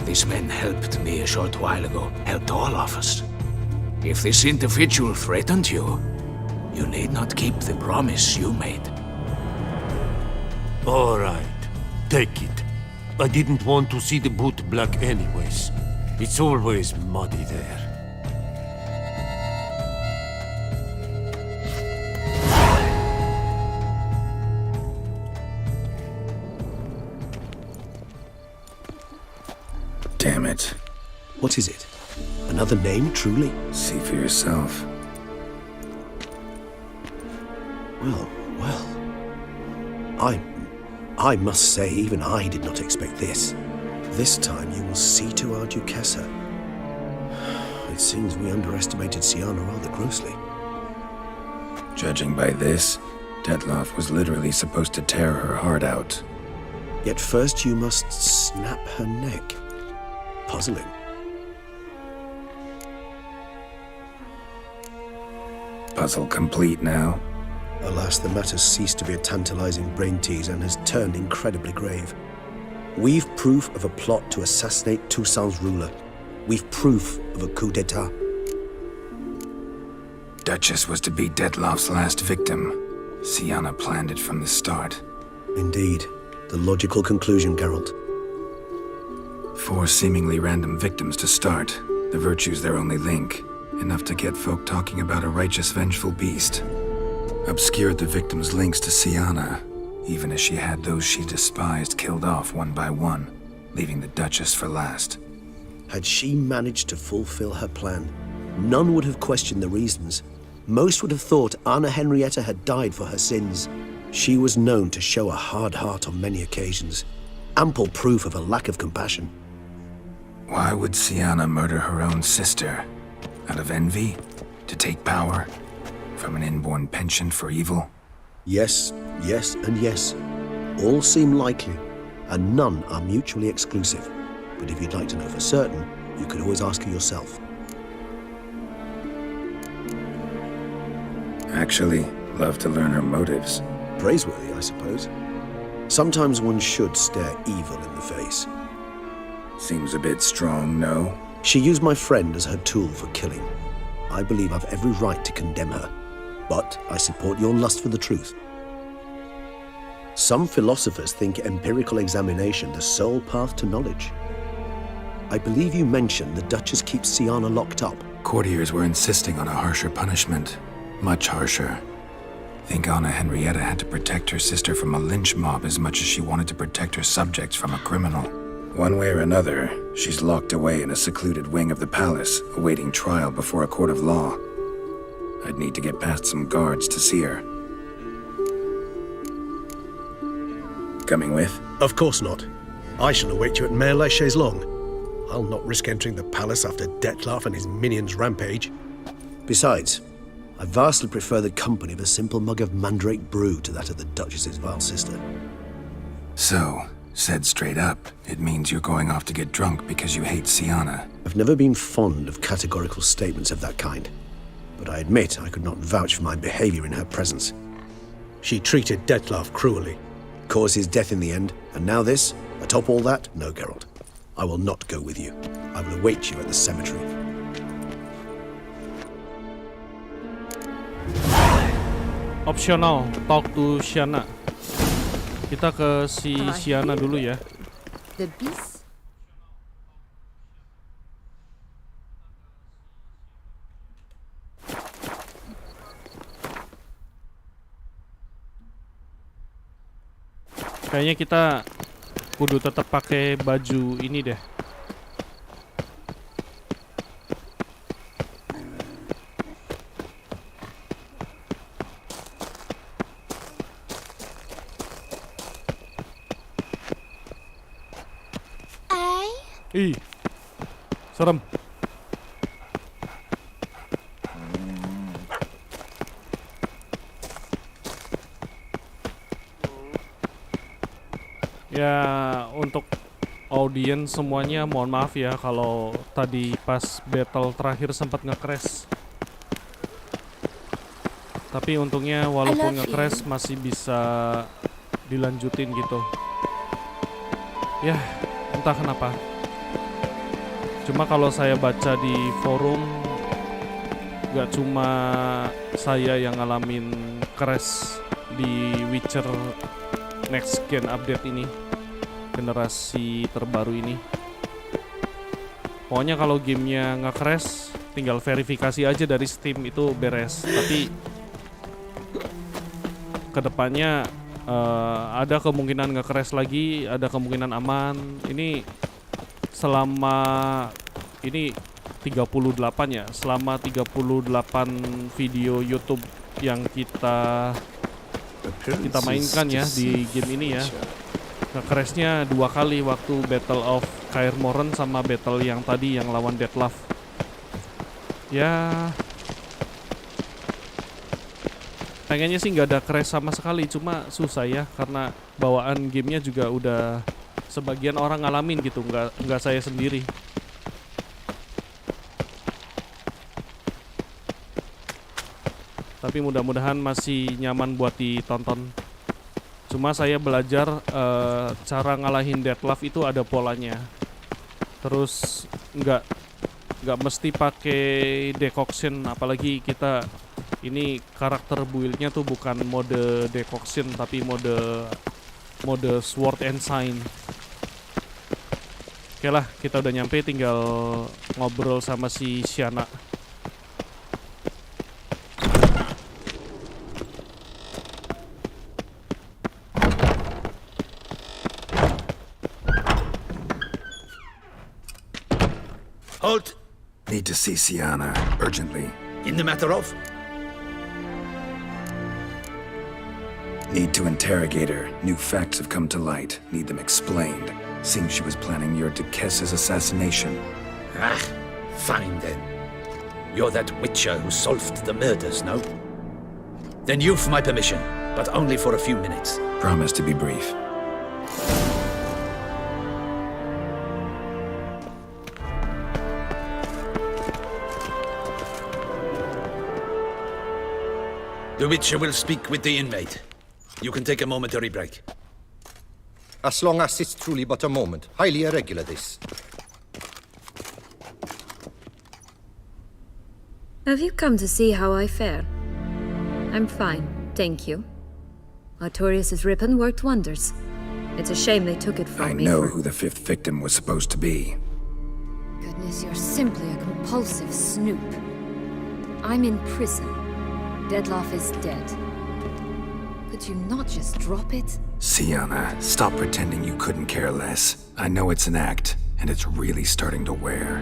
These men helped me a short while ago, helped all of us. If this individual threatened you, you need not keep the promise you made. All right, take it. I didn't want to see the boot black anyways. It's always muddy there. Damn it. What is it? Another name, truly? See for yourself. Well. I must say, even I did not expect this. This time you will see to our Duchessa. It seems we underestimated Siana rather grossly. Judging by this, Detloff was literally supposed to tear her heart out. Yet first you must snap her neck. Puzzling. Puzzle complete now. Alas, the matter ceased to be a tantalizing brain tease and has turned incredibly grave. We've proof of a plot to assassinate Toussaint's ruler. We've proof of a coup d'etat. Duchess was to be Detloff's last victim. Siana planned it from the start. Indeed. The logical conclusion, Geralt. 4 seemingly random victims to start. The virtue's their only link. Enough to get folk talking about a righteous, vengeful beast. Obscured the victims' links to Siana, even as she had those she despised killed off one by one, leaving the Duchess for last. Had she managed to fulfill her plan, none would have questioned the reasons. Most would have thought Anna Henrietta had died for her sins. She was known to show a hard heart on many occasions. Ample proof of a lack of compassion. Why would Siana murder her own sister? Out of envy? To take power? From an inborn penchant for evil? Yes, and yes. All seem likely, and none are mutually exclusive. But if you'd like to know for certain, you could always ask her yourself. Actually, love to learn her motives. Praiseworthy, I suppose. Sometimes one should stare evil in the face. Seems a bit strong, no? She used my friend as her tool for killing. I believe I've every right to condemn her. But I support your lust for the truth. Some philosophers think empirical examination the sole path to knowledge. I believe you mentioned the Duchess keeps Siana locked up. Courtiers were insisting on a harsher punishment. Much harsher. Think Anna Henrietta had to protect her sister from a lynch mob as much as she wanted to protect her subjects from a criminal. One way or another, she's locked away in a secluded wing of the palace, awaiting trial before a court of law. I'd need to get past some guards to see her. Coming with? Of course not. I shall await you at Mare la Chaise-Longue. I'll not risk entering the palace after Detloff and his minions rampage. Besides, I vastly prefer the company of a simple mug of mandrake brew to that of the Duchess's vile sister. So, said straight up, it means you're going off to get drunk because you hate Siana. I've never been fond of categorical statements of that kind. But I admit I could not vouch for my behavior in her presence. She treated Detloff cruelly, caused his death in the end, and now this? Atop all that? No, Geralt. I will not go with you. I will await you at the cemetery. Optional, talk to Siana. Kita ke si Siana dulu ya. The beast? Kayaknya kita kudu tetap pakai baju ini deh. Ih, serem. Ya, untuk audiens semuanya mohon maaf ya kalau tadi pas battle terakhir sempat nge-crash. Tapi untungnya walaupun nge-crash masih bisa dilanjutin gitu. Ya, entah kenapa. Cuma kalau saya baca di forum, gak cuma saya yang ngalamin crash di Witcher Next Gen update ini, generasi terbaru ini. Pokoknya kalau gamenya nge-crash, tinggal verifikasi aja dari Steam itu beres. Tapi kedepannya ada kemungkinan nge-crash lagi, ada kemungkinan aman. Ini selama ini 38 ya, selama 38 video YouTube yang kita mainkan ya di game ini ya. Nge-crashnya 2 kali waktu Battle of Kaer Morhen sama battle yang tadi yang lawan Deathlove. Ya, pengennya sih nggak ada crash sama sekali, cuma susah ya karena bawaan gamenya juga udah sebagian orang ngalamin gitu, nggak saya sendiri. Tapi mudah-mudahan masih nyaman buat ditonton. Cuma saya belajar cara ngalahin Deathlove itu ada polanya. Terus nggak mesti pakai decoction, apalagi kita ini karakter build-nya tuh bukan mode decoction tapi mode sword and sign. Oke lah, kita udah nyampe, tinggal ngobrol sama si Shana. Halt! Need to see Sienna, urgently. In the matter of? Need to interrogate her. New facts have come to light. Need them explained. Seems she was planning your Duquesse's assassination. Ah, fine then. You're that witcher who solved the murders, no? Then you've my permission, but only for a few minutes. Promise to be brief. The Witcher will speak with the inmate. You can take a momentary break. As long as it's truly but a moment. Highly irregular, this. Have you come to see how I fare? I'm fine, thank you. Artorius' ribbon worked wonders. It's a shame they took it from me. I know who the 5th victim was supposed to be. Goodness, you're simply a compulsive snoop. I'm in prison. Deathlove is dead. Could you not just drop it? Sienna, stop pretending you couldn't care less. I know it's an act, and it's really starting to wear.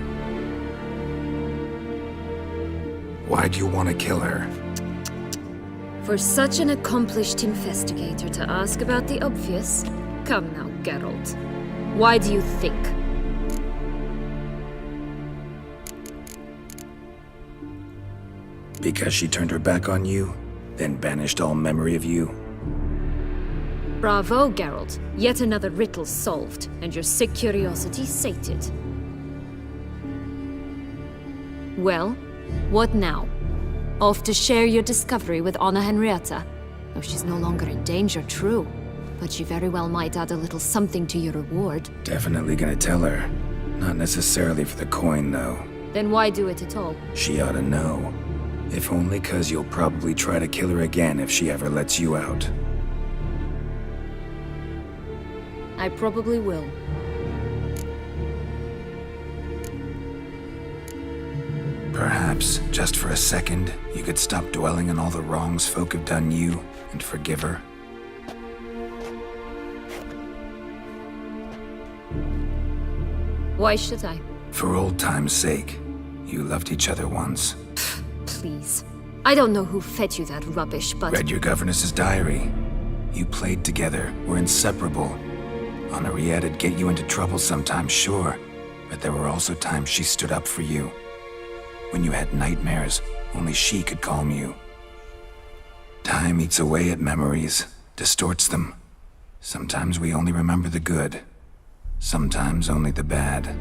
Why do you want to kill her? For such an accomplished investigator to ask about the obvious? Come now, Geralt. Why do you think? Because she turned her back on you, then banished all memory of you? Bravo, Geralt. Yet another riddle solved, and your sick curiosity sated. Well, what now? Off to share your discovery with Anna Henrietta? Oh, she's no longer in danger, true. But she very well might add a little something to your reward. Definitely gonna tell her. Not necessarily for the coin, though. Then why do it at all? She ought to know. If only 'cause you'll probably try to kill her again if she ever lets you out. I probably will. Perhaps, just for a second, you could stop dwelling on all the wrongs folk have done you and forgive her. Why should I? For old time's sake. You loved each other once. Please. I don't know who fed you that rubbish, but... Read your governess's diary. You played together, were inseparable. Henriette'd get you into trouble sometimes, sure. But there were also times she stood up for you. When you had nightmares, only she could calm you. Time eats away at memories, distorts them. Sometimes we only remember the good. Sometimes only the bad.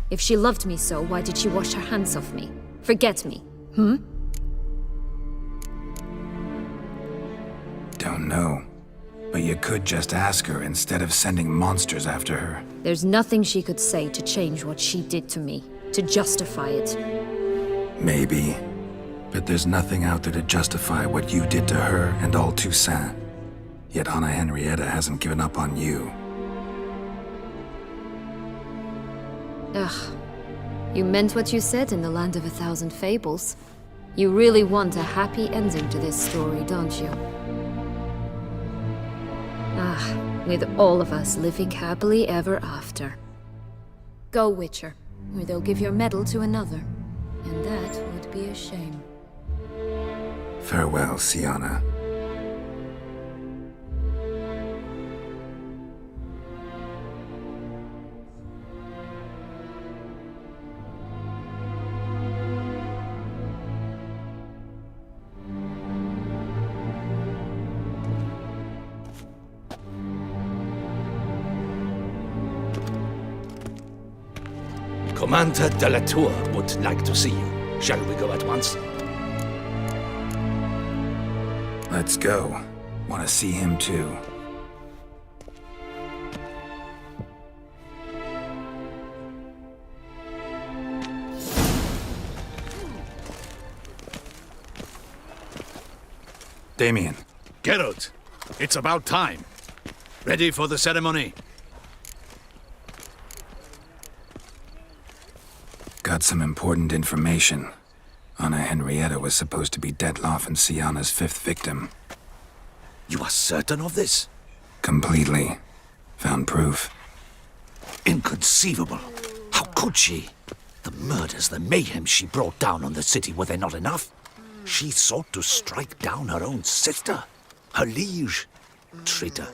If she loved me so, why did she wash her hands off me? Forget me, hmm? Don't know. But you could just ask her instead of sending monsters after her. There's nothing she could say to change what she did to me, to justify it. Maybe. But there's nothing out there to justify what you did to her and all Toussaint. Yet Anna Henrietta hasn't given up on you. Ugh. You meant what you said in the Land of 1,000 Fables. You really want a happy ending to this story, don't you? Ah, with all of us living happily ever after. Go, Witcher, or they'll give your medal to another. And that would be a shame. Farewell, Siana. Commander de la Tour would like to see you. Shall we go at once? Let's go. Want to see him too. Damien. Geralt, it's about time. Ready for the ceremony? Got some important information. Anna Henrietta was supposed to be Detloff and Siana's 5th victim. You are certain of this? Completely. Found proof. Inconceivable. How could she? The murders, the mayhem she brought down on the city, were they not enough? She sought to strike down her own sister, her liege. Traitor.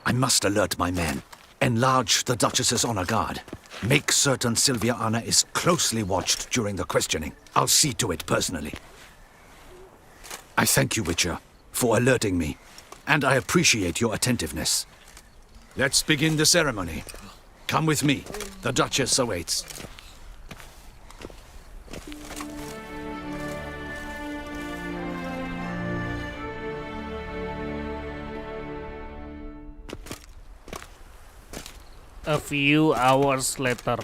I must alert my men. Enlarge the Duchess's honor guard. Make certain Sylvia Anna is closely watched during the questioning. I'll see to it personally. I thank you, Witcher, for alerting me, and I appreciate your attentiveness. Let's begin the ceremony. Come with me. The Duchess awaits. A few hours later.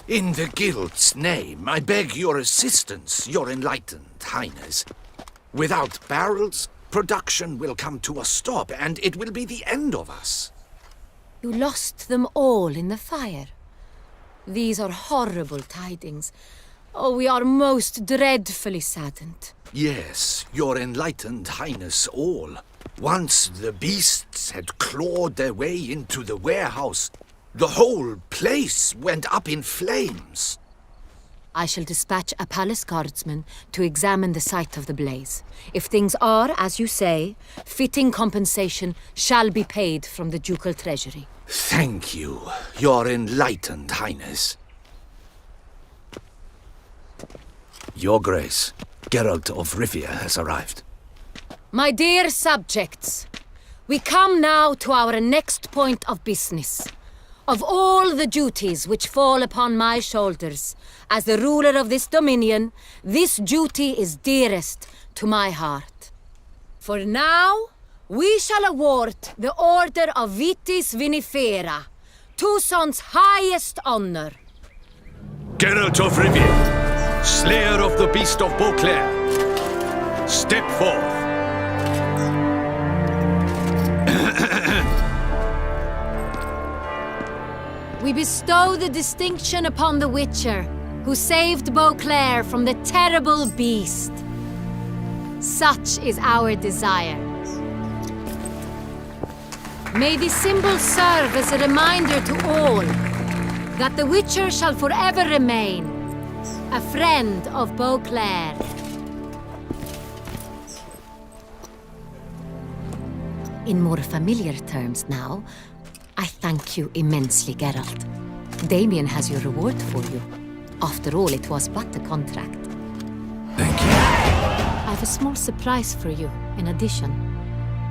In the Guild's name, I beg your assistance, your enlightened highness. Without barrels, production will come to a stop, and it will be the end of us. You lost them all in the fire. These are horrible tidings. Oh, we are most dreadfully saddened. Yes, your enlightened highness all. Once the beasts had clawed their way into the warehouse, the whole place went up in flames. I shall dispatch a palace guardsman to examine the site of the blaze. If things are, as you say, fitting compensation shall be paid from the ducal treasury. Thank you, your enlightened highness. Your Grace, Geralt of Rivia has arrived. My dear subjects, we come now to our next point of business. Of all the duties which fall upon my shoulders, as the ruler of this dominion, this duty is dearest to my heart. For now, we shall award the Order of Vitis Vinifera, Toussaint's highest honor. Geralt of Rivia, slayer of the beast of Beauclair, step forth. We bestow the distinction upon the Witcher, who saved Beauclair from the terrible beast. Such is our desire. May this symbol serve as a reminder to all that the Witcher shall forever remain a friend of Beauclair. In more familiar terms now, I thank you immensely, Geralt. Damien has your reward for you. After all, it was but a contract. Thank you. have a small surprise for you, in addition.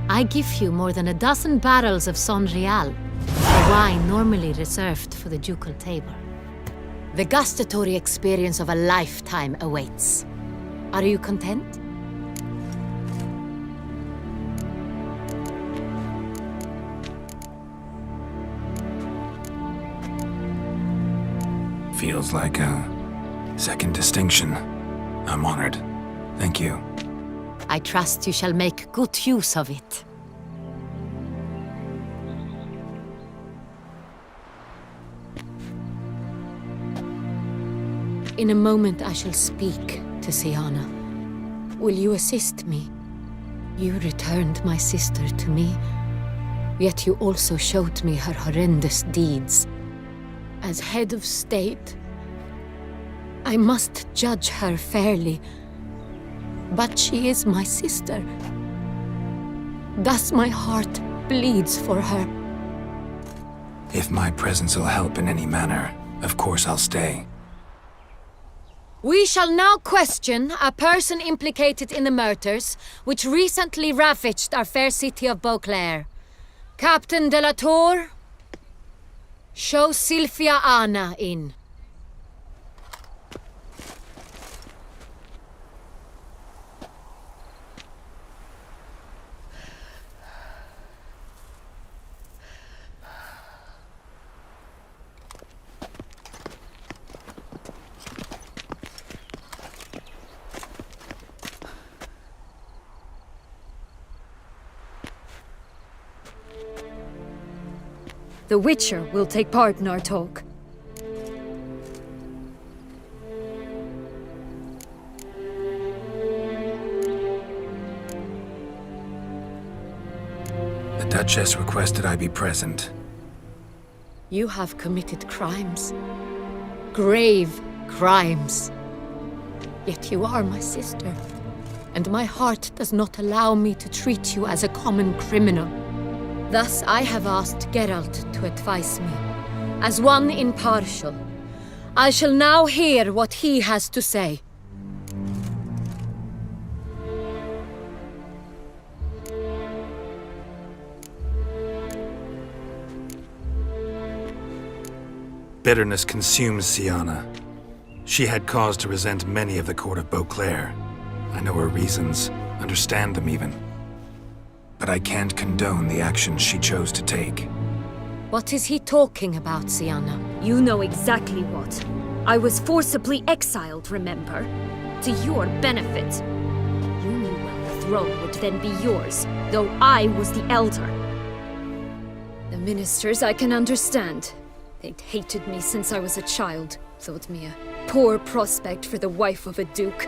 I give you more than a dozen barrels of Son Real, a wine normally reserved for the ducal table. The gustatory experience of a lifetime awaits. Are you content? Feels like a second distinction. I'm honored. Thank you. I trust you shall make good use of it. In a moment I shall speak to Siana. Will you assist me? You returned my sister to me, yet you also showed me her horrendous deeds. As head of state, I must judge her fairly, but she is my sister. Thus my heart bleeds for her. If my presence will help in any manner, of course I'll stay. We shall now question a person implicated in the murders which recently ravaged our fair city of Beauclair. Captain de la Tour, show Sylvia Anna in. The Witcher will take part in our talk. The Duchess requested I be present. You have committed crimes. Grave crimes. Yet you are my sister, and my heart does not allow me to treat you as a common criminal. Thus I have asked Geralt to advise me, as one impartial. I shall now hear what he has to say. Bitterness consumes Siana. She had cause to resent many of the court of Beauclair. I know her reasons, understand them even. But I can't condone the actions she chose to take. What is he talking about, Siana? You know exactly what. I was forcibly exiled, remember? To your benefit. You knew well the throne would then be yours, though I was the elder. The ministers I can understand. They'd hated me since I was a child, thought me a poor prospect for the wife of a duke.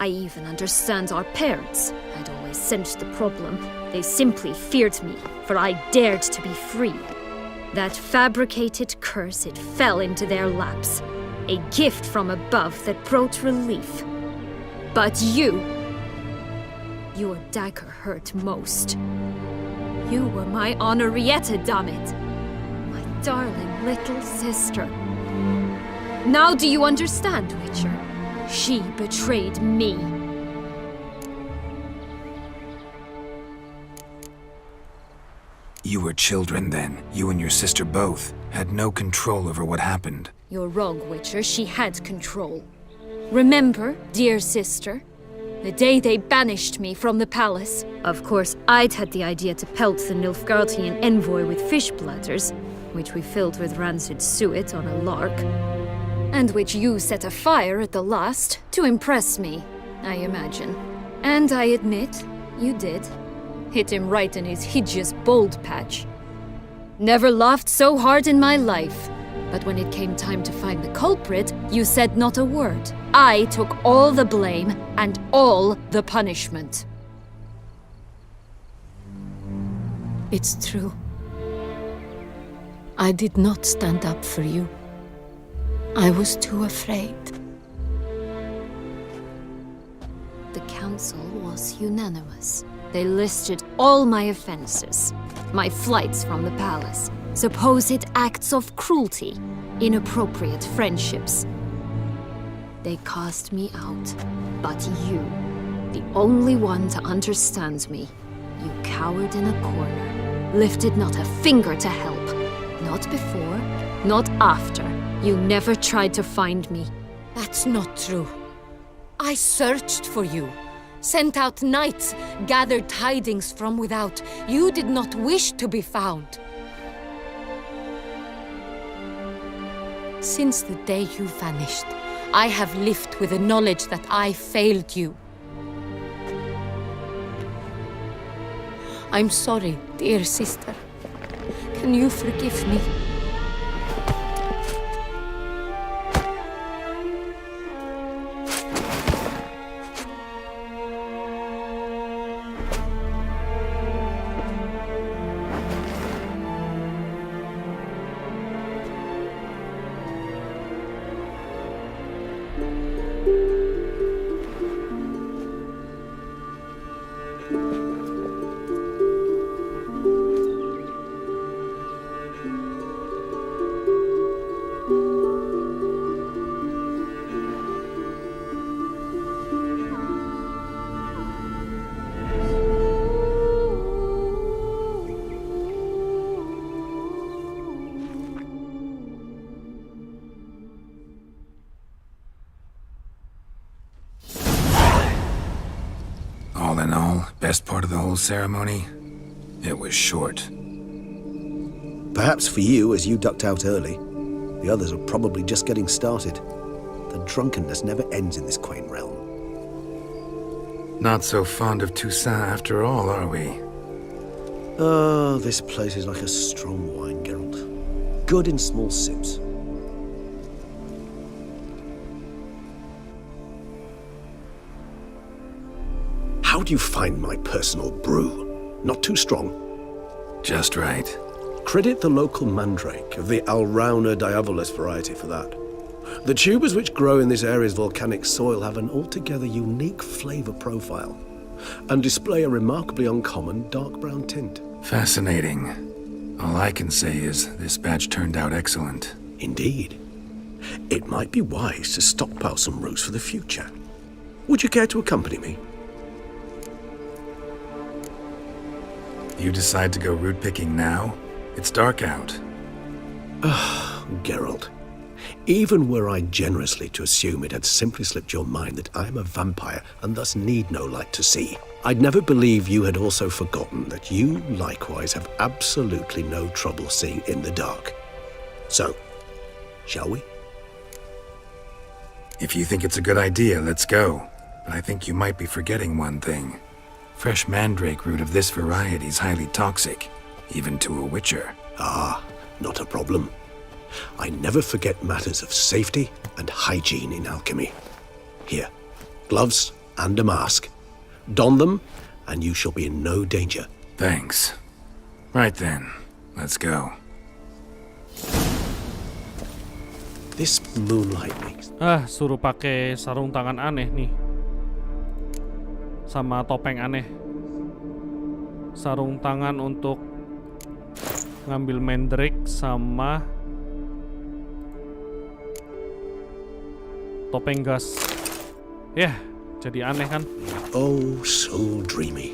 I even understand our parents. I'd always sensed the problem. They simply feared me, for I dared to be free. That fabricated curse, it fell into their laps. A gift from above that brought relief. But you... your dagger hurt most. You were my Henrietta, damn it. My darling little sister. Now do you understand, Witcher? She betrayed me. You were children then. You and your sister both had no control over what happened. You're wrong, Witcher. She had control. Remember, dear sister, the day they banished me from the palace? Of course, I'd had the idea to pelt the Nilfgaardian envoy with fish bladders, which we filled with rancid suet on a lark. And which you set afire at the last, to impress me, I imagine. And I admit, you did. Hit him right in his hideous bald patch. Never laughed so hard in my life. But when it came time to find the culprit, you said not a word. I took all the blame and all the punishment. It's true. I did not stand up for you. I was too afraid. The council was unanimous. They listed all my offenses. My flights from the palace, supposed acts of cruelty, inappropriate friendships. They cast me out. But you, the only one to understand me, you cowered in a corner, lifted not a finger to help. Not before, not after. You never tried to find me. That's not true. I searched for you, sent out knights, gathered tidings from without. You did not wish to be found. Since the day you vanished, I have lived with the knowledge that I failed you. I'm sorry, dear sister. Can you forgive me? All in all, best part of the whole ceremony? It was short. Perhaps for you, as you ducked out early. The others are probably just getting started. The drunkenness never ends in this quaint realm. Not so fond of Toussaint after all, are we? Oh, this place is like a strong wine, Geralt. Good in small sips. How do you find my personal brew? Not too strong? Just right. Credit the local mandrake of the Alrauna diabolus variety for that. The tubers which grow in this area's volcanic soil have an altogether unique flavor profile and display a remarkably uncommon dark brown tint. Fascinating. All I can say is this batch turned out excellent. Indeed. It might be wise to stockpile some roots for the future. Would you care to accompany me? You decide to go root picking now? It's dark out. Ah, Geralt. Even were I generously to assume it had simply slipped your mind that I am a vampire and thus need no light to see, I'd never believe you had also forgotten that you likewise have absolutely no trouble seeing in the dark. So, shall we? If you think it's a good idea, let's go. But I think you might be forgetting one thing. Fresh mandrake root of this variety is highly toxic, even to a witcher. Ah, not a problem. I never forget matters of safety and hygiene in alchemy. Here, gloves and a mask. Don them, and you shall be in no danger. Thanks. Right then, let's go. This moonlight makes... Suruh pakai sarung tangan aneh nih. Sama topeng aneh. Sarung tangan untuk ngambil mandrake sama topeng gas. Jadi aneh kan? Oh, so dreamy.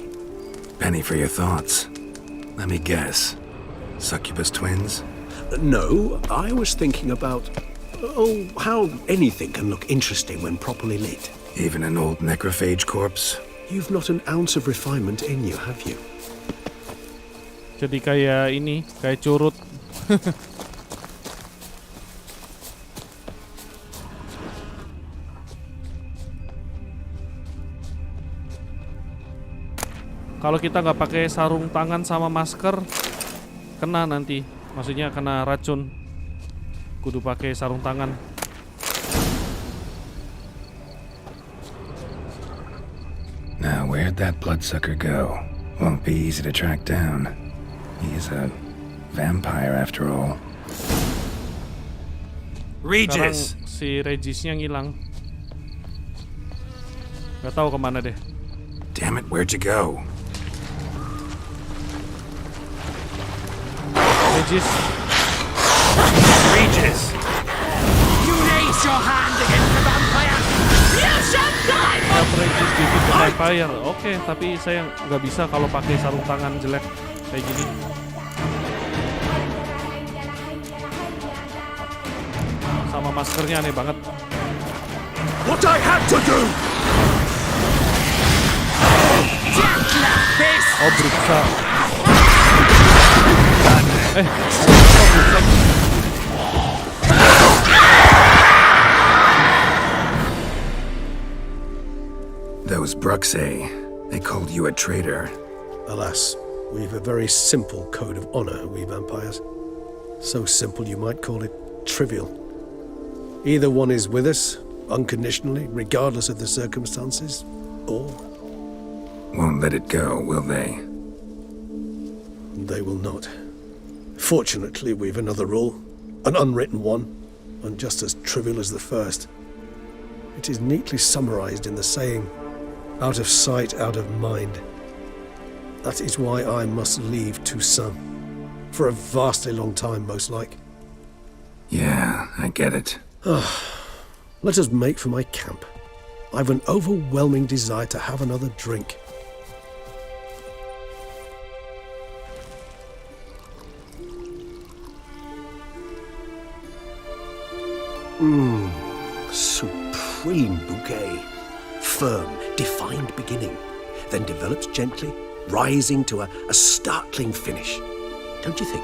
Penny for your thoughts. Let me guess. Succubus twins? No, I was thinking about... Oh, how anything can look interesting when properly lit. Even an old necrophage corpse? You've not an ounce of refinement in you, have you? Jadi kayak ini, kayak curut. Kalau kita nggak pakai sarung tangan sama masker, kena nanti. Maksudnya kena racun. Kudu pakai sarung tangan. Now, where'd that bloodsucker go? Won't be easy to track down. He's a vampire after all. Regis! Sekarang si Regisnya ngilang. Gak tahu kemana deh. Damn it, where'd you go? Regis. Regis! You raise your hand against the vampire! This defeat the vampire. Oke, tapi saya nggak bisa kalau pakai sarung tangan jelek kayak gini. Sama maskernya aneh banget. What I had to do! Oh, berusaha. Those Bruxay, they called you a traitor. Alas, we've a very simple code of honor, we vampires. So simple you might call it trivial. Either one is with us, unconditionally, regardless of the circumstances, or... Won't let it go, will they? They will not. Fortunately, we've another rule, an unwritten one, and just as trivial as the first. It is neatly summarized in the saying, out of sight, out of mind. That is why I must leave Toussaint. For a vastly long time, most like. Yeah, I get it. Let us make for my camp. I've an overwhelming desire to have another drink. Supreme bouquet. Firm, defined beginning, then develops gently, rising to a startling finish. Don't you think?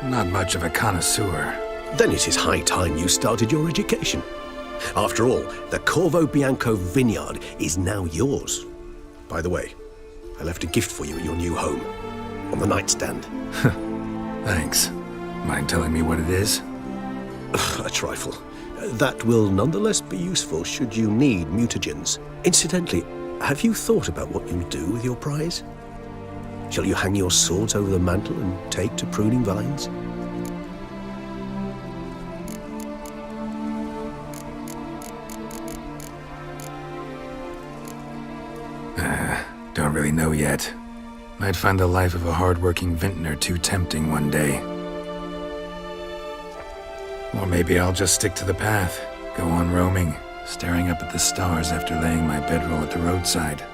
Not much of a connoisseur. Then it is high time you started your education. After all, the Corvo Bianco vineyard is now yours. By the way, I left a gift for you at your new home, on the nightstand. Thanks. Mind telling me what it is? A trifle. That will nonetheless be useful should you need mutagens. Incidentally, have you thought about what you'll do with your prize? Shall you hang your swords over the mantle and take to pruning vines? Don't really know yet. Might find the life of a hard-working vintner too tempting one day. Or maybe I'll just stick to the path, go on roaming, staring up at the stars after laying my bedroll at the roadside.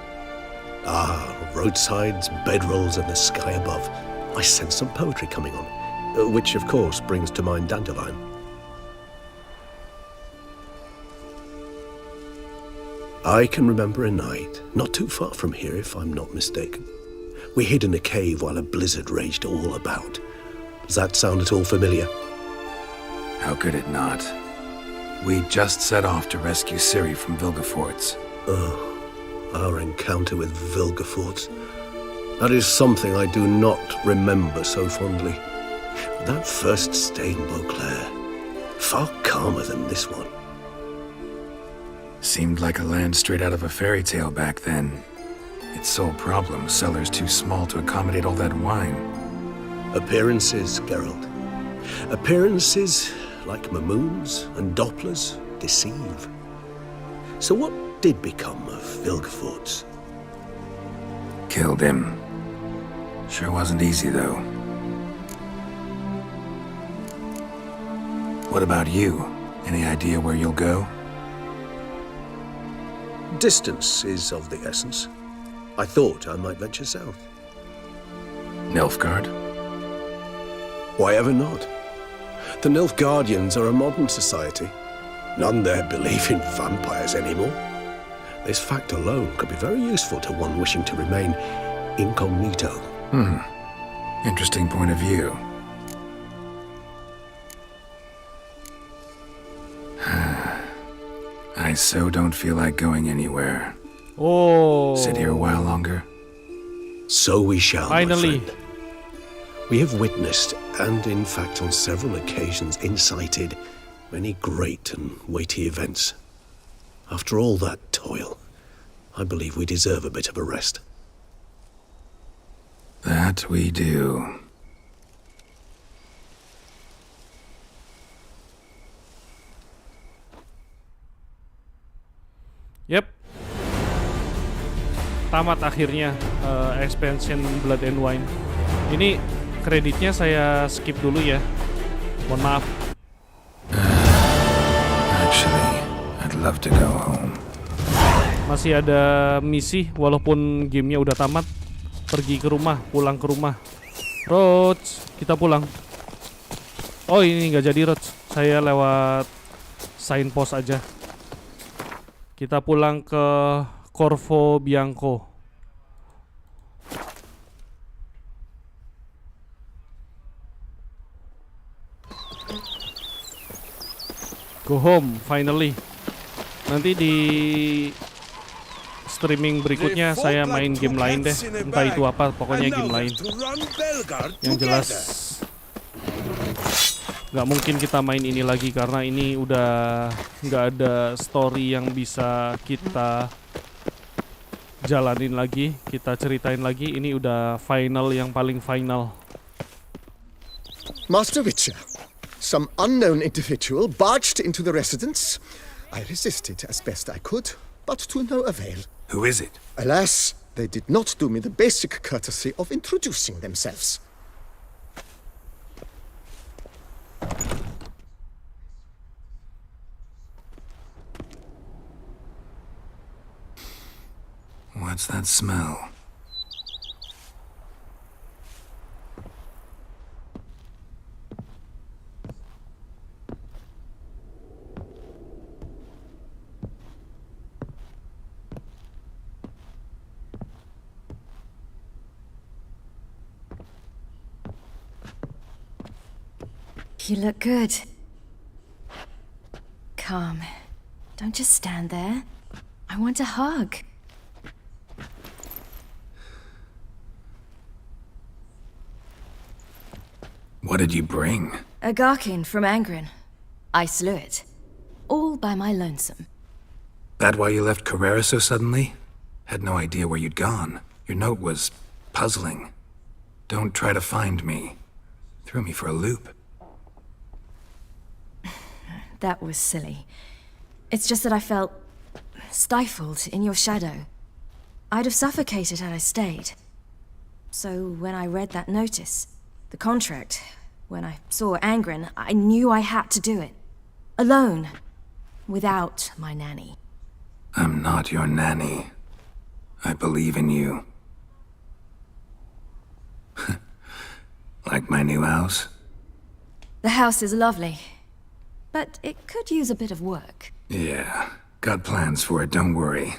Ah, roadsides, bedrolls, and the sky above. I sense some poetry coming on, which of course brings to mind Dandelion. I can remember a night, not too far from here if I'm not mistaken. We hid in a cave while a blizzard raged all about. Does that sound at all familiar? How could it not? We just set off to rescue Ciri from Vilgefortz. Oh, our encounter with Vilgefortz. That is something I do not remember so fondly. That first stay in Beauclair, far calmer than this one. Seemed like a land straight out of a fairy tale back then. Its sole problem, cellars too small to accommodate all that wine. Appearances, Geralt. Appearances, like Mamoons and Dopplers, deceive. So what did become of Vilgefortz? Killed him. Sure wasn't easy, though. What about you? Any idea where you'll go? Distance is of the essence. I thought I might venture south. Nilfgaard? Why ever not? The Nilfgaardians are a modern society. None there believe in vampires anymore. This fact alone could be very useful to one wishing to remain incognito. Interesting point of view. I so don't feel like going anywhere. Oh. Sit here a while longer? So we shall, Finally. my friend. We have witnessed, and in fact on several occasions incited, many great and weighty events. After all that toil, I believe we deserve a bit of a rest. That we do. Yep. Tamat akhirnya expansion Blood and Wine. Ini kreditnya saya skip dulu ya. Mohon maaf. Actually, I'd love to go home. Masih ada misi walaupun gamenya udah tamat. Pergi ke rumah, pulang ke rumah. Roach, kita pulang. Oh ini nggak jadi Roach. Saya lewat signpost aja. Kita pulang ke Corvo Bianco. Go home, finally. Nanti di streaming berikutnya saya main game lain deh. Entah itu apa, pokoknya game lain. Yang jelas nggak mungkin kita main ini lagi karena ini udah nggak ada story yang bisa kita jalanin lagi, kita ceritain lagi. Ini udah final yang paling final. Master Witcher, some unknown individual barged into the residence. I resisted as best I could, but to no avail. Who is it? Alas, they did not do me the basic courtesy of introducing themselves. What's that smell? You look good. Come. Don't just stand there. I want a hug. What did you bring? A Garkin from Angren. I slew it. All by my lonesome. That why you left Carrera so suddenly? Had no idea where you'd gone. Your note was puzzling. Don't try to find me. Threw me for a loop. That was silly. It's just that I felt stifled in your shadow. I'd have suffocated had I stayed. So when I read that notice, the contract, when I saw Angren, I knew I had to do it. Alone. Without my nanny. I'm not your nanny. I believe in you. Like my new house? The house is lovely. But it could use a bit of work. Yeah, got plans for it, don't worry.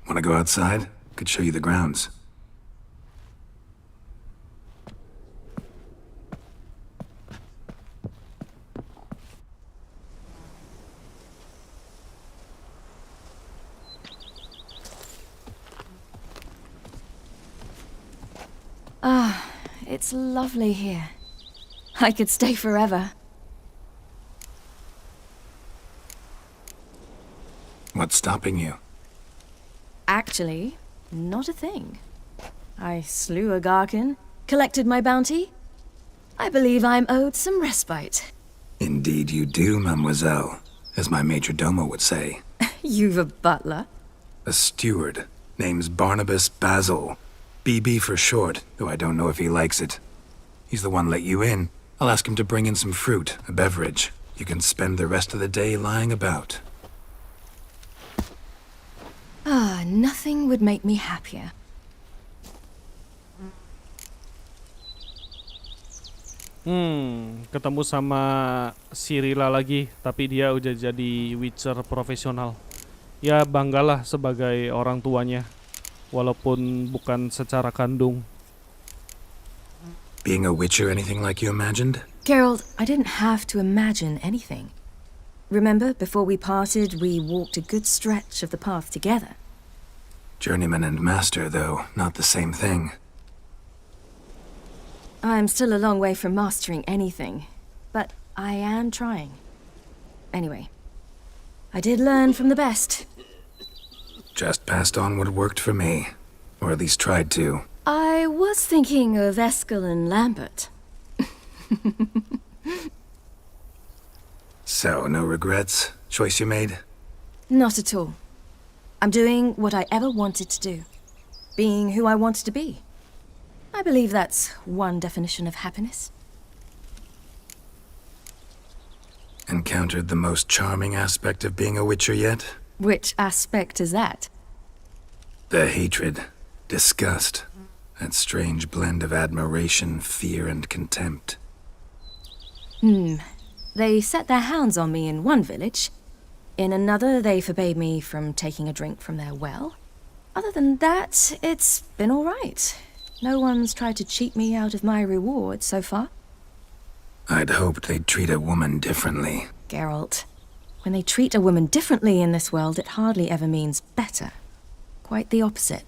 Wanna go outside? Could show you the grounds. Ah, it's lovely here. I could stay forever. What's stopping you? Actually, not a thing. I slew a Garkin, collected my bounty. I believe I'm owed some respite. Indeed you do, mademoiselle. As my major domo would say. You've a butler? A steward. Name's Barnabas Basil. BB for short, though I don't know if he likes it. He's the one let you in. I'll ask him to bring in some fruit, a beverage. You can spend the rest of the day lying about. Ah, nothing would make me happier. Ketemu sama Ciri lagi, tapi dia udah jadi Witcher profesional. Ya banggalah sebagai orang tuanya, walaupun bukan secara kandung. Being a Witcher anything like you imagined? Geralt, I didn't have to imagine anything. Remember, before we parted, we walked a good stretch of the path together. Journeyman and master, though, not the same thing. I'm still a long way from mastering anything, but I am trying. Anyway, I did learn from the best. Just passed on what worked for me. Or at least tried to. I was thinking of Eskel and Lambert. So, no regrets? Choice you made? Not at all. I'm doing what I ever wanted to do. Being who I wanted to be. I believe that's one definition of happiness. Encountered the most charming aspect of being a Witcher yet? Which aspect is that? The hatred, disgust, that strange blend of admiration, fear, and contempt. They set their hounds on me in one village. In another, they forbade me from taking a drink from their well. Other than that, it's been all right. No one's tried to cheat me out of my reward so far. I'd hoped they'd treat a woman differently. Geralt, when they treat a woman differently in this world, it hardly ever means better. Quite the opposite.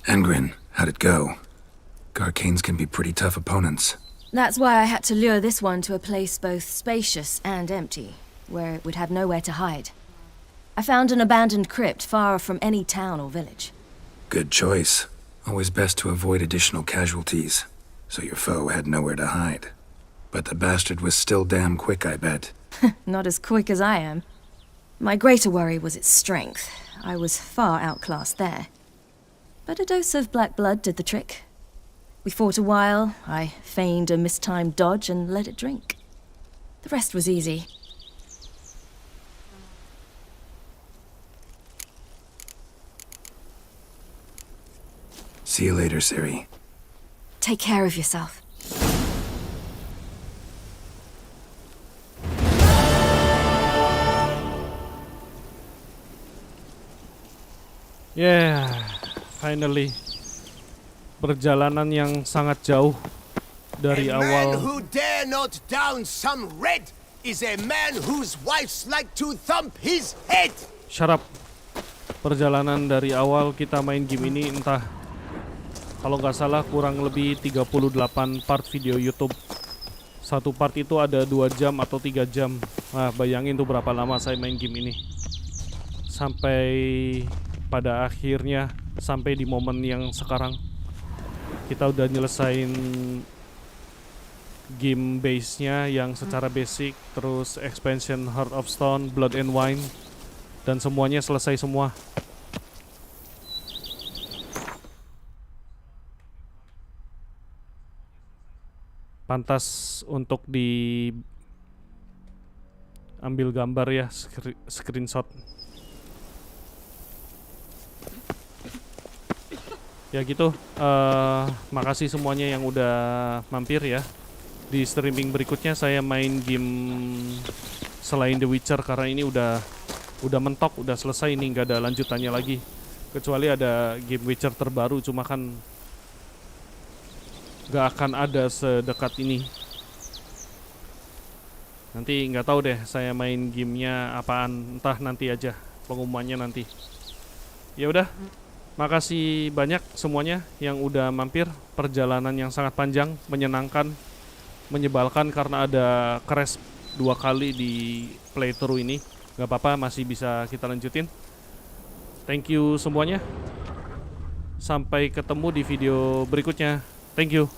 Engrin, how'd it go? Garcanes can be pretty tough opponents. That's why I had to lure this one to a place both spacious and empty, where it would have nowhere to hide. I found an abandoned crypt far from any town or village. Good choice. Always best to avoid additional casualties, so your foe had nowhere to hide. But the bastard was still damn quick, I bet. Not as quick as I am. My greater worry was its strength. I was far outclassed there. But a dose of black blood did the trick. We fought a while, I feigned a mistimed dodge and let it drink. The rest was easy. See you later, Ciri. Take care of yourself. Yeah, finally. Perjalanan yang sangat jauh dari A awal. man who dare not down some red is a man whose wives like to thump his head. Shut up. Perjalanan dari awal kita main game ini entah, kalau nggak salah kurang lebih 38 part video YouTube. Satu part itu ada 2 jam atau 3 jam. Nah, bayangin tuh berapa lama saya main game ini. Sampai pada akhirnya, sampai di momen yang sekarang, kita udah nyelesain game base-nya yang secara basic, terus expansion Heart of Stone, Blood and Wine, dan semuanya selesai semua. Pantas untuk diambil gambar ya, screenshot. Ya gitu, makasih semuanya yang udah mampir ya. Di streaming berikutnya saya main game selain The Witcher, karena ini udah mentok, udah selesai, ini nggak ada lanjutannya lagi. Kecuali ada game Witcher terbaru, cuma kan nggak akan ada sedekat ini. Nanti nggak tahu deh saya main gamenya apaan, entah nanti aja pengumumannya nanti. Ya udah. Makasih banyak semuanya yang udah mampir. Perjalanan yang sangat panjang, menyenangkan, menyebalkan karena ada crash 2 kali di playthrough ini. Gak apa-apa, masih bisa kita lanjutin. Thank you semuanya. Sampai ketemu di video berikutnya. Thank you.